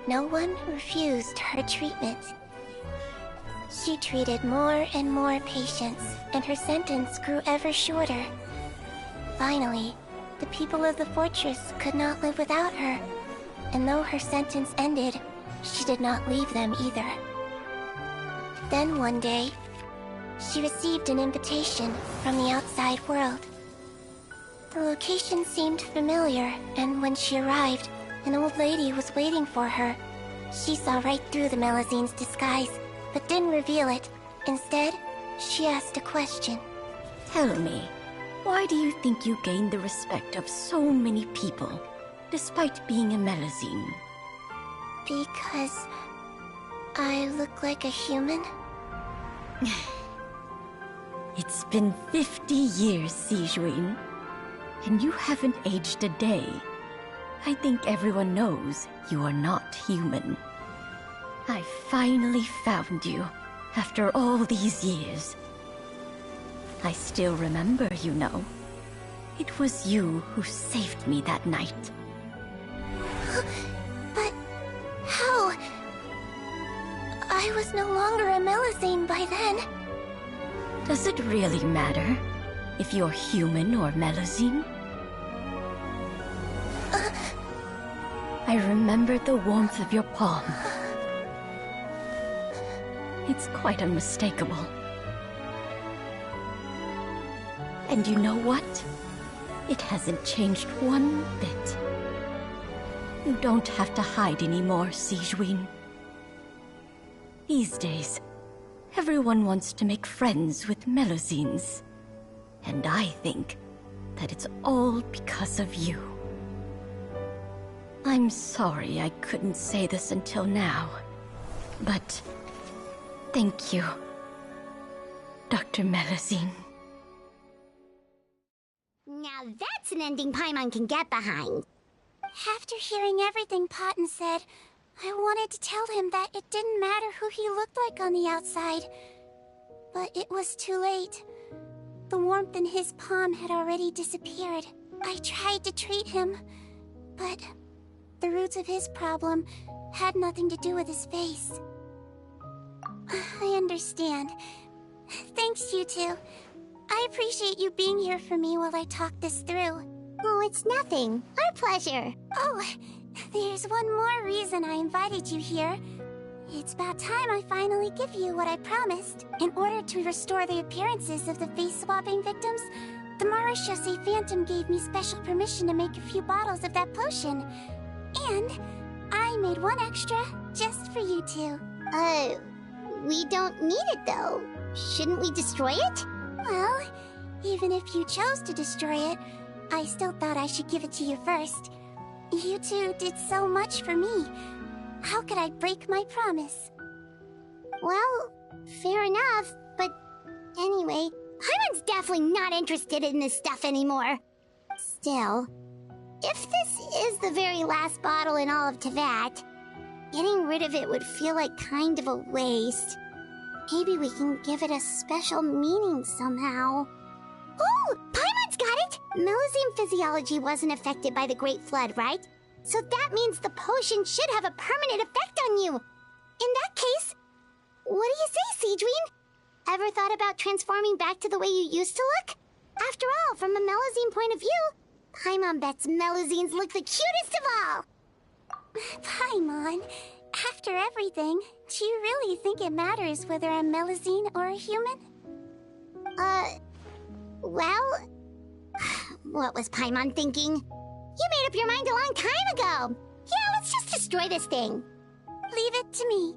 no one refused her treatment. She treated more and more patients, and her sentence grew ever shorter. Finally, the people of the fortress could not live without her, and though her sentence ended, she did not leave them either. Then one day, she received an invitation from the outside world. The location seemed familiar, and when she arrived, an old lady was waiting for her. She saw right through the Melusine's disguise, but didn't reveal it. Instead, she asked a question. Tell me, why do you think you gained the respect of so many people, despite being a Melusine? Because I look like a human? It's been 50 years, Sigewinne, and you haven't aged a day. I think everyone knows you are not human. I finally found you, after all these years. I still remember, you know. It was you who saved me that night. But how? I was no longer a Melusine by then. Does it really matter if you're human or Melusine? I remember the warmth of your palm. It's quite unmistakable. And you know what? It hasn't changed one bit. You don't have to hide anymore, Sigewinne. These days, Everyone wants to make friends with Melusines. And I think that it's all because of you. I'm sorry I couldn't say this until now, but thank you, Dr. Melusine. Now that's an ending Paimon can get behind. After hearing everything Potten said, I wanted to tell him that it didn't matter who he looked like on the outside. But it was too late. The warmth in his palm had already disappeared. I tried to treat him, but the roots of his problem had nothing to do with his face. I understand. Thanks, you two. I appreciate you being here for me while I talk this through. Oh, it's nothing. Our pleasure. Oh, there's one more reason I invited you here. It's about time I finally give you what I promised. In order to restore the appearances of the face-swapping victims, the Marechaussee Phantom gave me special permission to make a few bottles of that potion. And I made one extra just for you two. We don't need it though. Shouldn't we destroy it? Well, even if you chose to destroy it, I still thought I should give it to you first. You two did so much for me. How could I break my promise? Well, fair enough, but anyway, Paimon's definitely not interested in this stuff anymore. Still, if this is the very last bottle in all of Teyvat, getting rid of it would feel like kind of a waste. Maybe we can give it a special meaning somehow. Oh, Paimon's got it! Melusine physiology wasn't affected by the Great Flood, right? So that means the potion should have a permanent effect on you. In that case, what do you say, Sigewinne? Ever thought about transforming back to the way you used to look? After all, from a Melusine point of view, Paimon bets Melusines look the cutest of all. Paimon, after everything, do you really think it matters whether I'm Melusine or a human? Well, what was Paimon thinking? You made up your mind a long time ago. Yeah, let's just destroy this thing. Leave it to me.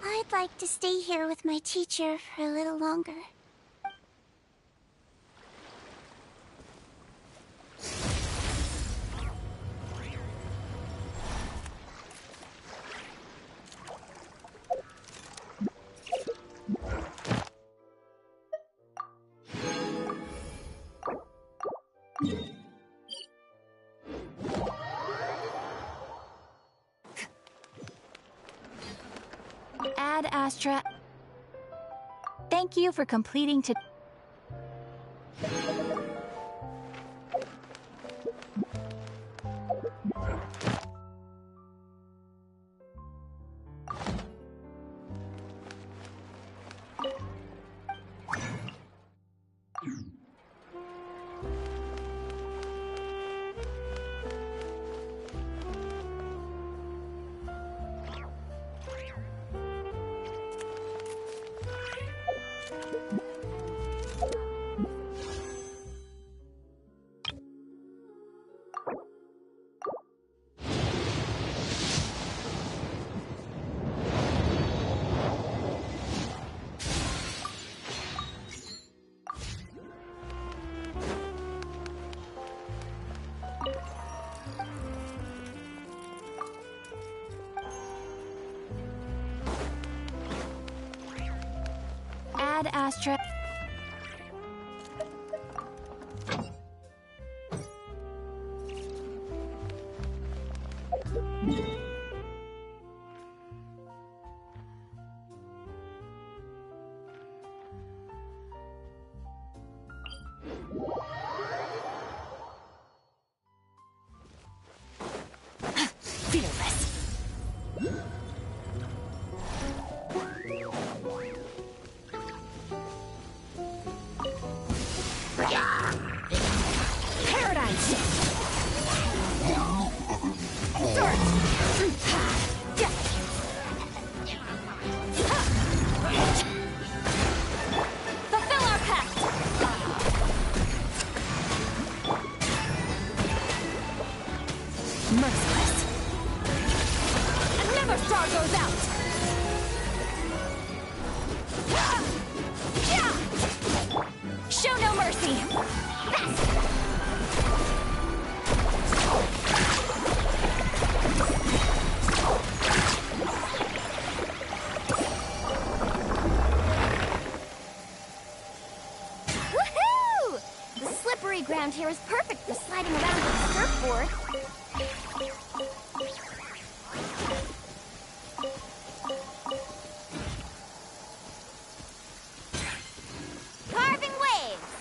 I'd like to stay here with my teacher for a little longer. Ad Astra. Thank you for completing to. bad, Astra. Ground here is perfect for sliding around with a surfboard. Carving waves!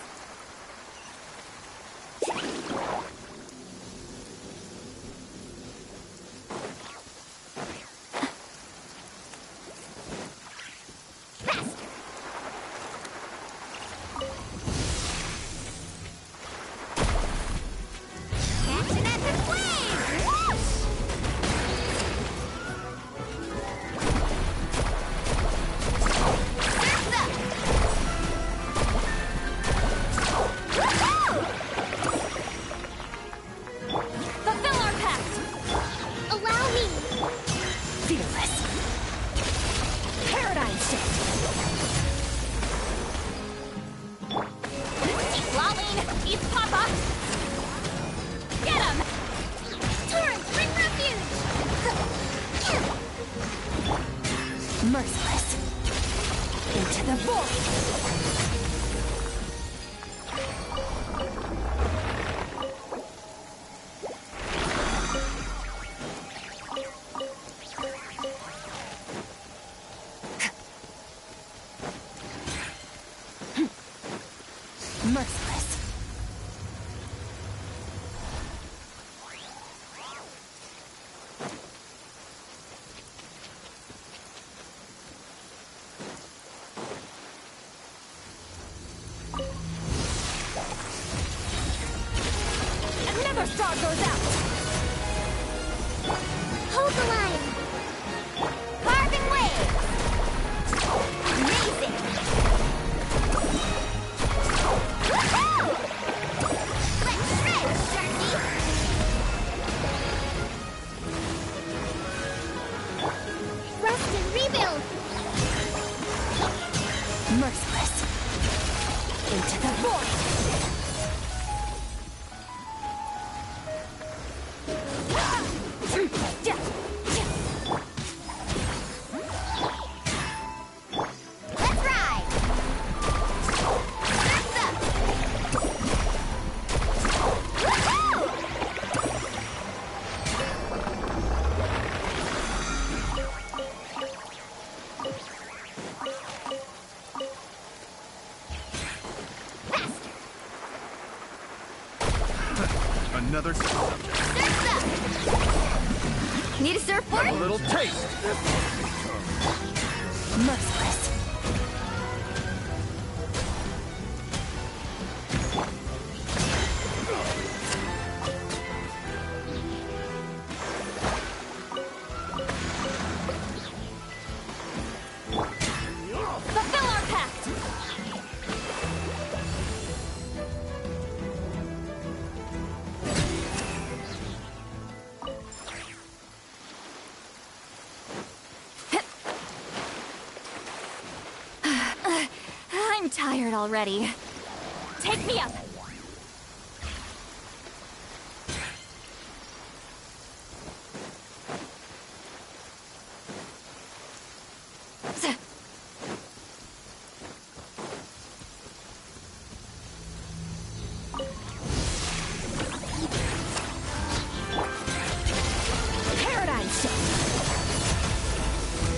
star goes out. Hold the line. Carving waves. Amazing. Woohoo! Let's shred, Sharky. Rest and rebuild. Merciless. Into the void. Another subject. Need a surfboard? Have a little taste. Merciless. Fulfill our pact. I'm tired already. Take me up!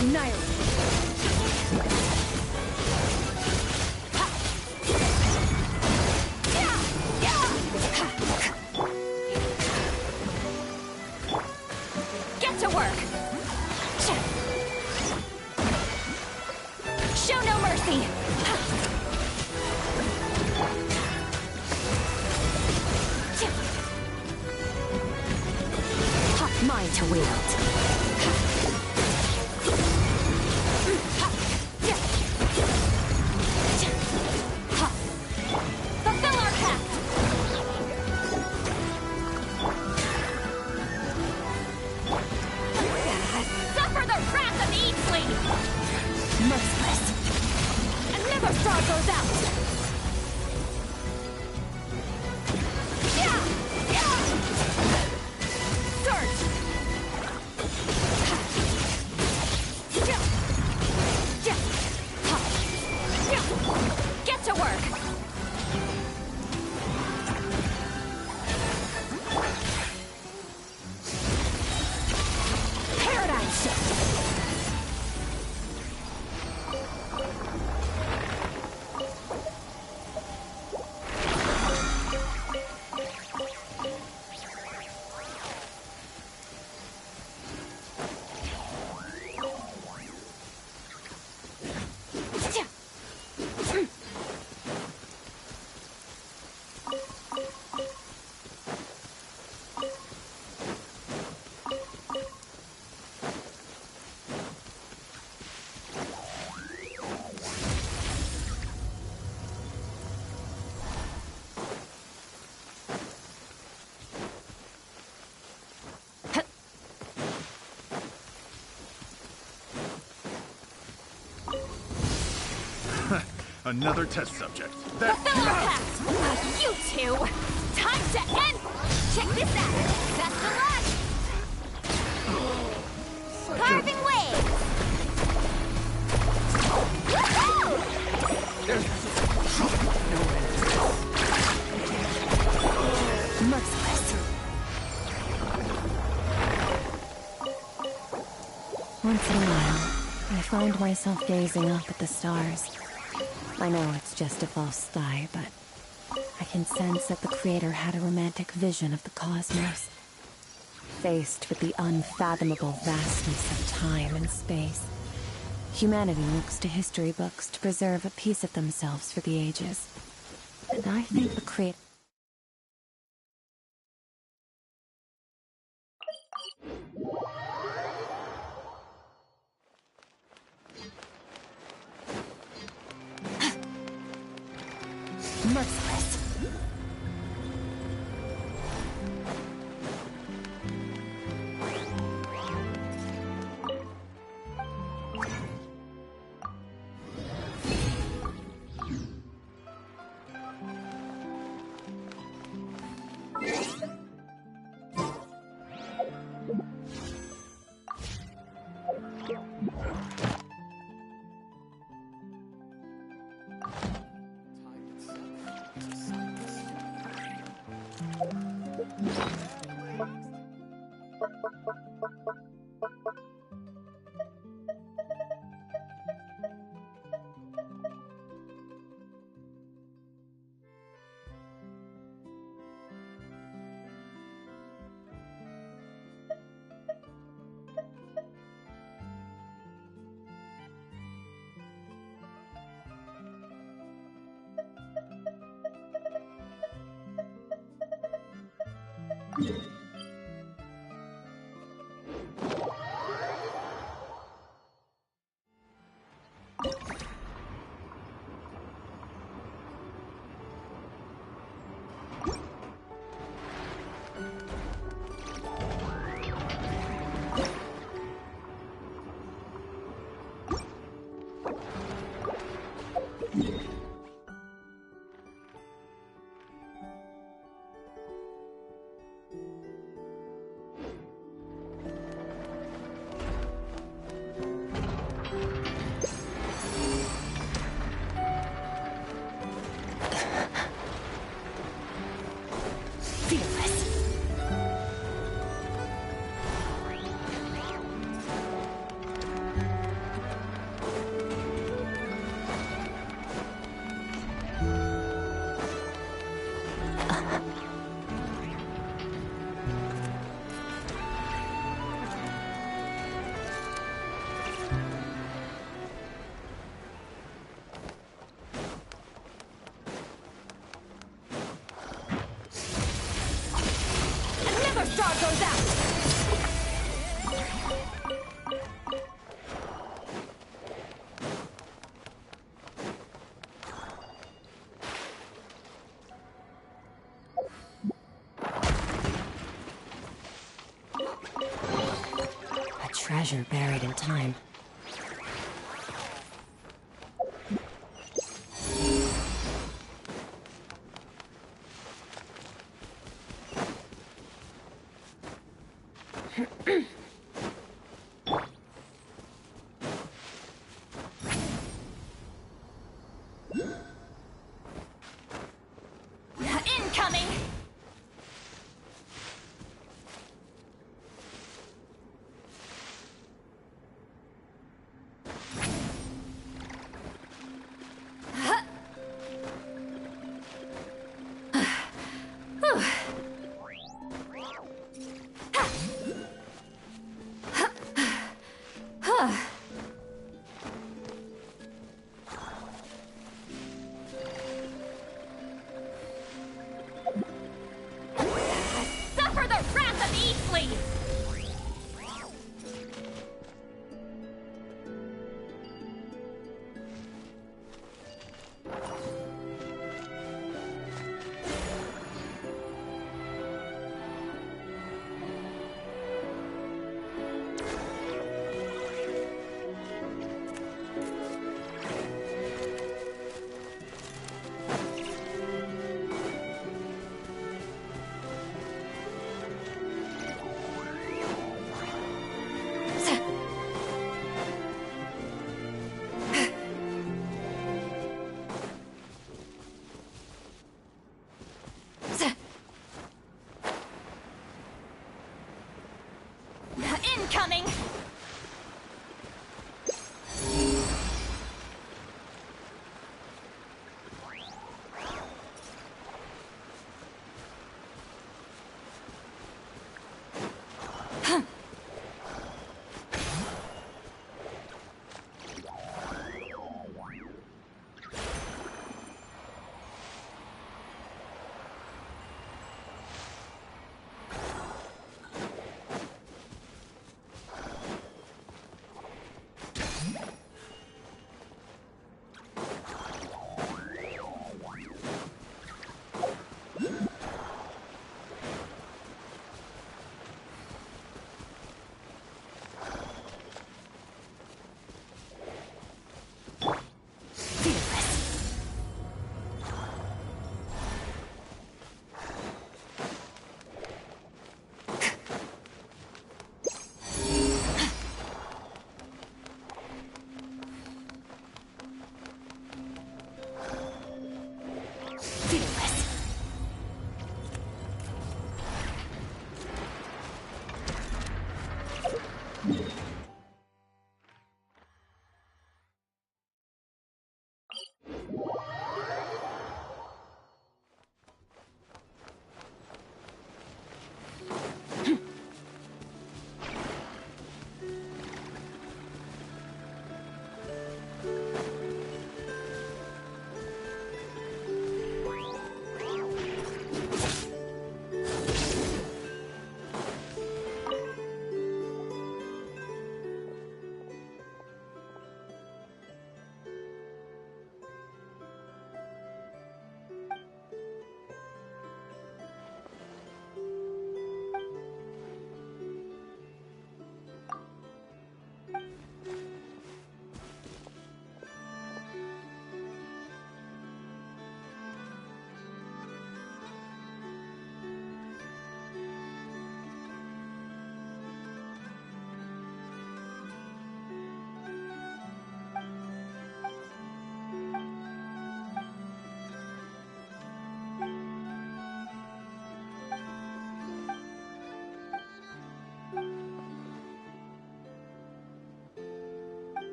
Annihilate. Get to work! Show no mercy! Mine to wield. Fulfill our pact! Suffer the wrath of the Eatsley! Merciless. And never straw goes out! Surge! Get to work! Paradigm shift! Another test subject. Fulfill our pact! You two! Time to end! Check this out! Best of luck! Carving waves! Woohoo! Merciless. Once in a while, I find myself gazing up at the stars. I know it's just a false sky, but I can sense that the Creator had a romantic vision of the cosmos. Faced with the unfathomable vastness of time and space, humanity looks to history books to preserve a piece of themselves for the ages. And I think the Creator... Merciless. treasure buried in time. Incoming!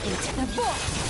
Into the void!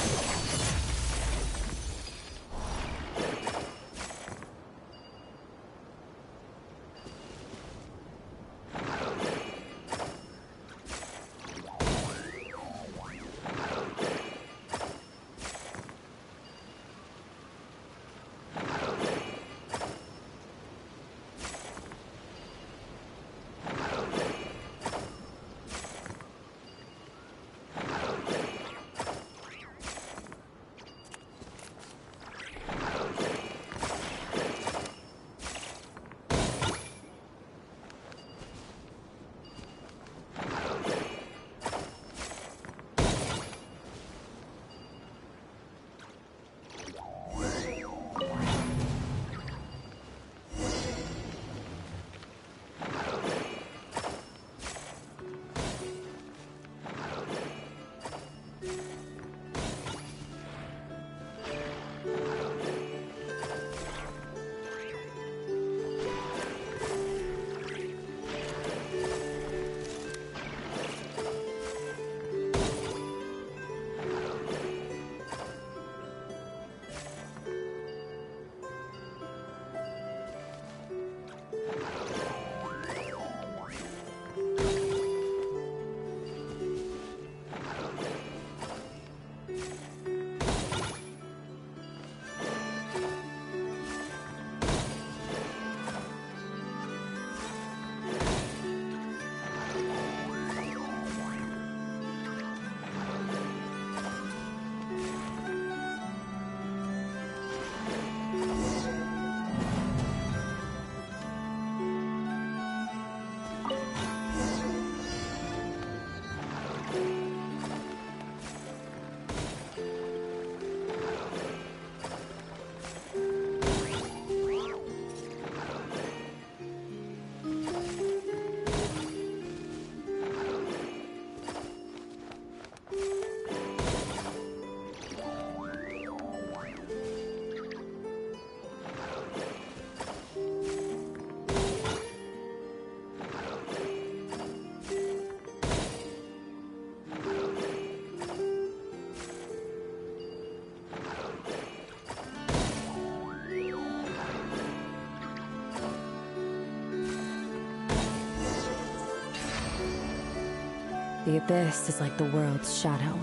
The abyss is like the world's shadow.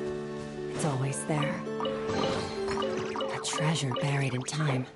It's always there. A treasure buried in time.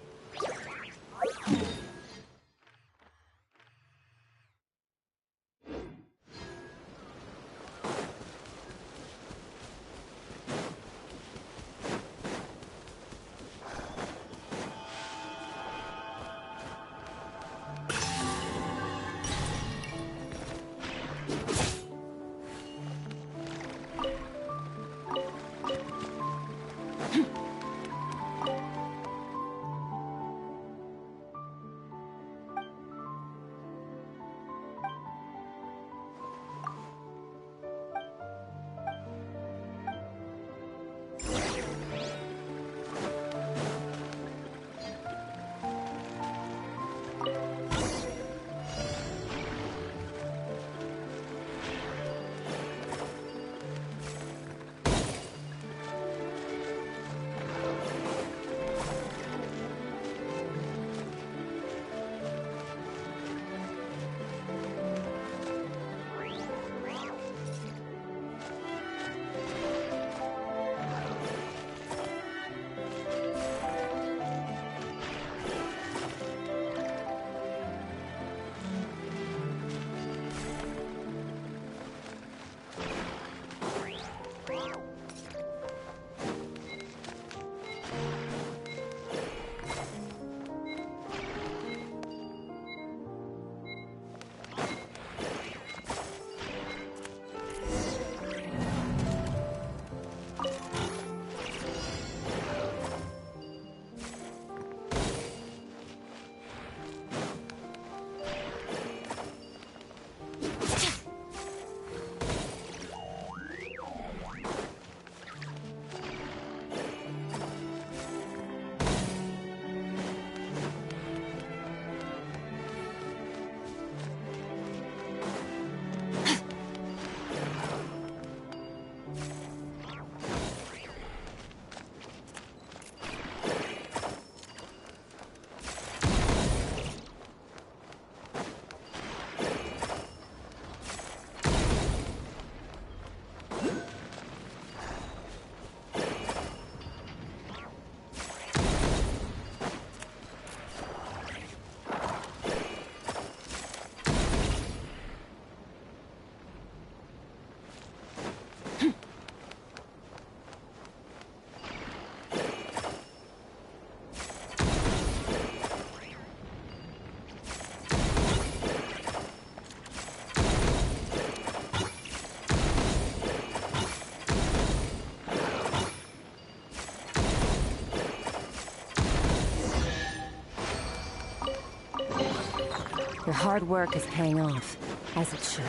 hard work is paying off, as it should.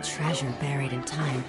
Treasure buried in time.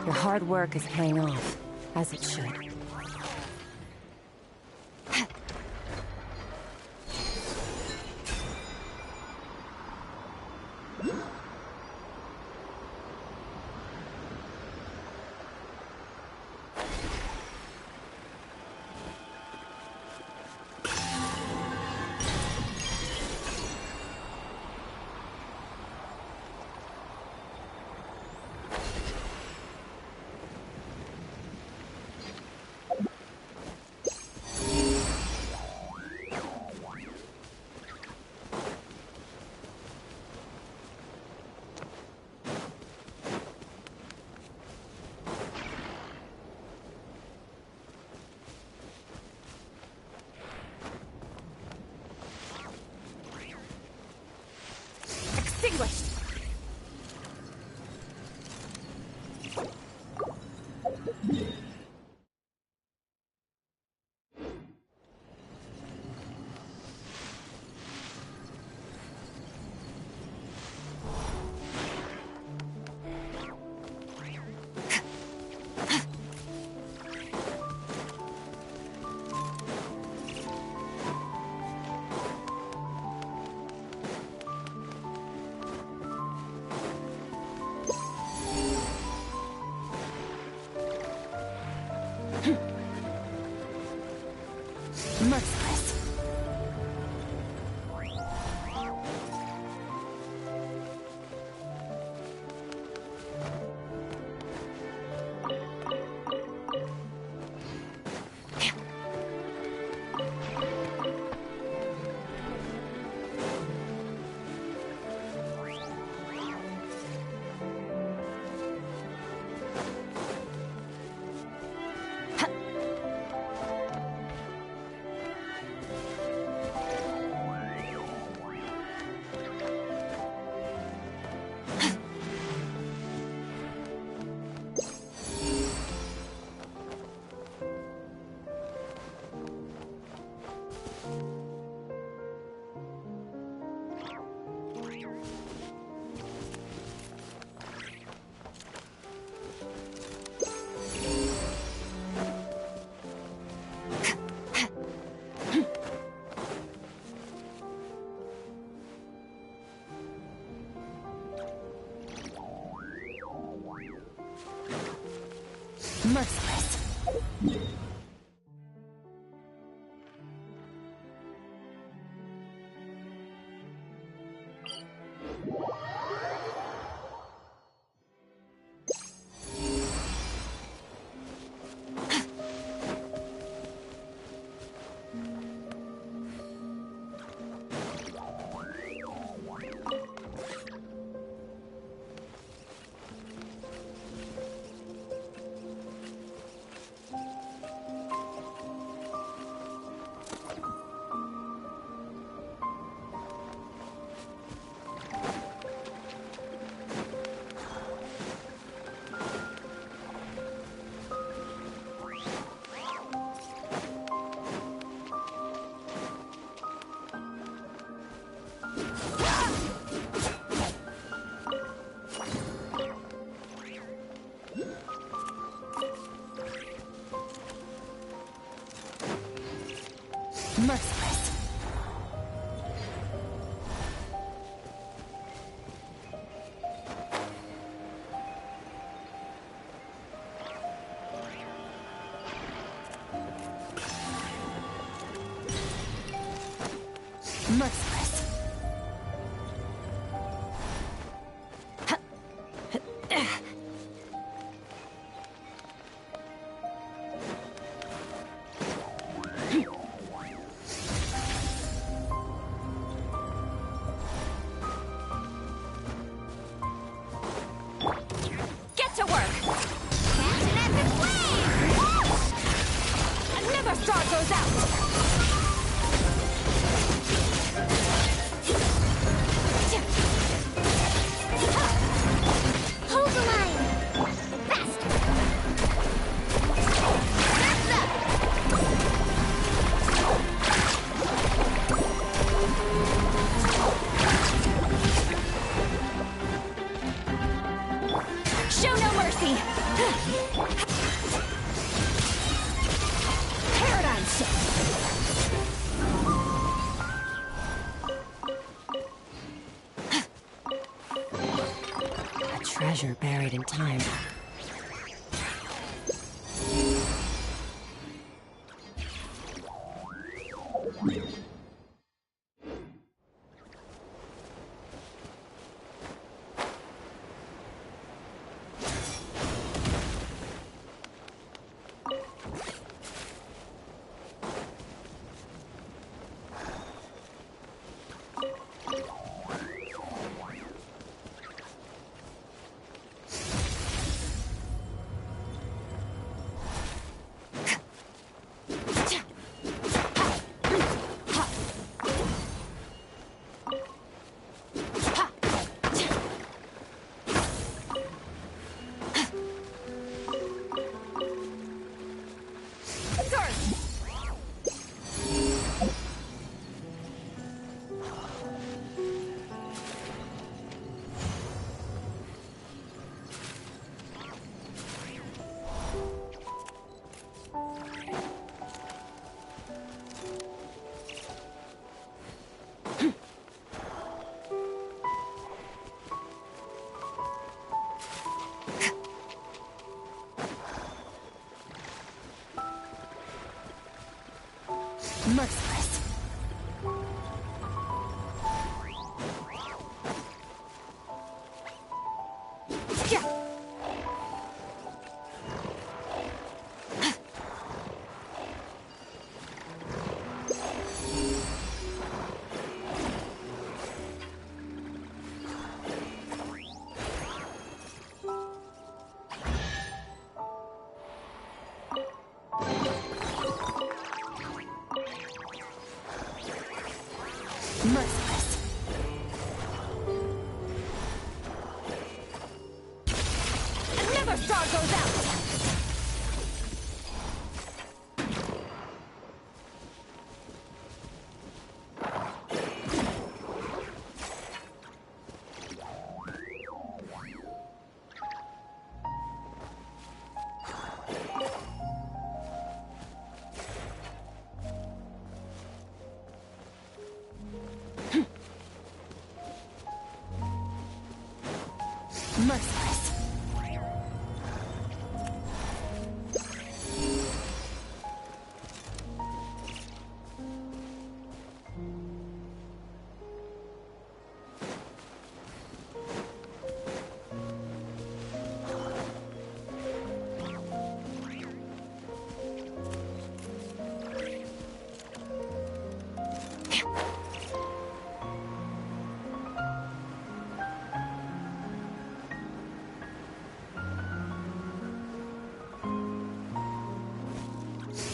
Your hard work is paying off, as it should. Extinguished! Merciless. Merciless. Merciless. Get to work! Catching at the flame! Another star goes out! Hold the line! Faster! That's Show no mercy! Paradigm shift! A treasure buried in time. Merciless. Yeah. Merciless. Another star goes out! Merciless.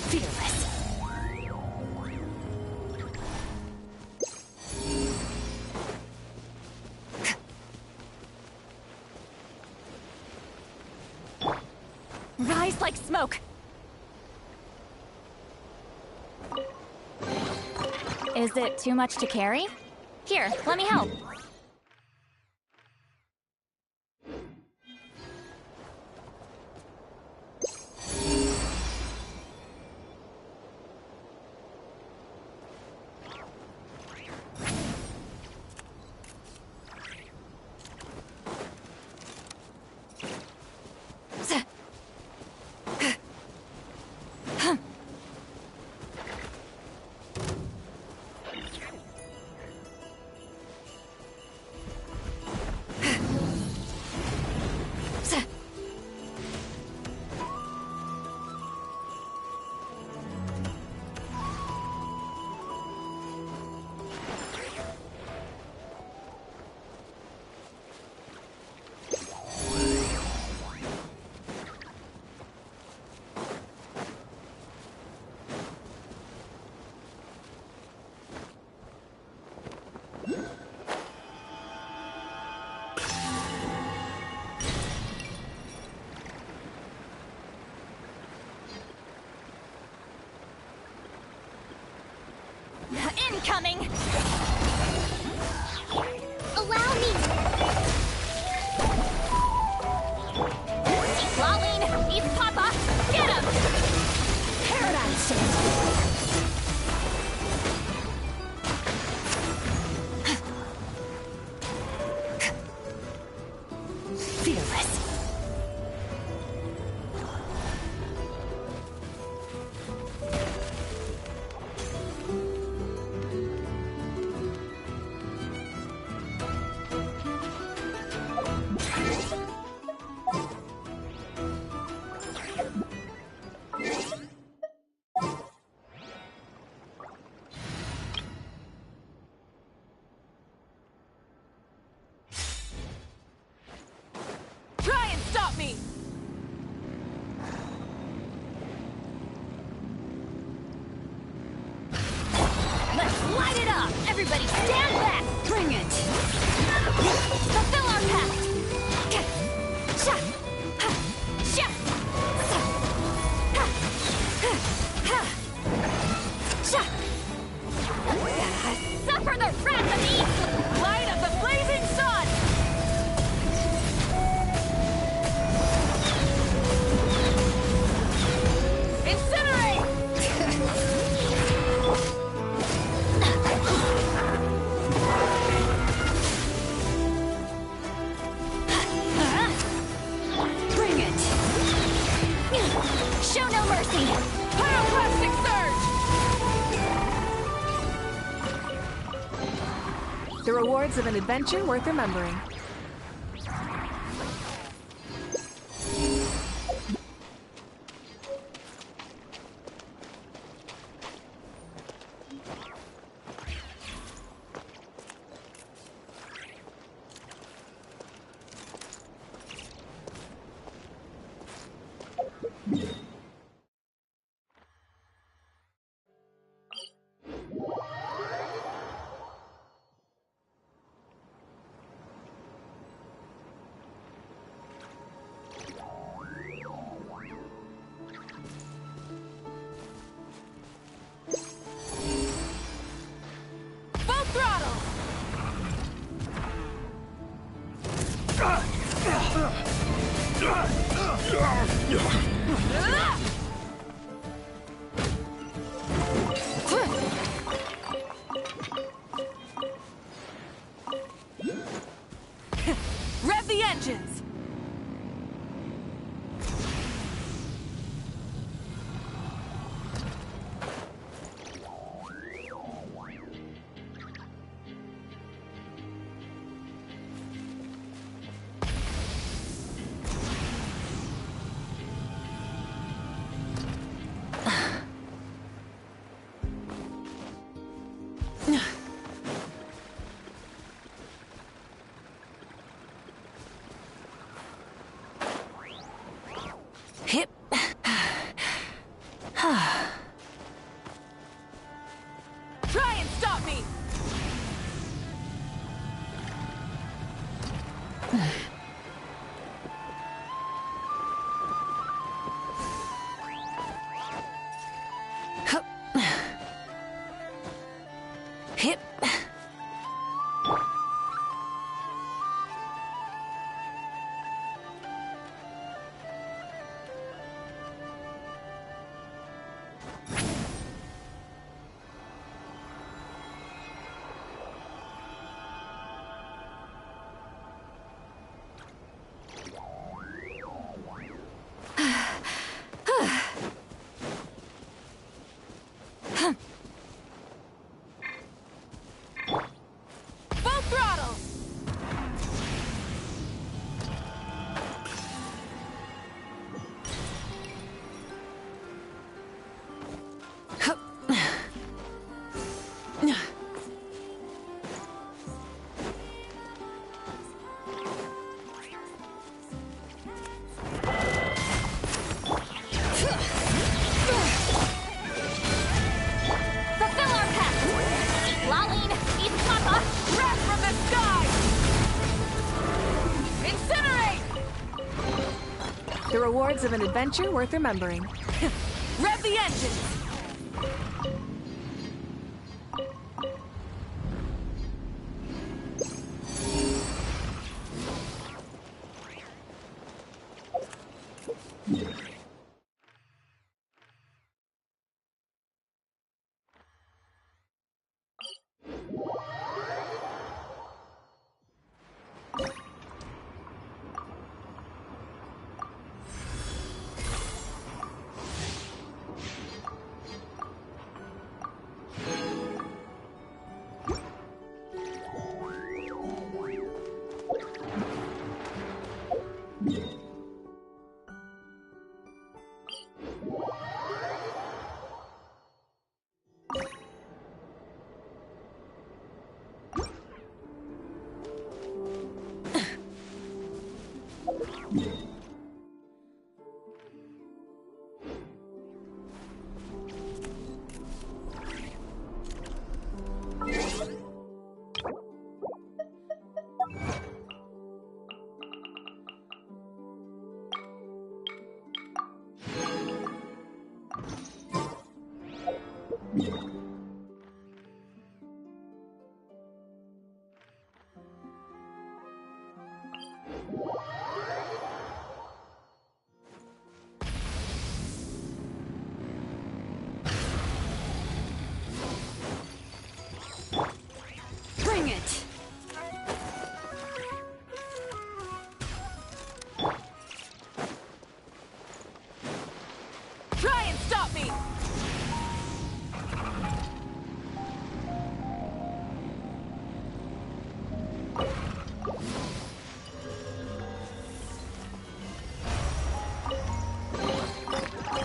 Fearless. Rise like smoke! Is it too much to carry? Here, let me help. Incoming! Allow me! Lolene! Eat Papa! Get him! Paradigm shift! Fearless. Try and stop me! Let's light it up! Everybody stand back! Bring it! Fulfill our pact! Sha! Ha! Sha! Sa! Ha! Ha! Sha! Suffer the wrath of the light of the blazing sun! Incinerate! Bring it! Show no mercy! Pyroclastic surge! The rewards of an adventure worth remembering. Full throttle! Rev the engines! Hip. Try and stop me! Hip. Full throttle! Fulfill our pact! Eat Lolene! Eat Papa! Wrath from the sky! Incinerate! The rewards of an adventure worth remembering. Rev the engines!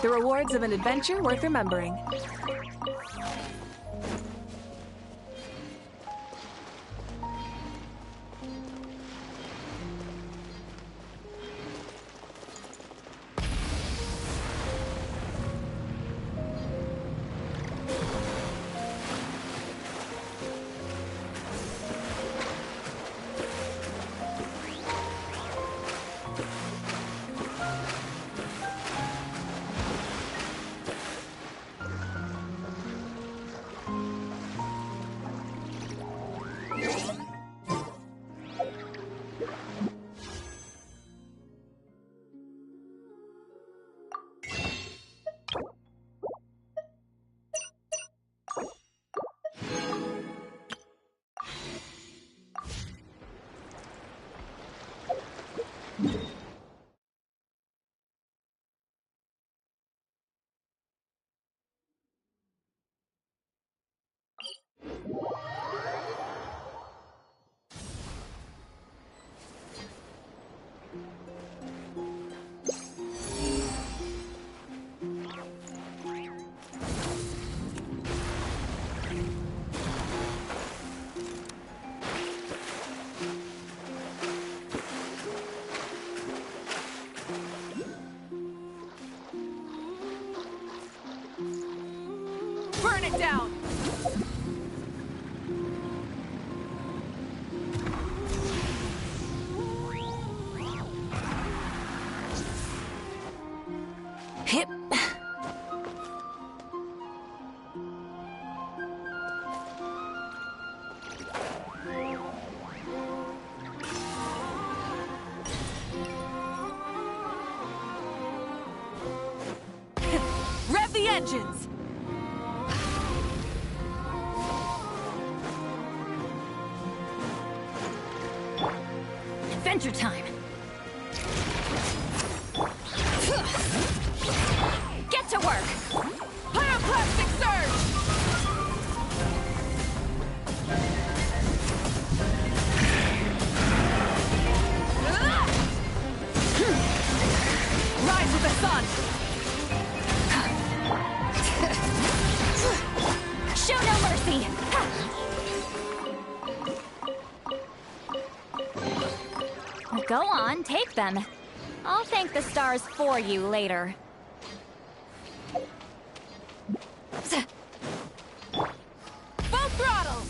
The rewards of an adventure worth remembering. Burn it down! Hip. Rev the engines! Adventure time! Get to work! Pyroclastic surge! Rise with the sun! Show no mercy! Go on, take them. I'll thank the stars for you later. Full throttle!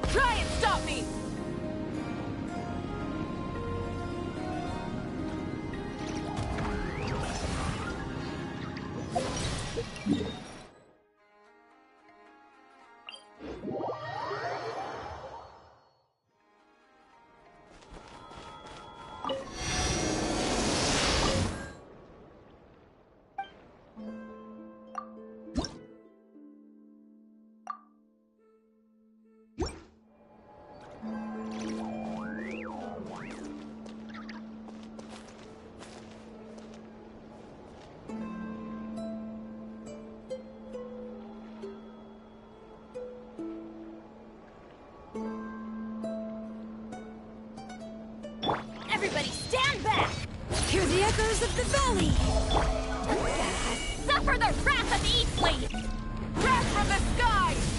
Try and stop me! Echoes of the valley! Suffer the wrath of Eastleaf! Wrath from the sky!